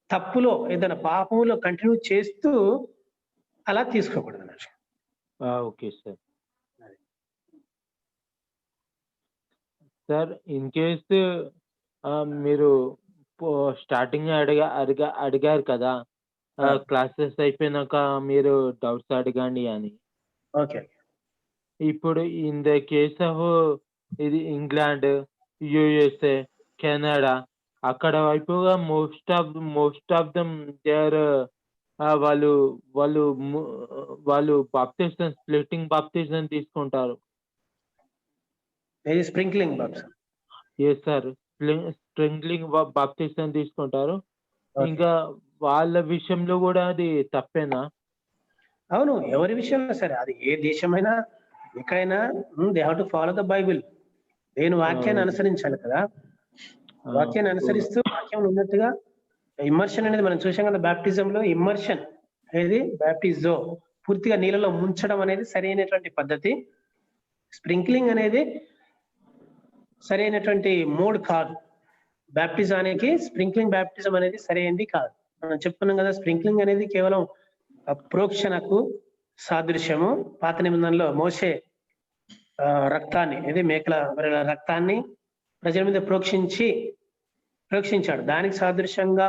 తప్పులో ఏదైనా పాపంలో కంటిన్యూ చేస్తూ అలా తీసుకోకూడదు అన్నట్టు. Okay sir. Sir in case మీరు స్టార్టింగ్ అడిగారు కదా, క్లాసెస్ అయిపోయినాక మీరు డౌట్స్ అడగండి అని. ఓకే. ఇప్పుడు ఇన్ ద కేస్ ఆఫ్ ఇది ఇంగ్లాండ్, యుఎస్ఏ, కెనడా అక్కడ వైపుగా most of them they are వాళ్ళు బాప్టిజం, స్ప్లిట్టింగ్ బాప్టిజం తీసుకుంటారు. ఇది sprinkling baptism. Yes sir, sprinkling baptism తీసుకుంటారు. Okay. ఇంకా వాళ్ళ విషయంలో కూడా అది తప్పేనా? అవును, ఎవరి విషయంలో సరే, అది ఏ దేశమైనా ఎక్కడైనా they have to follow the Bible. నేను వాక్యాన్ని అనుసరించాలి కదా. వాక్యాన్ని అనుసరిస్తూ వాక్యం ఉన్నట్టుగా ఇమ్మర్షన్ అనేది మనం చూసాం కదా. బాప్టిజం లో ఇమ్మర్షన్ అనేది బాప్టిజో పూర్తిగా నీళ్ళలో ముంచడం అనేది సరైనటువంటి పద్ధతి. స్ప్రింక్లింగ్ అనేది సరైనటువంటి మోడ్ కాదు. బాప్టిజానికి స్ప్రింక్లింగ్ బాప్టిజం అనేది సరైనది కాదు. మనం చెప్పుకున్నాం కదా, స్ప్రింక్లింగ్ అనేది కేవలం ప్రోక్షణకు సాదృశ్యము. పాత నిబంధనలో మోషే రక్తాన్ని, ఇది మేకల రక్తాన్ని ప్రజల మీద ప్రోక్షించాడు. దానికి సాదృశ్యంగా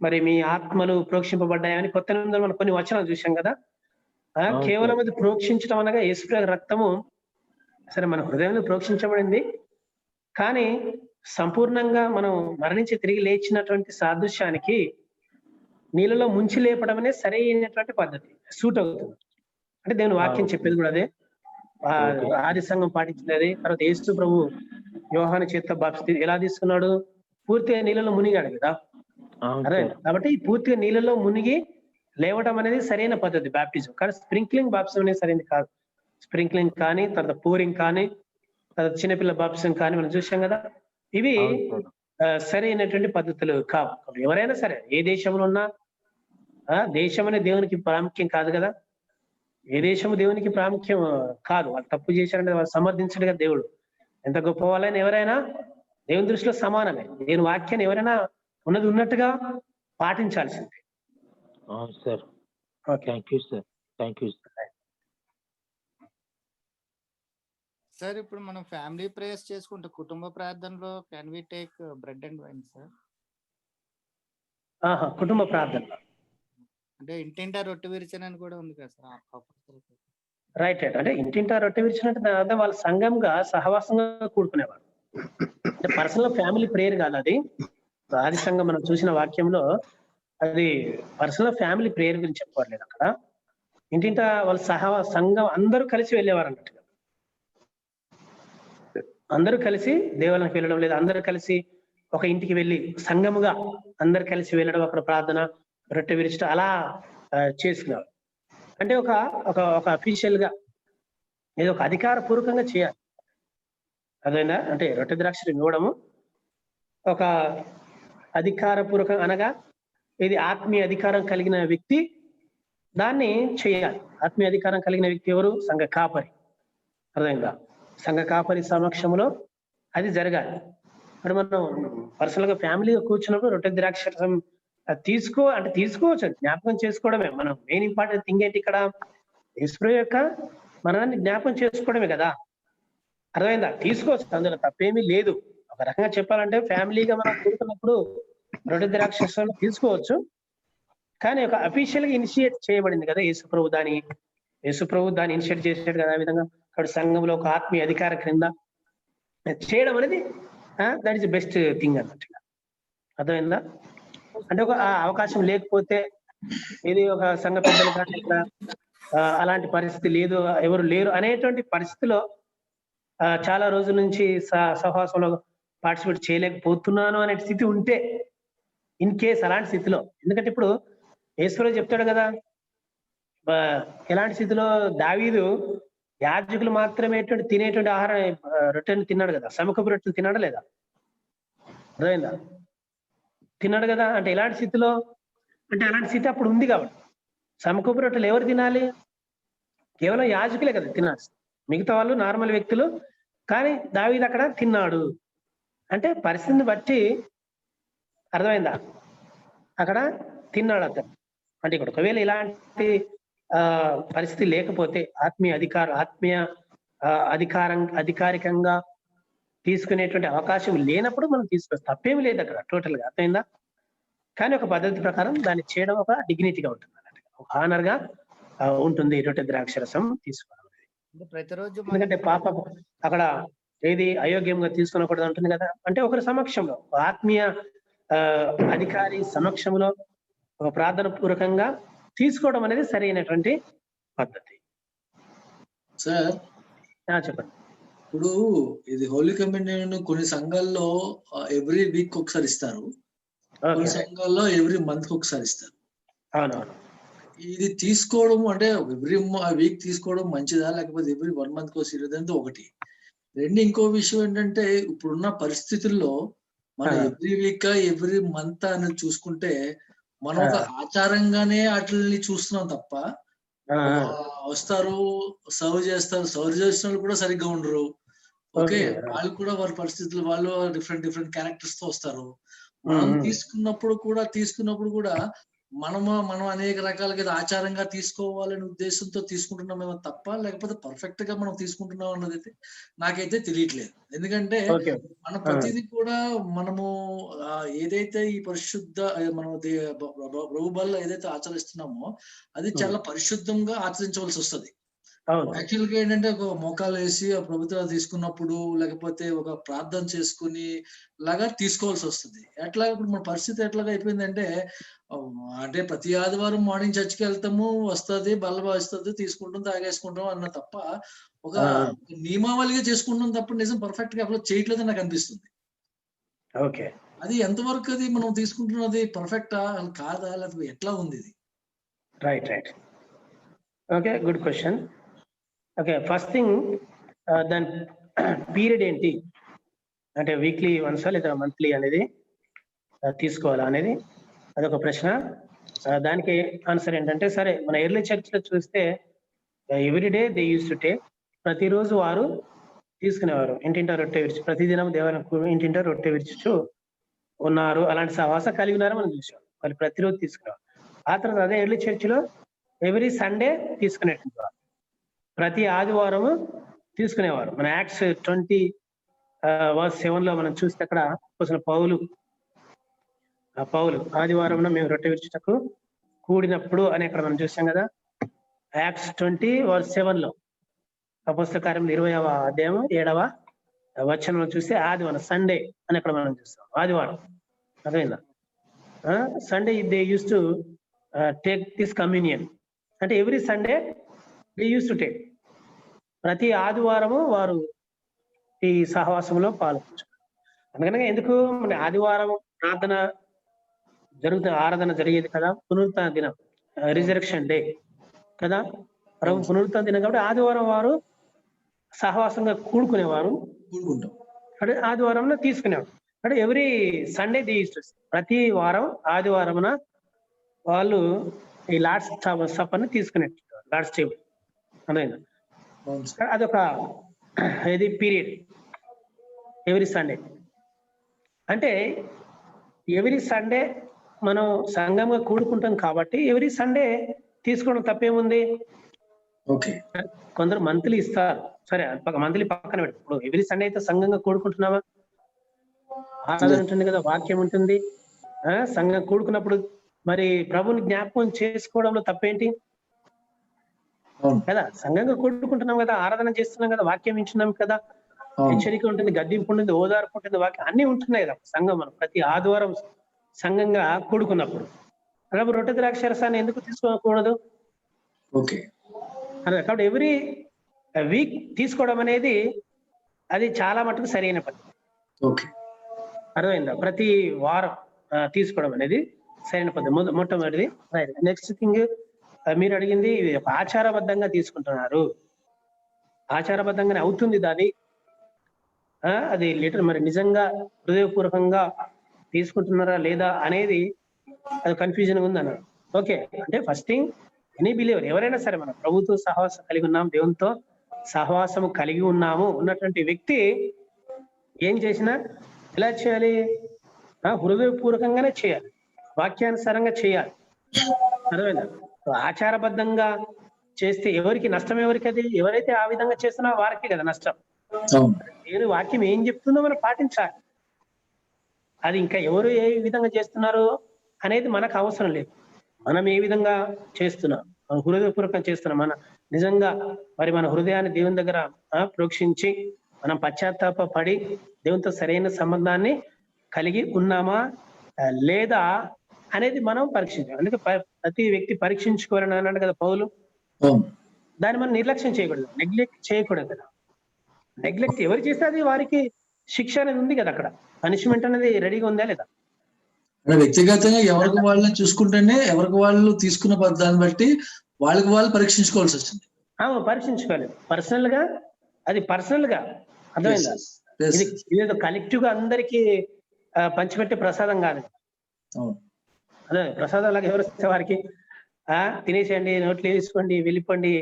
మరి మీ ఆత్మలు ప్రోక్షింపబడ్డాయని కొత్త నిబంధనలు మనం కొన్ని వచనాలు చూసాం కదా. కేవలం అది ప్రోక్షించడం అనగా యేసు రక్తము సరే మన హృదయం మీద ప్రోక్షించబడింది, కానీ సంపూర్ణంగా మనం మరణించి తిరిగి లేచినటువంటి సాదృశ్యానికి నీళ్ళలో ముంచి లేపడం అనేది సరైనటువంటి పద్ధతి, సూట్ అవుతుంది. అంటే దేవుని వాక్యం చెప్పేది కూడా అదే, ఆది సంఘం పాటించినది. తర్వాత యేసు ప్రభు యోహాను చేత బాప్తిసం ఎలా తీసుకున్నాడు? పూర్తిగా నీళ్ళలో మునిగాడు కదా. అదే కాబట్టి పూర్తిగా నీళ్ళలో మునిగి లేవడం అనేది సరైన పద్ధతి బాప్టిజం. కానీ స్ప్రింక్లింగ్ బాప్టిజం అనేది సరైనది కాదు. స్ప్రింక్లింగ్ కానీ, తర్వాత పూరింగ్ కానీ, తర్వాత చిన్నపిల్ల బాప్టిజం కానీ మనం చూసాం కదా. ఇవి సరైనటువంటి పద్ధతులు కావు. ఎవరైనా సరే ఏ దేశంలో ఉన్నా, దేశం అనే దేవునికి ప్రాముఖ్యం కాదు కదా. ఏ దేశము దేవునికి ప్రాముఖ్యం కాదు. వాళ్ళు తప్పు చేశారంటే వాళ్ళు సమర్థించడు కదా దేవుడు. ఎంత గొప్ప వాళ్ళైనా ఎవరైనా దేవుని దృష్టిలో సమానమే. దేవుని వాక్యాన్ని ఎవరైనా ఉన్నది ఉన్నట్టుగా పాటించాల్సిందే. Sir, thank you sir. Thank you sir. Sir ఇప్పుడు మనం ఫ్యామిలీ ప్రేయర్స్ చేసుకుంటే కుటుంబ ప్రార్థనలో can we take bread and wine sir? కుటుంబ ప్రార్థన అంటే ఇంటింటా రొట్టె విరిచనని కూడా ఉంది కదా సార్. రైట్. అంటే ఇంటింటా రొట్టె విరిచినట్టు వాళ్ళ సంఘంగా సహవాసంగా కూడుకునేవారు. అంటే పర్సనల్ ఫ్యామిలీ ప్రేయర్ కాదు అది. ఆది సంఘం మనం చూసిన వాక్యంలో అది పర్సనల్ ఫ్యామిలీ ప్రేయర్ గురించి చెప్పట్లేదు అక్కడ. ఇంటింటా వాళ్ళ సంఘం అందరూ కలిసి వెళ్ళేవారు అన్నట్టుగా. అందరూ కలిసి దేవాలయానికి వెళ్ళడం లేదా అందరూ కలిసి ఒక ఇంటికి వెళ్ళి సంఘముగా అందరు కలిసి వెళ్ళడం, అక్కడ ప్రార్థన, రొట్టె విరిచడం అలా చేసుకున్నారు. అంటే ఒక అఫీషియల్ గా ఏదో ఒక అధికార పూర్వకంగా చేయాలి. అదేనా? అంటే రొట్టె ద్రాక్షలు ఇవ్వడము ఒక అధికార పూర్వకం అనగా ఇది ఆత్మీయ అధికారం కలిగిన వ్యక్తి దాన్ని చేయాలి. ఆత్మీయ అధికారం కలిగిన వ్యక్తి ఎవరు? సంఘ కాపరి. అర్థమైందా? సంఘ కాపరి సమక్షంలో అది జరగాలి. మరి మనం పర్సనల్ గా ఫ్యామిలీగా కూర్చున్నప్పుడు రొట్టె ద్రాక్షరసం తీసుకోవచ్చు, జ్ఞాపకం చేసుకోవడమే. మనం మెయిన్ ఇంపార్టెంట్ థింగ్ ఏంటి ఇక్కడ? యేసు యొక్క మరణాన్ని జ్ఞాపకం చేసుకోవడమే కదా. అర్థమైందా? తీసుకోవచ్చు, అందులో తప్పేమీ లేదు. ఒక రకంగా చెప్పాలంటే ఫ్యామిలీగా మనం కూర్చున్నప్పుడు రొట్టె ద్రాక్షరసం తీసుకోవచ్చు, కానీ ఒక అఫీషియల్ గా ఇనిషియేట్ చేయబడింది కదా యేసు ప్రభు దాన్ని ఇనిషియేట్ చేసాడు కదా. ఆ విధంగా అక్కడ సంఘంలో ఒక ఆత్మీయ అధికార క్రింద చేయడం అనేది దట్ ఈస్ బెస్ట్ థింగ్ అన్నట్టుగా. అర్థమైందా? అంటే ఒక అవకాశం లేకపోతే ఇది ఒక సంఘ పెద్దలు కానీ ఇక్కడ అలాంటి పరిస్థితి లేదు, ఎవరు లేరు అనేటువంటి పరిస్థితిలో చాలా రోజుల నుంచి సహవాసంలో పార్టిసిపేట్ చేయలేకపోతున్నాను అనే స్థితి ఉంటే, ఇన్ కేస్ అలాంటి స్థితిలో, ఎందుకంటే ఇప్పుడు యేసు చెప్తాడు కదా, ఎలాంటి స్థితిలో దావీదు యాజకులు మాత్రమే తినేటువంటి ఆహారం రొట్టెని తిన్నాడు కదా, సముఖపు రొట్టెలు తిన్నాడా లేదా? అర్థమైందా? తిన్నాడు కదా. అంటే ఎలాంటి స్థితిలో అంటే అలాంటి స్థితి అప్పుడు ఉంది కాబట్టి. సముఖపు రొట్టెలు ఎవరు తినాలి? కేవలం యాజకులే కదా తినాల్సి, మిగతా వాళ్ళు నార్మల్ వ్యక్తులు. కానీ దావీదు అక్కడ తిన్నాడు అంటే పరిస్థితిని బట్టి, అర్థమైందా? అక్కడ తిన్నాడు అతను. అంటే ఇక్కడ ఒకవేళ ఇలాంటి పరిస్థితి లేకపోతే, ఆత్మీయ అధికారికంగా తీసుకునేటువంటి అవకాశం లేనప్పుడు మనం తీసుకోవచ్చు, తప్పేమి లేదు అక్కడ టోటల్ గా. అర్థమైందా? కానీ ఒక పద్ధతి ప్రకారం దాన్ని చేయడం ఒక డిగ్నిటీగా ఉంటుంది అన్నట్టు, ఒక ఆనర్ గా ఉంటుంది రొట్టె ద్రాక్షరసం తీసుకోవడం. ప్రతిరోజు ఎందుకంటే పాప అక్కడ ఏది అయోగ్యంగా తీసుకునకూడదు ఉంటుంది కదా. అంటే ఒకరి సమక్షంలో, ఆత్మీయ అధికారి సమక్షంలో ఒక ప్రార్థన పూర్వకంగా తీసుకోవడం అనేది సరైనటువంటి పద్ధతి. సార్ చెప్పండి. ఇప్పుడు ఇది హోలీ కమ్యూనియన్ కొన్ని సంఘాల్లో ఎవ్రీ వీక్ ఒకసారి ఇస్తారు, కొన్ని సంఘాల్లో ఎవ్రీ మంత్ ఒకసారి ఇస్తారు. అవునవును. ఇది తీసుకోవడం అంటే ఎవ్రీ వీక్ తీసుకోవడం మంచిదా, లేకపోతే ఎవ్రీ 1 month కోసి ఒకటి. రెండు, ఇంకో విషయం ఏంటంటే ఇప్పుడున్న పరిస్థితుల్లో మనం ఎవ్రీ వీక్ ఎవ్రీ మంత్ అని చూసుకుంటే మనం ఒక ఆచారంగానే వాటిని చూస్తున్నాం తప్ప, వస్తారు సర్వ్ చేస్తారు, సర్వ్ చేసిన వాళ్ళు కూడా సరిగ్గా ఉండరు. ఓకే, వాళ్ళు కూడా వారి పరిస్థితులు, వాళ్ళు డిఫరెంట్ క్యారెక్టర్స్ తో వస్తారు. మనం తీసుకున్నప్పుడు కూడా మనం అనేక రకాలుగా ఆచారంగా తీసుకోవాలనే ఉద్దేశంతో తీసుకుంటున్నామేమో తప్ప, లేకపోతే పర్ఫెక్ట్ గా మనం తీసుకుంటున్నాం అన్నది అయితే నాకైతే తెలియట్లేదు. ఎందుకంటే మన ప్రతిదీ కూడా మనము ఏదైతే ఈ పరిశుద్ధ మనం ప్రభు బల్ల ఏదైతే ఆచరిస్తున్నామో అది చాలా పరిశుద్ధంగా ఆచరించవలసి వస్తుంది. యాక్చువల్ గా ఏంటంటే ఒక మోకాలు వేసి ఆ ప్రభుత్వం తీసుకున్నప్పుడు, లేకపోతే ఒక ప్రార్థన చేసుకుని లాగా తీసుకోవాల్సి వస్తుంది. ఎట్లా ఇప్పుడు మన పరిస్థితి ఎట్లాగా అయిపోయిందంటే, అంటే ప్రతి ఆదివారం మార్నింగ్ చర్చికి వెళ్తాము, వస్తుంది బల్ల వస్తుంది, తీసుకుంటాం, తాగేసుకుంటాం అన్న తప్ప ఒక నియమావళిగా చేసుకుంటాం తప్ప నిజం పర్ఫెక్ట్ గా అప్లో చేయట్లేదని నాకు అనిపిస్తుంది. ఓకే, అది ఎంతవరకు అది మనం తీసుకుంటున్నది పర్ఫెక్టా కాదా, లేకపోతే ఎట్లా ఉంది ఇది? Right. Okay, good question. Okay, first thing దాని పీరియడ్ ఏంటి అంటే వీక్లీ వన్సా లేదా మంత్లీ అనేది తీసుకోవాలా అనేది అదొక ప్రశ్న. దానికి ఆన్సర్ ఏంటంటే, సరే మన ఎర్లీ చర్చ్ లో చూస్తే everyday they used to take, ప్రతిరోజు వారు తీసుకునేవారు. ఇంటింటా రొట్టె విరిచి, ప్రతిదినం దేవాలయం ఇంటింటా రొట్టె విరిచు ఉన్నారు. అలాంటి సహవాసం కలిగి ఉన్నారు మనం చూసాం. వాళ్ళు ప్రతిరోజు తీసుకునేవారు. ఆ తర్వాత అదే ఎర్లీ చర్చ్ లో ఎవ్రీ సండే తీసుకునేటువంటి వారు, ప్రతి ఆదివారము తీసుకునేవారు. మన యాక్ట్స్ 20:7 లో మనం చూస్తే అక్కడ పౌలు ఆదివారం మేము రొట్టె విరుచుటకు కూడినప్పుడు అని అక్కడ మనం చూసాం కదా. యాక్ట్స్ 20:7 లో అపోస్తల కార్యములు 20వ అధ్యాయం 7వ వచనంలో చూస్తే ఆదివారం సండే అని అక్కడ మనం చూస్తాం. ఆదివారం అదేనా Sunday they used to take this communion, అంటే every Sunday they used to take, ప్రతి ఆదివారము వారు ఈ సహవాసంలో పాల్గొంటారు. అందుకనగా ఎందుకు మన ఆదివారం ప్రార్థన జరుగుతున్న ఆరాధన జరిగేది కదా, పునరుత్థాన దినం, రిజరెక్షన్ డే కదా, ప్రభు పునరుత్థాన దినం కాబట్టి ఆదివారం వారు సహవాసంగా కూడుకునేవారు, అంటే ఆదివారంలో తీసుకునేవారు. అంటే ఎవ్రీ సండే ది ప్రతి వారం ఆదివారమున వాళ్ళు ఈ లార్డ్స్ సపర్ని తీసుకునేవారు, లార్డ్స్ టేబుల్ అనేది. అదొక ఇది పీరియడ్ ఎవ్రీ సండే. అంటే ఎవ్రీ సండే మనం సంఘంగా కూడుకుంటాం కాబట్టి ఎవ్రీ సండే తీసుకోవడం తప్పేముంది. కొందరు మంత్లీ ఇస్తారు, సరే మంత్లీ పక్కన పెట్టు. ఇప్పుడు ఎవ్రీ సండే అయితే సంఘంగా కూడుకుంటున్నావా, ఆరాధన ఉంటుంది కదా, వాక్యం ఉంటుంది, సంఘం కూడుకున్నప్పుడు మరి ప్రభుని జ్ఞాపకం చేసుకోవడంలో తప్పేంటి కదా. సంఘంగా కూడుకుంటున్నాం కదా, ఆరాధన చేస్తున్నాం కదా, వాక్యం వింటున్నాం కదా, హెచ్చరిక ఉంటుంది, గద్దింపు ఉంటుంది, ఓదార్పు ఉంటుంది, వాక్యం అన్ని ఉంటున్నాయి కదా సంఘం. మనం ప్రతి ఆదివారం సంఘంగా కూడుకున్నప్పుడు అలాగే రొట్టె ద్రాక్షరసాన్ని ఎందుకు తీసుకోకూడదు? కాబట్టి ఎవ్రీ వీక్ తీసుకోవడం అనేది అది చాలా మటుకు సరైన పద్ధతి. అర్థమైందా? ప్రతి వారం తీసుకోవడం అనేది సరైన పద్ధతి మొట్టమొదటిది. నెక్స్ట్ థింగ్ మీరు అడిగింది ఆచారబద్ధంగా తీసుకుంటున్నారు. ఆచారబద్ధంగానే అవుతుంది దాని అది లీటర్ మరి నిజంగా హృదయపూర్వకంగా తీసుకుంటున్నారా లేదా అనేది అది కన్ఫ్యూజన్ ఉంది అన్నాడు. ఓకే, అంటే ఫస్ట్ థింగ్ ఎనీ బిలీవర్ ఎవరైనా సరే మనం ప్రభుత్వ సహవాసం కలిగి ఉన్నాం, దేవునితో సహవాసము కలిగి ఉన్నాము ఉన్నటువంటి వ్యక్తి ఏం చేసినా ఎలా చేయాలి? హృదయపూర్వకంగానే చేయాలి, వాక్యానుసారంగా చేయాలి. అర్థమైందా? ఆచారబద్ధంగా చేస్తే ఎవరికి నష్టం? ఎవరికి? అది ఎవరైతే ఆ విధంగా చేస్తున్నారో వారికి కదా నష్టం. దేవుని వాక్యం ఏం చెప్తుందో మనం పాటించాలి. అది ఇంకా ఎవరు ఏ విధంగా చేస్తున్నారో అనేది మనకు అవసరం లేదు. మనం ఏ విధంగా చేస్తున్నాం, హృదయపూర్వకంగా చేస్తున్నాం, మన నిజంగా మరి మన హృదయాన్ని దేవుని దగ్గర ప్రోక్షించి మనం పశ్చాత్తాప పడి దేవునితో సరైన సంబంధాన్ని కలిగి ఉన్నామా లేదా అనేది మనం పరీక్షించాలి. అందుకే ప్రతి వ్యక్తి పరీక్షించుకోవాలని అన్నాడు కదా పౌలు. దాన్ని మనం నిర్లక్ష్యం చేయకూడదు, నెగ్లెక్ట్ చేయకూడదు కదా. నెగ్లెక్ట్ ఎవరు చేస్తే అది వారికి శిక్ష అనేది ఉంది కదా, అక్కడ పనిష్మెంట్ అనేది రెడీగా ఉందా లేదా? వ్యక్తిగతంగా ఎవరికి వాళ్ళని చూసుకుంటేనే ఎవరికి వాళ్ళు తీసుకున్న దాన్ని బట్టి వాళ్ళకి వాళ్ళు పరీక్షించుకోవాల్సి వస్తుంది. పరీక్షించుకోవాలి పర్సనల్ గా, అది పర్సనల్ గా. అర్థమైందా? ఇదేదో కలెక్టివ్ గా అందరికి పంచిపెట్టే ప్రసాదం కాదు. అదే ప్రసాదం లాగా ఎవరు వస్తే వారికి తినేసేయండి, నోట్లు వేసుకోండి, వెళ్ళిపోండి,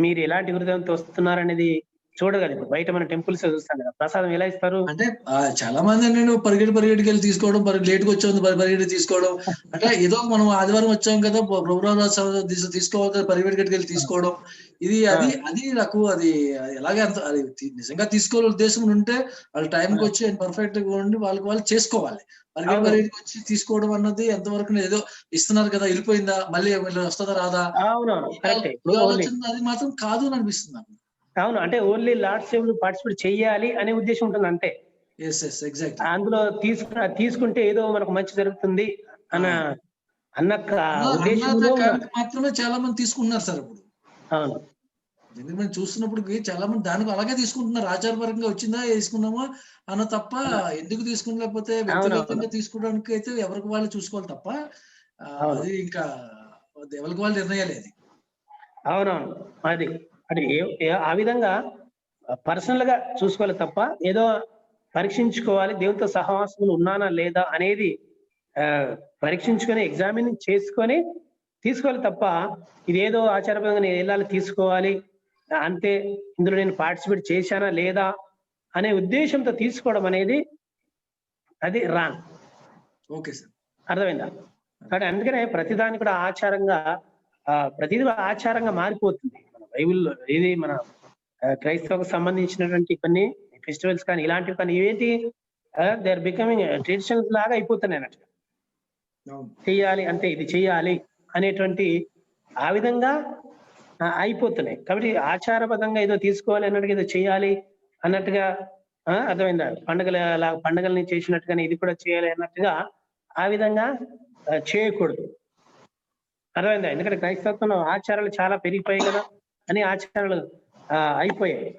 మీరు ఎలాంటి హృదయంతో వస్తున్నారనేది చూడగలరు. ఇప్పుడు బయట మన టెంపుల్స్ చూస్తాం కదా, ప్రసాదం ఎలా ఇస్తారు అంటే చాలా మంది నేను పరిగెడికి వెళ్ళి తీసుకోవడం, లేట్కి వచ్చాం పరిగెడి తీసుకోవడం, అంటే ఏదో మనం ఆదివారం వచ్చాం కదా ప్రోగ్రామ్ తీసుకోవాలి పరిగెడికి వెళ్ళి తీసుకోవడం, ఇది అది నాకు అది ఎలాగే అంత అది నిజంగా తీసుకోవాలి ఉద్దేశం ఉంటే వాళ్ళ టైంకి వచ్చి పర్ఫెక్ట్ గా ఉండి వాళ్ళకి వాళ్ళు చేసుకోవాలి. పరిగెడికి వచ్చి తీసుకోవడం అన్నది ఎంతవరకు ఏదో ఇస్తున్నారు కదా, వెళ్ళిపోయిందా మళ్ళీ వస్తుందా రాదా అది మాత్రం కాదు అని అనిపిస్తుంది నాకు. అవును, అంటే ఓన్లీ లార్డ్ సేవ్ పార్టిసిపేట్ చెయ్యాలి అనే ఉద్దేశం ఉంటుంది అంతే. అందులో తీసుకుంటే ఏదో మనకు మంచి జరుగుతుంది అన్న ఉద్దేశంలో మాత్రమే చాలా మంది తీసుకుంటున్నారు సార్. ఇప్పుడు అవును, ఎందుకంటే చూస్తున్నప్పుడు చాలా మంది దానికి అలాగే తీసుకుంటున్నారు. ఆచారపరంగా వచ్చిందా తీసుకున్నామా అన్న తప్ప ఎందుకు తీసుకున్నలేకపోతే వ్యక్తిగతంగా తీసుకోవడానికి అయితే ఎవరికి వాళ్ళు చూసుకోవాలి తప్ప అది ఇంకా ఎవరికి వాళ్ళు నిర్ణయాలు. అది అవునవును, అది అంటే ఆ విధంగా పర్సనల్ గా చూసుకోవాలి తప్ప ఏదో పరీక్షించుకోవాలి, దేవునితో సహవాసంలో ఉన్నానా లేదా అనేది పరీక్షించుకొని ఎగ్జామిన్ చేసుకొని తీసుకోవాలి తప్ప ఇదేదో ఆచారపరంగా నేను వెళ్ళాలి తీసుకోవాలి అంతే, ఇందులో నేను పార్టిసిపేట్ చేశానా లేదా అనే ఉద్దేశంతో తీసుకోవడం అనేది అది రాంగ్. ఓకే సార్, అర్థమైందా? కానీ అందుకనే ప్రతిదాన్ని కూడా ఆచారంగా ప్రతిదీ ఆచారంగా మారిపోతుంది. మన బైబిల్లో ఇది మన క్రైస్తవకు సంబంధించినటువంటి కొన్ని ఫెస్టివల్స్ కానీ ఇలాంటివి కానీ ఏంటి దే ఆర్ బికమింగ్ ట్రెడిషన్స్ లాగా అయిపోతున్నాయి అన్నట్టు. చెయ్యాలి అంటే ఇది చెయ్యాలి అనేటువంటి ఆ విధంగా అయిపోతున్నాయి. కాబట్టి ఆచారబద్ధంగా ఏదో తీసుకోవాలి అన్నట్టుగా ఏదో చేయాలి అన్నట్టుగా అర్థమైందా? పండుగల్ని చేసినట్టుగానే ఇది కూడా చేయాలి అన్నట్టుగా ఆ విధంగా చేయకూడదు. అర్థమైందా? ఎందుకంటే క్రైస్తవంలో ఆచారాలు చాలా పెరిగిపోయాయి కదా, అని ఆచారాలు అయిపోయాయి.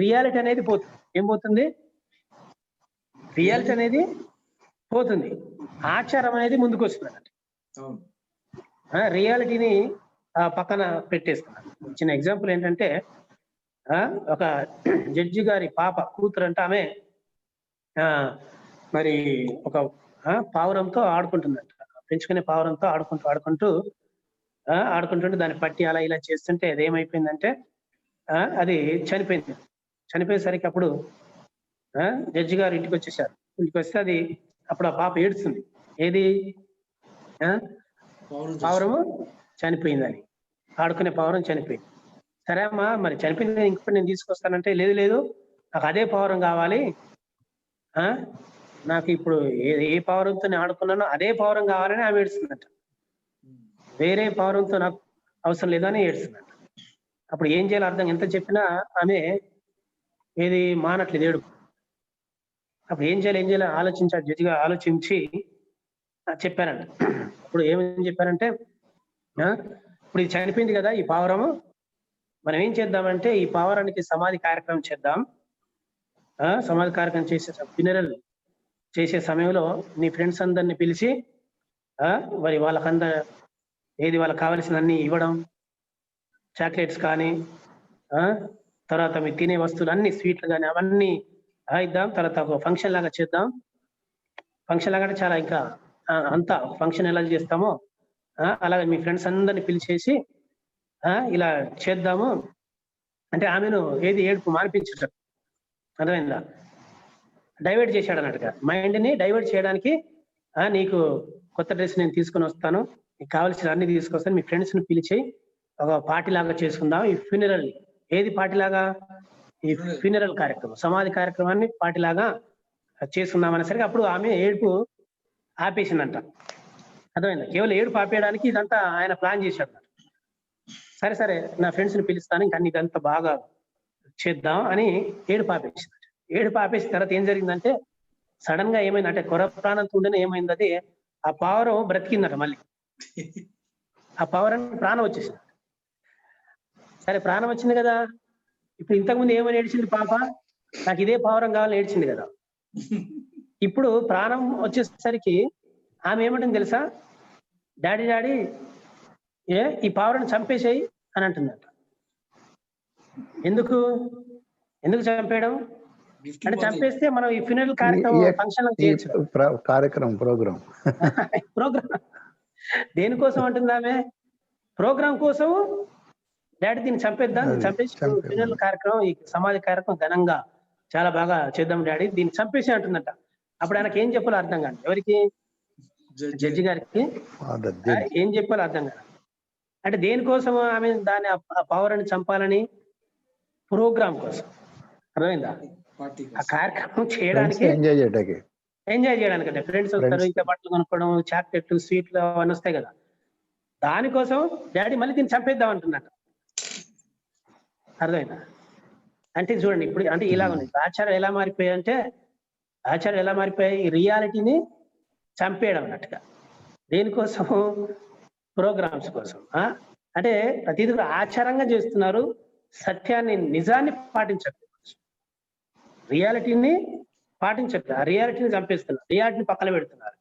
రియాలిటీ అనేది పోతుంది. ఏం పోతుంది? రియాలిటీ అనేది పోతుంది, ఆచారం అనేది ముందుకు వస్తుంది అన్నట్టు. రియాలిటీని పక్కన పెట్టేస్తున్నారు. చిన్న ఎగ్జాంపుల్ ఏంటంటే ఒక జడ్జి గారి పాప కూతురు అంటే ఆమె మరి ఒక పావురంతో ఆడుకుంటుందంట. పెంచుకునే పావురంతో ఆడుకుంటుంటే దాన్ని పట్టి అలా ఇలా చేస్తుంటే అది ఏమైపోయిందంటే అది చనిపోయింది. చనిపోయేసరికి అప్పుడు జడ్జి గారు ఇంటికి వచ్చేసారు. ఇంటికి వస్తే అది అప్పుడు ఆ పాప ఏడుస్తుంది, ఏది పావురము చనిపోయిందని, ఆడుకునే పావురం చనిపోయింది. సరే అమ్మా మరి చనిపోయింది ఇంకొకటి నేను తీసుకొస్తానంటే లేదు లేదు నాకు అదే పావురం కావాలి, నాకు ఇప్పుడు ఏ పావురంతో నేను ఆడుకున్నానో అదే పావురం కావాలని ఆమె ఏడుస్తుందంట. వేరే పావురంతో నాకు అవసరం లేదని ఏడుస్తుందంట. అప్పుడు ఏం చేయాలి అర్థం, ఎంత చెప్పినా ఆమె ఏది మానట్లేదు ఏడుపు. అప్పుడు ఏం చేయాలి ఆలోచించారు. జడ్జిగా ఆలోచించి చెప్పారంట. అప్పుడు ఏమని చెప్పారంటే ఇప్పుడు ఇది చనిపోయింది కదా ఈ పావురము, మనం ఏం చేద్దామంటే ఈ పావురానికి సమాధి కార్యక్రమం చేద్దాం. సమాధి కార్యక్రమం ఫ్యూనరల్ చేసే సమయంలో నీ ఫ్రెండ్స్ అందరిని పిలిచి మరి వాళ్ళకి కావాల్సిన అన్ని ఇవ్వడం, చాక్లెట్స్ కానీ తర్వాత మీరు తినే వస్తువులు అన్ని స్వీట్లు కానీ అవన్నీ ఇద్దాం. తర్వాత ఒక ఫంక్షన్ లాగా చేద్దాం. ఫంక్షన్ లాగా అంటే చాలా ఇంకా అంతా ఫంక్షన్ ఎలా చేస్తామో అలాగే మీ ఫ్రెండ్స్ అందరిని పిలిచేసి ఇలా చేద్దాము అంటే ఆమెను ఏడుపు మానిపించటం. అర్థమైందా? డైవర్ట్ చేశాడు అన్నట్టుగా మైండ్ని డైవర్ట్ చేయడానికి నీకు కొత్త డ్రెస్ నేను తీసుకొని వస్తాను, నీకు కావాల్సిన అన్ని తీసుకొస్తాను, మీ ఫ్రెండ్స్ని పిలిచి ఒక పార్టీ లాగా చేసుకుందాం. ఈ ఫ్యూనరల్ పార్టీ లాగా ఈ ఫ్యూనరల్ కార్యక్రమం సమాధి కార్యక్రమాన్ని పార్టీ లాగా చేసుకుందాం అనేసరికి అప్పుడు ఆమె ఏడుపు ఆపేసిందంట. అర్థమైందా? కేవలం ఏడుపు ఆపేయడానికి ఇదంతా ఆయన ప్లాన్ చేశాడు. సరే సరే నా ఫ్రెండ్స్ని పిలుస్తాను, ఇంకా ఇదంతా బాగా చేద్దాం అని ఏడుపు ఆపేసింది. ఏడుపు ఆపేసిన తర్వాత ఏం జరిగిందంటే సడన్ గా ఏమైందంటే కొర ప్రాణంతో ఉండనే ఏమైంది, అది ఆ పావురం బ్రతికిందట. మళ్ళీ ఆ పావురం ప్రాణం వచ్చేసింది. సరే ప్రాణం వచ్చింది కదా, ఇప్పుడు ఇంతకుముందు ఏమని ఏడ్చింది పాప, నాకు ఇదే పావురం కావాలని ఏడ్చింది కదా. ఇప్పుడు ప్రాణం వచ్చేసరికి ఆమె ఏమంటుంది తెలుసా, డాడీ ఈ పావురాన్ని చంపేసేయి అని అంటుందంట. ఎందుకు చంపేయడం అంటే చంపేస్తే మనం ఈ ఫ్యూనరల్ కార్యక్రమం ఫంక్షన్ చేయొచ్చు. ప్రోగ్రామ్ దేనికోసం అంటుంది ఆమె? ప్రోగ్రామ్ కోసం డాడీ దీన్ని చంపేద్దాం, చంపేసి ఫ్యూనరల్ కార్యక్రమం ఈ సమాధి కార్యక్రమం ఘనంగా చాలా బాగా చేద్దాం డాడీ, దీన్ని చంపేసి అంటుందంట. అప్పుడు ఆయనకి ఏం చెప్పాలో అర్థం కాదు. ఎవరికి? జడ్జి గారికి ఏం చెప్పాలో అర్థం కాదు. అంటే దేనికోసం ఆమె దాన్ని ఆ పవరాన్ని చంపాలని? ప్రోగ్రామ్ కోసం. అర్థమైందా? ఆ కార్యక్రమం చేయడానికి ఎంజాయ్ చేయడానికి అంటే ఫ్రెండ్స్ వస్తారు, ఇంకా బట్టలు కొనుక్కోవడం, చాక్లెట్లు, స్వీట్లు అవన్నీ వస్తాయి కదా, దానికోసం డాడీ మళ్ళీ దీన్ని చంపేద్దాం అంటున్నట్టు. అర్థమైందా? అంటే చూడండి ఇప్పుడు అంటే ఇలా ఉంది. ఆచారాలు ఎలా మారిపోయాయి ఈ రియాలిటీని చంపేయడం అన్నట్టుగా. దేనికోసం? ప్రోగ్రామ్స్ కోసం. అంటే ప్రతిదీ ఆచారంగా చేస్తున్నారు, సత్యాన్ని నిజాన్ని పాటించట్లేదు, రియాలిటీని పాటించట్లేదు, ఆ రియాలిటీని చంపేస్తున్నారు, రియాలిటీని పక్కన పెడుతున్నారు,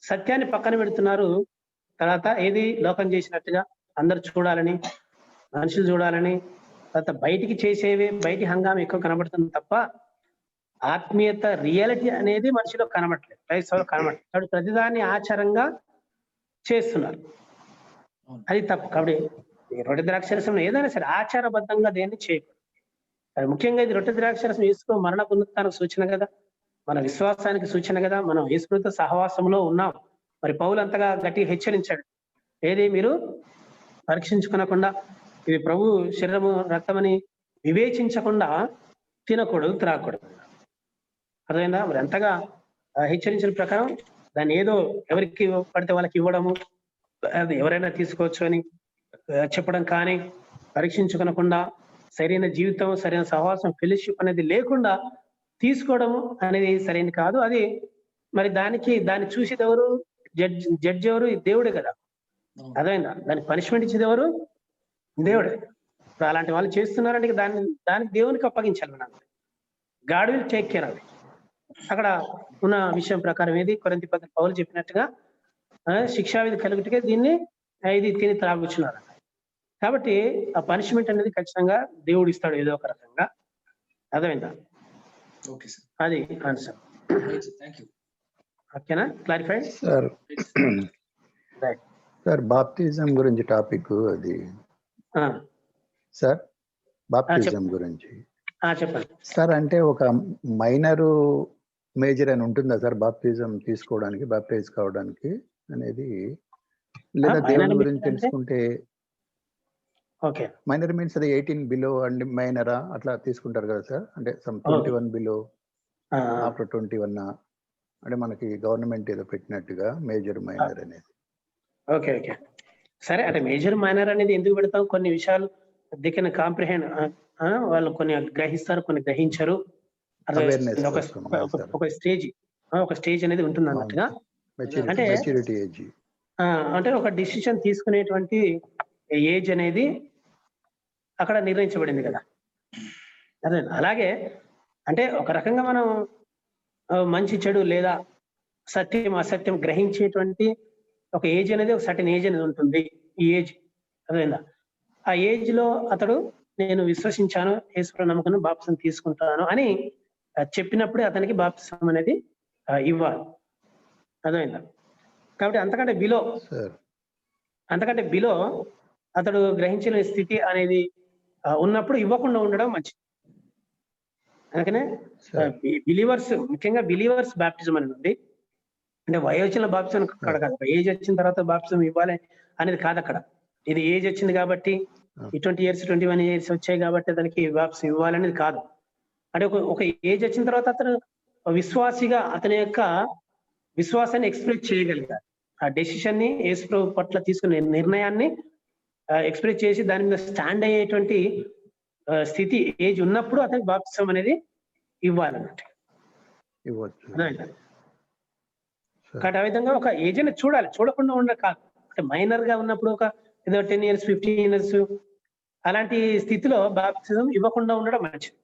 సత్యాన్ని పక్కన పెడుతున్నారు. తర్వాత లోకం చేసినట్టుగా అందరు చూడాలని, మనుషులు చూడాలని, తర్వాత బయటికి చేసేవి బయటి హంగామా ఎక్కువ కనబడుతుంది తప్ప ఆత్మీయత రియాలిటీ అనేది మనిషిలో కనబడట్లేదు, క్రైస్తవులు కనబడట్లేదు. ప్రతిదాన్ని ఆచారంగా చేస్తున్నారు, అది తప్పు. కాబట్టి రొట్టె ద్రాక్షరసం ఏదైనా సరే ఆచారబద్ధంగా దేన్ని చేయకూడదు. ముఖ్యంగా ఇది రొట్టె ద్రాక్షరసం యేసు మరణ పునరుత్థానానికి సూచన కదా, మన విశ్వాసానికి సూచన కదా. మనం యేసుతో సహవాసంలో ఉన్నాం. మరి పౌలు అంతగా గట్టిగా హెచ్చరించాడు, మీరు పరీక్షించుకునకుండా ఇవి ప్రభు శరీరము రక్తమని వివేచించకుండా తినకూడదు, త్రాగకూడదు. అర్థమైందా? మరి అంతగా హెచ్చరించిన ప్రకారం దాన్ని ఎవరికి పడితే వాళ్ళకి ఇవ్వడము, అది ఎవరైనా తీసుకోవచ్చు అని చెప్పడం కానీ, పరీక్షించుకునకుండా సరైన జీవితం, సరైన సహవాసం, ఫెలోషిప్ అనేది లేకుండా తీసుకోవడము అనేది సరైనది కాదు. అది మరి దాన్ని చూసేది ఎవరు? జడ్జి ఎవరు? దేవుడే కదా. అదైనా దానికి పనిష్మెంట్ ఇచ్చేది ఎవరు? దేవుడే. ఇప్పుడు అలాంటి వాళ్ళు చేస్తున్నారంటే దానికి దేవునికి అప్పగించాలి. మనం God will take care of it. అక్కడ ఉన్న విషయం ప్రకారం కొరింథీ పత్రిక పౌలు చెప్పినట్టుగా శిక్షావిధి కలుగుటకే దీన్ని ఇది తిని త్రాగుచున్నారు. కాబట్టి ఆ పనిష్మెంట్ అనేది ఖచ్చితంగా దేవుడు ఇస్తాడు ఏదో ఒక రకంగా. అర్థమైందా? అది ఆన్సర్. ఓకేనా? Clarified sir? బాప్టిజం గురించి టాపిక్ అది సార్, బాప్టిజం గురించి చెప్పండి సార్. అంటే ఒక మైనరు మేజర్ అని ఉంటుందా సార్ బాప్టిజం తీసుకోవడానికి, బాప్టైజ్ కావడానికి అనేది? లేదా దేవుని గురించి తెలుసుకుంటే మైనర్ మీన్స్ అది 18 బిలో అండ్ మైనరా అట్లా తీసుకుంటారు కదా సార్? అంటే 21 బిలో, ఆఫ్టర్ 21 అంటే మనకి గవర్నమెంట్ ఏదో పెట్టినట్టుగా మేజర్ మైనర్ అనేది. ఓకే సరే. అంటే మేజర్ మైనర్ అనేది ఎందుకు పెడతాం? కొన్ని విషయాలు దే కెన్ కాంప్రిహెండ్, వాళ్ళు కొన్ని గ్రహిస్తారు, కొన్ని గ్రహించరు. ఒక స్టేజ్ అనేది ఉంటుంది అన్నట్టుగా. అంటే ఒక డిసిషన్ తీసుకునేటువంటి ఏజ్ అనేది అక్కడ నిర్ణయించబడింది కదా. అదే అలాగే అంటే ఒక రకంగా మనం మంచి చెడు లేదా సత్యం అసత్యం గ్రహించేటువంటి ఒక ఏజ్ అనేది, ఒక సర్టెన్ ఏజ్ అనేది ఉంటుంది. ఈ ఏజ్ అదేనా, ఆ ఏజ్ లో అతడు నేను విశ్వసించాను, యేసుప్రభు నమ్ముకుని బాప్తిసం తీసుకుంటాను అని చెప్పినప్పుడే అతనికి బాప్తిసం అనేది ఇవ్వాలి. అర్థమైందా? కాబట్టి అంతకంటే బిలో అతడు గ్రహించిన స్థితి అనేది ఉన్నప్పుడు ఇవ్వకుండా ఉండడం మంచిది. అందుకనే బిలీవర్స్, ముఖ్యంగా బిలీవర్స్ బాప్టిజం అనేది ఉంది. అంటే వయోజన బాప్టిజం అక్కడ కాదు, ఏజ్ వచ్చిన తర్వాత బాప్టిజం ఇవ్వాలి అనేది కాదు అక్కడ. ఇది ఏజ్ వచ్చింది కాబట్టి 20 years 21 years వచ్చాయి కాబట్టి దానికి బాప్టిజం ఇవ్వాలనేది కాదు. అంటే ఒక ఏజ్ వచ్చిన తర్వాత అతను విశ్వాసిగా అతని యొక్క విశ్వాసాన్ని ఎక్స్ప్రెస్ చేయగలిగారు. ఆ డెసిషన్ ని యేసు పట్ల తీసుకునే నిర్ణయాన్ని ఎక్స్ప్రెస్ చేసి దాని మీద స్టాండ్ అయ్యేటువంటి స్థితి ఏజ్ ఉన్నప్పుడు అతనికి బాప్తిసం అనేది ఇవ్వాలన్నట్టు. కాబట్టి ఆ విధంగా ఒక ఏజ్ ని చూడాలి, చూడకుండా ఉండే కాదు. అంటే మైనర్ గా ఉన్నప్పుడు ఒక ఏదో 10 years 15 years అలాంటి స్థితిలో బాప్తిజం ఇవ్వకుండా ఉండడం మంచిది.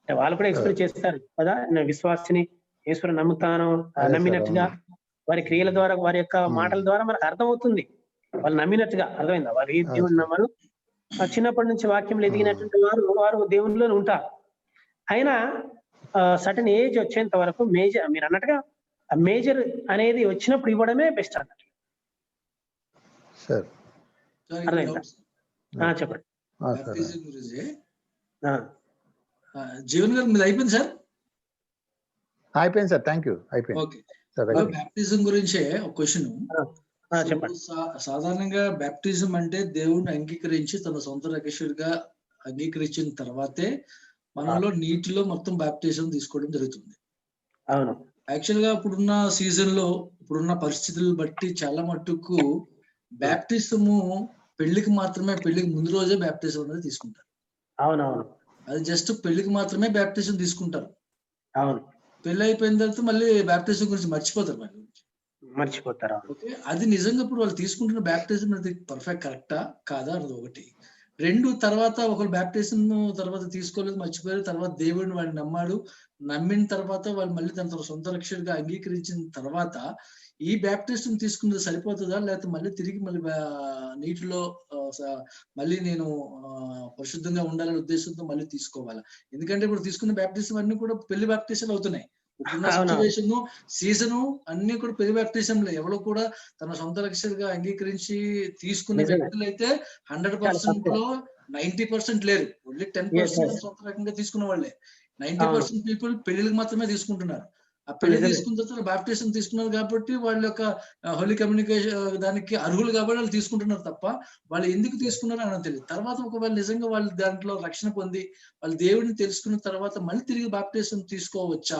అంటే వాళ్ళు కూడా ఎక్స్ప్రెస్ చేస్తారు కదా, నేను విశ్వాసిని, ఈశ్వరుని నమ్ముతాను, నమ్మినట్టుగా వారి క్రియల ద్వారా వారి యొక్క మాటల ద్వారా మనకు అర్థమవుతుంది వాళ్ళు నమ్మినట్టుగా. అర్థమైందా? వారు ఏ దేవుని నమ్మరు, చిన్నప్పటి నుంచి వాక్యంలో ఎదిగినటువంటి వారు దేవునిలోనే ఉంటారు. అయినా సర్టన్ ఏజ్ వచ్చేంత వరకు మేజర్, మీరు అన్నట్టుగా మేజర్ అనేది వచ్చినప్పుడు ఇవ్వడమే బెస్ట్ అన్నట్టు. అర్థమైందా? చెప్పండి. జీవన్ గారు మీది అయిపోయింది సార్? అయిపోయింది సార్, థ్యాంక్ యూ. అయిపోయింది. బ్యాప్టిజం గురించే ఒక క్వశ్చన్. సాధారణంగా బ్యాప్టిజం అంటే దేవుడిని అంగీకరించి తన సొంత రక్షకుడిగా అంగీకరించిన తర్వాతే మనలో నీటిలో మొత్తం బ్యాప్టిజం తీసుకోవడం జరుగుతుంది. అవును. యాక్చువల్ గా ఇప్పుడున్న సీజన్ లో, ఇప్పుడున్న పరిస్థితులను బట్టి చాలా మట్టుకు బ్యాప్టిజము పెళ్లికి మాత్రమే, పెళ్లికి ముందు రోజే బ్యాప్టిజం అనేది తీసుకుంటారు. అవునవును. అది జస్ట్ పెళ్లికి మాత్రమే బ్యాప్టిజం తీసుకుంటారు. అవును. పెళ్లి అయిపోయిన తర్వాత మళ్ళీ బ్యాప్టిజం గురించి మర్చిపోతారు. ఓకే, అది నిజంగా ఇప్పుడు వాళ్ళు తీసుకుంటున్న బ్యాప్టిజం అది పర్ఫెక్ట్ కరెక్టా కాదా అన్నది ఒకటి. రెండు, తర్వాత ఒకళ్ళు బ్యాప్టిజం తర్వాత తీసుకోలేదు, మర్చిపోయారు, తర్వాత దేవుడిని వాడిని నమ్మాడు, నమ్మిన తర్వాత వాళ్ళు మళ్ళీ తన సొంత రక్షకుడిగా అంగీకరించిన తర్వాత ఈ బ్యాప్టిజం తీసుకున్నది సరిపోతుందా, లేకపోతే మళ్ళీ తిరిగి మళ్ళీ నీటిలో మళ్ళీ నేను పరిశుద్ధంగా ఉండాలనే ఉద్దేశంతో మళ్ళీ తీసుకోవాలా? ఎందుకంటే ఇప్పుడు తీసుకున్న బ్యాప్టిజం అన్ని కూడా పెళ్లి బ్యాప్టిజం అవుతున్నాయి. ఇప్పుడున్న సిచ్యువేషన్, సీజను అన్ని కూడా పెళ్లి బ్యాప్టిజంలో ఎవరు కూడా తన సొంత రక్షకుడిగా అంగీకరించి తీసుకునే వ్యక్తులు అయితే 100% లో 90% లేరు. ఓన్లీ 10% సొంత రకంగా తీసుకున్న వాళ్ళే. 90% పీపుల్ పెళ్లికి మాత్రమే తీసుకుంటున్నారు. ఆ పెళ్లి తీసుకున్న తర్వాత బ్యాప్టిజం తీసుకున్నారు కాబట్టి వాళ్ళ యొక్క హోలీ కమ్యూనికేషన్ దానికి అర్హులు కాబట్టి వాళ్ళు తీసుకుంటున్నారు తప్ప వాళ్ళు ఎందుకు తీసుకున్నారో అని తెలియదు. తర్వాత ఒకవేళ నిజంగా వాళ్ళు దాంట్లో రక్షణ పొంది వాళ్ళు దేవుడిని తెలుసుకున్న తర్వాత మళ్ళీ తిరిగి బ్యాప్టిజం తీసుకోవచ్చా,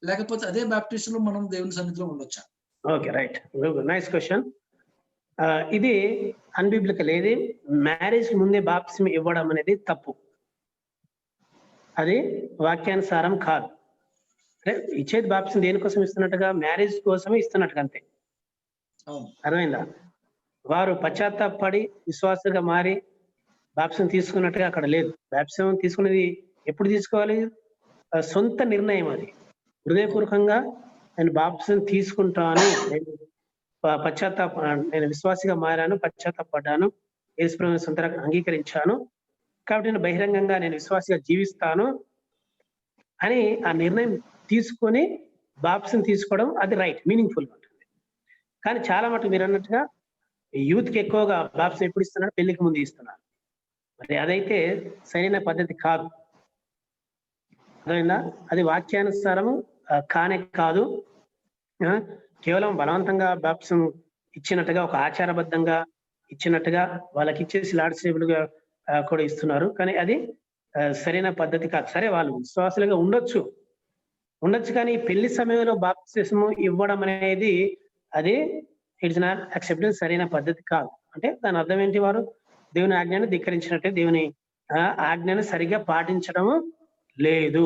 లేకపోతే అదే బ్యాప్టిజం లో మనం దేవుని సన్నిధిలో ఉండొచ్చా? Okay, right, nice question. ఇది అన్బిబ్లికల్. ఏది మ్యారేజ్ ముందే బాప్టిజం ఇవ్వడం అనేది తప్పు, అది వాక్యానుసారం కాదు. ఇచ్చేది బాప్టిజం దేనికోసం ఇస్తున్నట్టుగా, మ్యారేజ్ కోసమే ఇస్తున్నట్టుగా, అంతే. అర్థమైందా? వారు పశ్చాత్తాపడి విశ్వాసంగా మారి బాప్టిజం తీసుకున్నట్టుగా అక్కడ లేదు. బాప్టిజం తీసుకునేది ఎప్పుడు తీసుకోవాలి? సొంత నిర్ణయం, అది హృదయపూర్వకంగా నేను బాప్టిజం తీసుకుంటాను, నేను విశ్వాసిగా మారాను, పశ్చాత్తాపడ్డాను, యేసుప్రభువుని సొంత అంగీకరించాను కాబట్టి నేను బహిరంగంగా నేను విశ్వాసిగా జీవిస్తాను అని ఆ నిర్ణయం తీసుకొని బాప్టిజం తీసుకోవడం అది రైట్, మీనింగ్ఫుల్ ఉంటుంది. కానీ చాలా మటుకు మీరు అన్నట్టుగా యూత్ కి ఎక్కువగా బాప్టిజం ఎప్పుడు ఇస్తున్నారు? పెళ్లికి ముందు ఇస్తున్నారు. మరి అదైతే సరైన పద్ధతి కాదు. అర్థమైందా? అది వాక్యానుసారము కానే కాదు. కేవలం బలవంతంగా బాప్టిజం ఇచ్చినట్టుగా, ఒక ఆచారబద్ధంగా ఇచ్చినట్టుగా వాళ్ళకి ఇచ్చేసి లాడ్సేబుల్గా కూడా ఇస్తున్నారు. కానీ అది సరైన పద్ధతి కాదు. సరే, వాళ్ళు విశ్వాసులుగా ఉండొచ్చు కానీ పెళ్లి సమయంలో బాప్తిస్మం ఇవ్వడం అనేది అది ఇట్స్ నాట్ యాక్సెప్టెడ్, సరైన పద్ధతి కాదు. అంటే దాని అర్థం ఏంటి? వారు దేవుని ఆజ్ఞను ధిక్కరించినట్టే, దేవుని ఆజ్ఞను సరిగ్గా పాటించడము లేదు.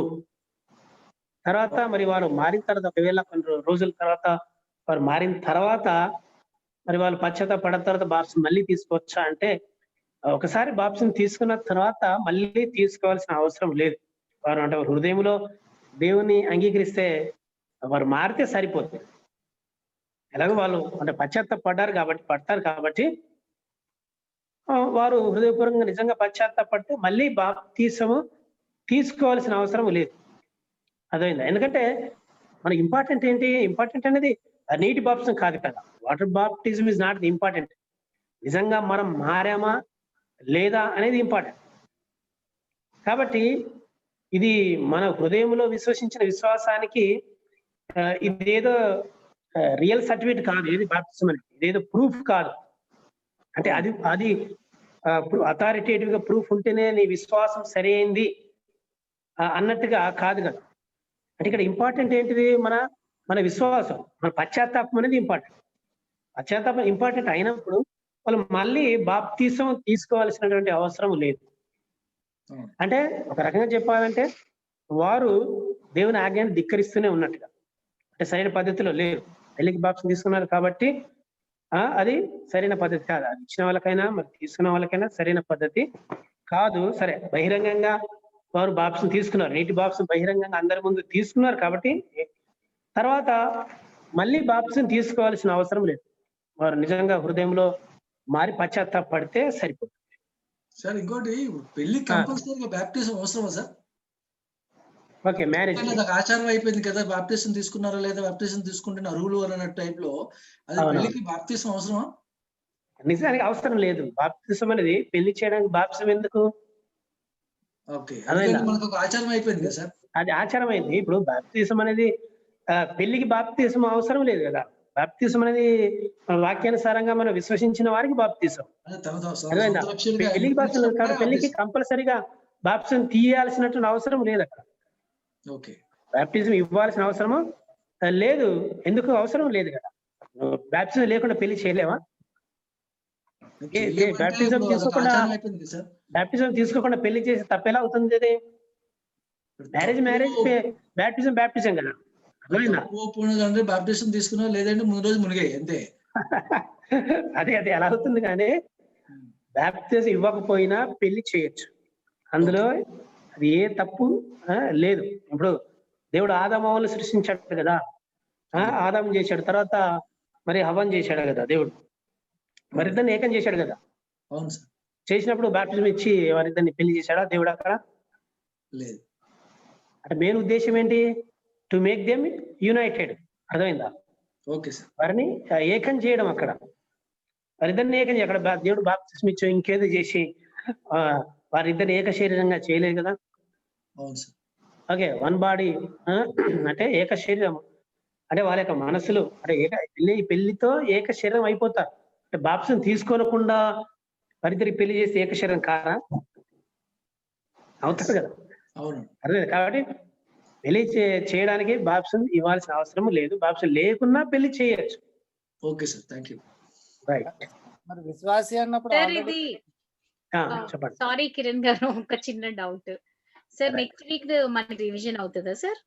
తర్వాత మరి వారు మారిన తర్వాత, ఒకవేళ కొన్ని రోజుల తర్వాత వారు మారిన తర్వాత మరి వాళ్ళు పశ్చాత్తాపడిన తర్వాత బాప్టిజం మళ్ళీ తీసుకోవచ్చా అంటే, ఒకసారి బాప్టిజం తీసుకున్న తర్వాత మళ్ళీ తీసుకోవాల్సిన అవసరం లేదు. వారు అంటే హృదయంలో దేవుని అంగీకరిస్తే వారు మారితే సరిపోతుంది. ఎలాగో వాళ్ళు అంటే పశ్చాత్తాపడ్డారు కాబట్టి, పడతారు కాబట్టి వారు హృదయపూర్వకంగా నిజంగా పశ్చాత్తాపడితే మళ్ళీ బాప్తీసము తీసుకోవాల్సిన అవసరం లేదు. అర్థమైందా? ఎందుకంటే మనకి ఇంపార్టెంట్ ఏంటి? ఇంపార్టెంట్ అనేది నీటి బాప్టిజం కాదు కదా. Water baptism is not the important. నిజంగా మనం మారామా లేదా అనేది ఇంపార్టెంట్. కాబట్టి ఇది మన హృదయంలో విశ్వసించిన విశ్వాసానికి ఇదేదో రియల్ సర్టిఫికేట్ కాదు. ఏది బాప్టిజం అనేది ఇదేదో ప్రూఫ్ కాదు. అంటే అది అథారిటేటివ్ గా ప్రూఫ్ ఉంటేనే నీ విశ్వాసం సరైంది అన్నట్టుగా కాదు కదా. అంటే ఇక్కడ ఇంపార్టెంట్ ఏంటిది? మన విశ్వాసం, మన పశ్చాత్తాపం అనేది ఇంపార్టెంట్. పశ్చాత్తాపం ఇంపార్టెంట్ అయినప్పుడు వాళ్ళు మళ్ళీ బాప్తీసం తీసుకోవాల్సినటువంటి అవసరం లేదు. అంటే ఒక రకంగా చెప్పాలంటే వారు దేవుని ఆజ్ఞాన్ని ధిక్కరిస్తూనే ఉన్నట్టుగా, అంటే సరైన పద్ధతిలో లేరు. పెళ్లికి బాప్తిసం తీసుకున్నారు కాబట్టి అది సరైన పద్ధతి కాదు. అది ఇచ్చిన వాళ్ళకైనా మరి తీసుకున్న వాళ్ళకైనా సరైన పద్ధతి కాదు. సరే, బహిరంగంగా వారు బాప్తిసం తీసుకున్నారు, నీటి బాప్తిసం బహిరంగంగా అందరి ముందు తీసుకున్నారు కాబట్టి తర్వాత మళ్ళీ బాప్తిసం తీసుకోవాల్సిన అవసరం లేదు. వారు నిజంగా హృదయంలో మారి పశ్చాత్తాపడితే సరిపోతుంది. సార్ ఇంకోటి, పెళ్లి కంపల్సరీగా బాప్టిజం అవసరమా సార్? ఓకే, మ్యారేజ్ ఆచారం అయిపోయింది కదా, బాప్టిజం తీసుకున్నారా లేదా, బాప్టిజం తీసుకుంటే అర్హులు అన్న టైప్ లో అది పెళ్లికి బాప్టిజం అవసరమా? నిజానికి అవసరం లేదు. బాప్తిసం అనేది పెళ్లి చేయడానికి బాప్తిసం ఎందుకు? ఓకే, మనకు ఒక ఆచారం అయిపోయింది కదా సార్. అది ఆచారం అయింది. ఇప్పుడు బాప్తిసం అనేది పెళ్లికి బాప్తిసం అవసరం లేదు కదా. బాప్తిసం అనేది వాక్యానుసారంగా మనం విశ్వసించిన వారికి బాప్తిసం. పెళ్లికి బాప్తిసం లేదు కాబట్టి పెళ్లికి కంపల్సరీగా బాప్తిసం తీయాల్సినటువంటి అవసరం లేదు అక్కడ. బాప్టిజం ఇవ్వాల్సిన అవసరము లేదు. ఎందుకు అవసరం లేదు కదా. బాప్టిజం లేకుండా పెళ్లి చేయలేమా? బాప్టిజం తీసుకోకుండా పెళ్లి చేసి తప్పేలా అవుతుంది? అది మ్యారేజ్ బాప్టిజం కదా. బాప్టిజం తీసుకున్నా లేదంటే ముందు రోజు మునిగాయి అంతే. అదే ఎలా అవుతుంది? కానీ బాప్టిజం ఇవ్వకపోయినా పెళ్లి చేయొచ్చు. అందులో అది ఏ తప్పు లేదు. ఇప్పుడు దేవుడు ఆదామును సృష్టించాడు కదా. ఆదాము చేశాడు, తర్వాత మరి హవ్వను చేశాడు కదా దేవుడు. వారిద్దరిని ఏకం చేశాడు కదా. చేసినప్పుడు బాప్టిజం ఇచ్చి వారిద్దరిని పెళ్లి చేశాడా దేవుడు అక్కడ? లేదు. అంటే మెయిన్ ఉద్దేశం ఏంటి? To make them united. అర్థమైందా? Okay sir. వారిని ఏకం చేయడం. అక్కడ వారిద్దరిని ఏకం చేయ, అక్కడ దేవుడు బాప్తిజం ఇచ్చి ఇంకేదో చేసి వారిద్దరిని ఏక శరీరంగా చేయలేదు కదా. ఓకే, వన్ బాడీ అంటే ఏక శరీరం. అంటే వాళ్ళ యొక్క మనసులు అంటే పెళ్లితో ఏక శరీరం అయిపోతారు. అంటే బాప్తిజం తీసుకోనకుండా వారిద్దరికి పెళ్లి చేసి ఏక శరీరం కారా? అవుతారు కదా. అదే కాబట్టి పెళ్లి చేయడానికి బాప్తిజం ఇవ్వాల్సిన అవసరం లేదు. బాప్తిజం లేకున్నా పెళ్లి చేయొచ్చు. Okay sir, thank you. Right. మరి విశ్వాసి అన్నప్పుడు చెప్పండి. సారీ కిరణ్ గారు, ఒక చిన్న డౌట్ సార్. నెక్స్ట్ వీక్ మనకి రివిజన్ అవుతుందా సార్?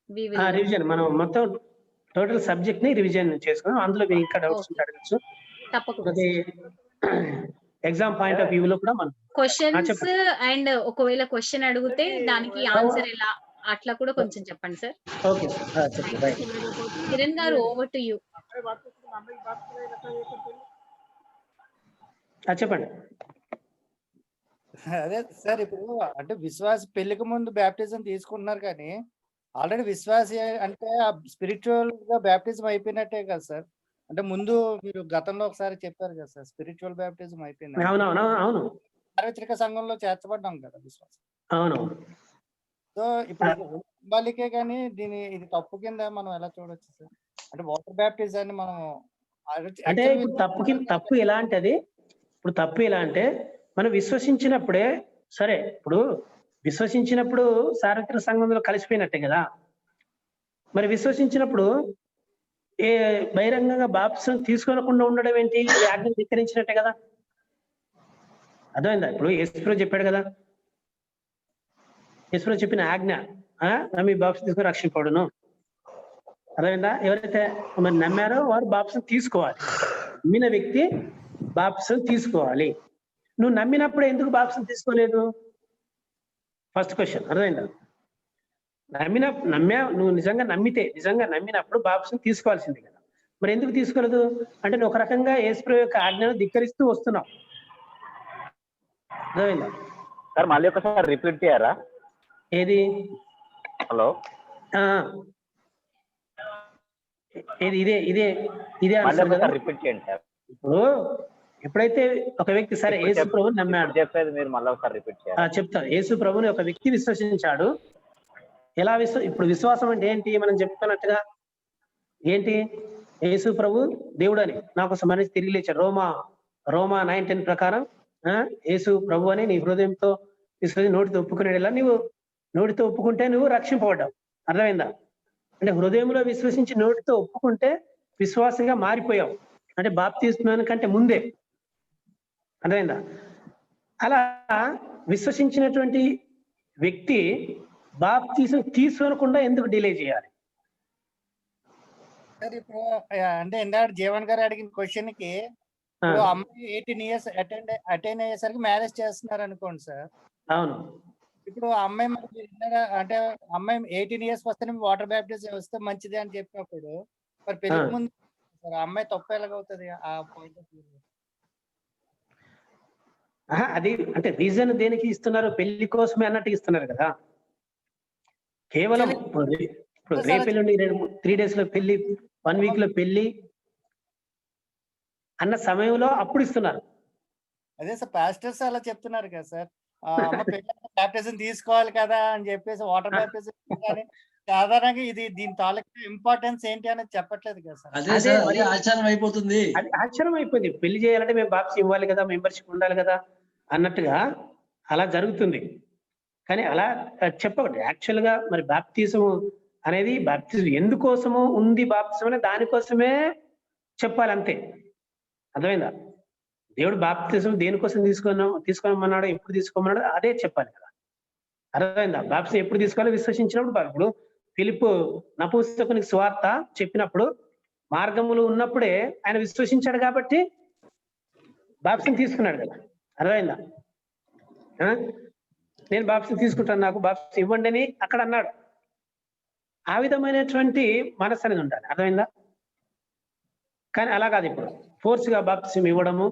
రివిజన్ మనం మొత్తం టోటల్ సబ్జెక్ట్ ని రివిజన్ చేసుకున్నాం. అందులో ఇంకా డౌట్స్ ఉంటే అడగచ్చు. తప్పకుండా. ఎగ్జామ్ పాయింట్ ఆఫ్ వ్యూ లో కూడా మనం క్వశ్చన్స్ అండ్ ఒకవేళ క్వశ్చన్ అడిగితే దానికి ఆన్సర్ ఎలా అట్లా కూడా కొంచెం చెప్పండి సార్. ఓకే సార్, చెప్పండి. కిరణ్ గారు, ఓవర్ టు యూ. చెప్పండి. అదే సార్, ఇప్పుడు అంటే విశ్వాసి పెళ్లికి ముందు బాప్టిజం తీసుకుంటున్నారు కానీ ఆల్రెడీ విశ్వాసి అంటే స్పిరిచువల్ గా బాప్టిజం అయిపోయినట్టే కదా సార్. అంటే ముందు మీరు గతంలో ఒకసారి చెప్పారు కదా సార్, స్పిరిచువల్ బాప్టిజం అయిపోయింది. అవును. సార్వత్రిక సంఘంలో చేర్చబడ్డాం కదా విశ్వాసం. అవును. సో ఇప్పుడు బాలికే కానీ ఇది తప్పు కింద మనం ఎలా చూడొచ్చు సార్? అంటే వాటర్ బాప్టిజాన్ని మనం అంటే తప్పు ఎలా అంటే ఇప్పుడు తప్పు ఎలా అంటే మనం విశ్వసించినప్పుడే సరే. ఇప్పుడు విశ్వసించినప్పుడు సార్వత్రిక సంఘంలో కలిసిపోయినట్టే కదా. మరి విశ్వసించినప్పుడు బహిరంగంగా బాప్తిసం తీసుకోనకుండా ఉండడం ఏంటి? ఆజ్ఞ ధిక్కరించినట్టే కదా. అర్థమైందా? ఇప్పుడు యేసుప్రభువు చెప్పాడు కదా, యేసుప్రభువు చెప్పిన ఆజ్ఞ నమ్మి బాప్తిసం తీసుకుని రక్షింపబడును. అర్థమైందా? ఎవరైతే మరి నమ్మారో వారు బాప్తిసం తీసుకోవాలి. నమ్మిన వ్యక్తి బాప్తిసం తీసుకోవాలి. నువ్వు నమ్మినప్పుడు ఎందుకు బాప్తిసం తీసుకోలేదు? First question. అర్థమైందా? నువ్వు నిజంగా నమ్మినప్పుడు బాప్తిసం తీసుకోవాల్సింది కదా. మరి ఎందుకు తీసుకోలేదు అంటే నువ్వు ఒక రకంగా యేసుప్రభువు యొక్క ఆజ్ఞను ధిక్కరిస్తూ వస్తున్నావు. అర్థమైందా? సార్ మళ్ళీ ఒకసారి రిపీట్ చేయరా? ఏది? హలో, ఆ, ఏది? ఇదే ఇదే ఇదే మళ్ళీ ఆన్సర్ కదా. ఒకసారి రిపీట్ చేయండి సార్. ఇప్పుడు ఎప్పుడైతే ఒక వ్యక్తి సరే యేసు ప్రభుని నమ్మాడు, చెప్పేది మీరు మళ్ళీ ఒకసారి రిపీట్ చేయాలి. చెప్తాను. యేసు ప్రభుని ఒక వ్యక్తి విశ్వసించాడు. ఎలా ఇప్పుడు విశ్వాసం అంటే ఏంటి? మనం చెప్పుకున్నట్టుగా ఏంటి? యేసు ప్రభు దేవుడు అని నాకోసం మనిషి తిరిగి లేచాడు. రోమా 9:10 ప్రకారం యేసు ప్రభు అని నీ హృదయంతో విశ్వసి నోటితో ఒప్పుకునేలా నీవు నోటితో ఒప్పుకుంటే నువ్వు రక్షింపబడ్డావు. అర్థమైందా? అంటే హృదయంలో విశ్వసించి నోటితో ఒప్పుకుంటే విశ్వాసంగా మారిపోయావు. అంటే బాప్తిస్మం కంటే ముందే. అర్థమైందా? అలా విశ్వసించినటువంటి వ్యక్తి బాప్తిసం తీసుకోకుండా ఎందుకు డిలే చేయాలి? సార్ ఇప్పుడు అంటే ఇందాక జీవన్ గారు అడిగిన క్వశ్చన్ కి అమ్మాయి 18 years అటైన్ అయ్యేసరికి మ్యారేజ్ చేస్తున్నారు అనుకోండి సార్. అవును. ఇప్పుడు అమ్మాయి అంటే అమ్మాయి 18 years వస్తేనే వాటర్ బ్యాప్టిజం వస్తే మంచిది అని చెప్పినప్పుడు మరి పెళ్లికి ముందు అమ్మాయి తప్పు ఎలాగవుతుంది ఆ పాయింట్ ఆఫ్ వ్యూ? అది అంటే రీజన్ దేనికి ఇస్తున్నారు? పెళ్లి కోసమే అన్నట్టు ఇస్తున్నారు కదా. కేవలం ఇప్పుడు రేపెల్లుండి 3 days లో పెళ్లి, 1 week లో పెళ్లి అన్న సమయంలో అప్పుడు ఇస్తున్నారు. అదే సార్, పాస్టర్స్ అలా చెప్తున్నారు కదా సార్, బ్యాప్టిజం తీసుకోవాలి కదా అని చెప్పేసి వాటర్ బ్యాప్టిజం. సాధారణంగా ఇది దీని తాలూకా ఇంపార్టెన్స్ ఏంటి అనేది చెప్పట్లేదు కదా సార్. అదే ఆచారం అయిపోతుంది. అది ఆశ్చర్యం అయిపోయింది. పెళ్లి చేయాలంటే మేము బాప్టిజం ఇవ్వాలి కదా, మెంబర్షిప్ ఉండాలి కదా అన్నట్టుగా అలా జరుగుతుంది. కానీ అలా చెప్పండి. యాక్చువల్ గా మరి బాప్టిజం అనేది బాప్టిజం ఎందుకోసము ఉంది, బాప్టిజం అనే దానికోసమే చెప్పాలి అంతే. అర్థమైందా? దేవుడు బాప్తిజం దేనికోసం తీసుకోమన్నాడు, ఎప్పుడు తీసుకోమన్నాడు అదే చెప్పాలి కదా. అర్థమైందా? బాప్తిజం ఎప్పుడు తీసుకోవాలో విశ్వసించినప్పుడు. ఇప్పుడు ఫిలిప్పు నపుంసకునికి సువార్త చెప్పినప్పుడు మార్గములు ఉన్నప్పుడే ఆయన విశ్వసించాడు కాబట్టి బాప్తిజం తీసుకున్నాడు కదా. అర్థమైందా? నేను బాప్తిజం తీసుకుంటాను, నాకు బాప్తిజం ఇవ్వండి అని అక్కడ అన్నాడు. ఆ విధమైనటువంటి మనసు అనేది ఉండాలి. అర్థమైందా? కానీ అలా కాదు. ఇప్పుడు ఫోర్స్ గా బాప్తిజం ఇవ్వడము,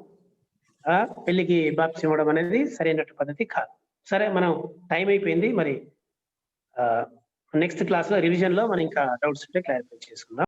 పెళ్లికి బాప్తిజం ఇవ్వడం అనేది సరైన పద్ధతి కాదు. సరే, మనం టైం అయిపోయింది. మరి నెక్స్ట్ క్లాస్ లో రివిజన్ లో మనం ఇంకా డౌట్స్ ఉంటే క్లారిఫై చేసుకుందాం.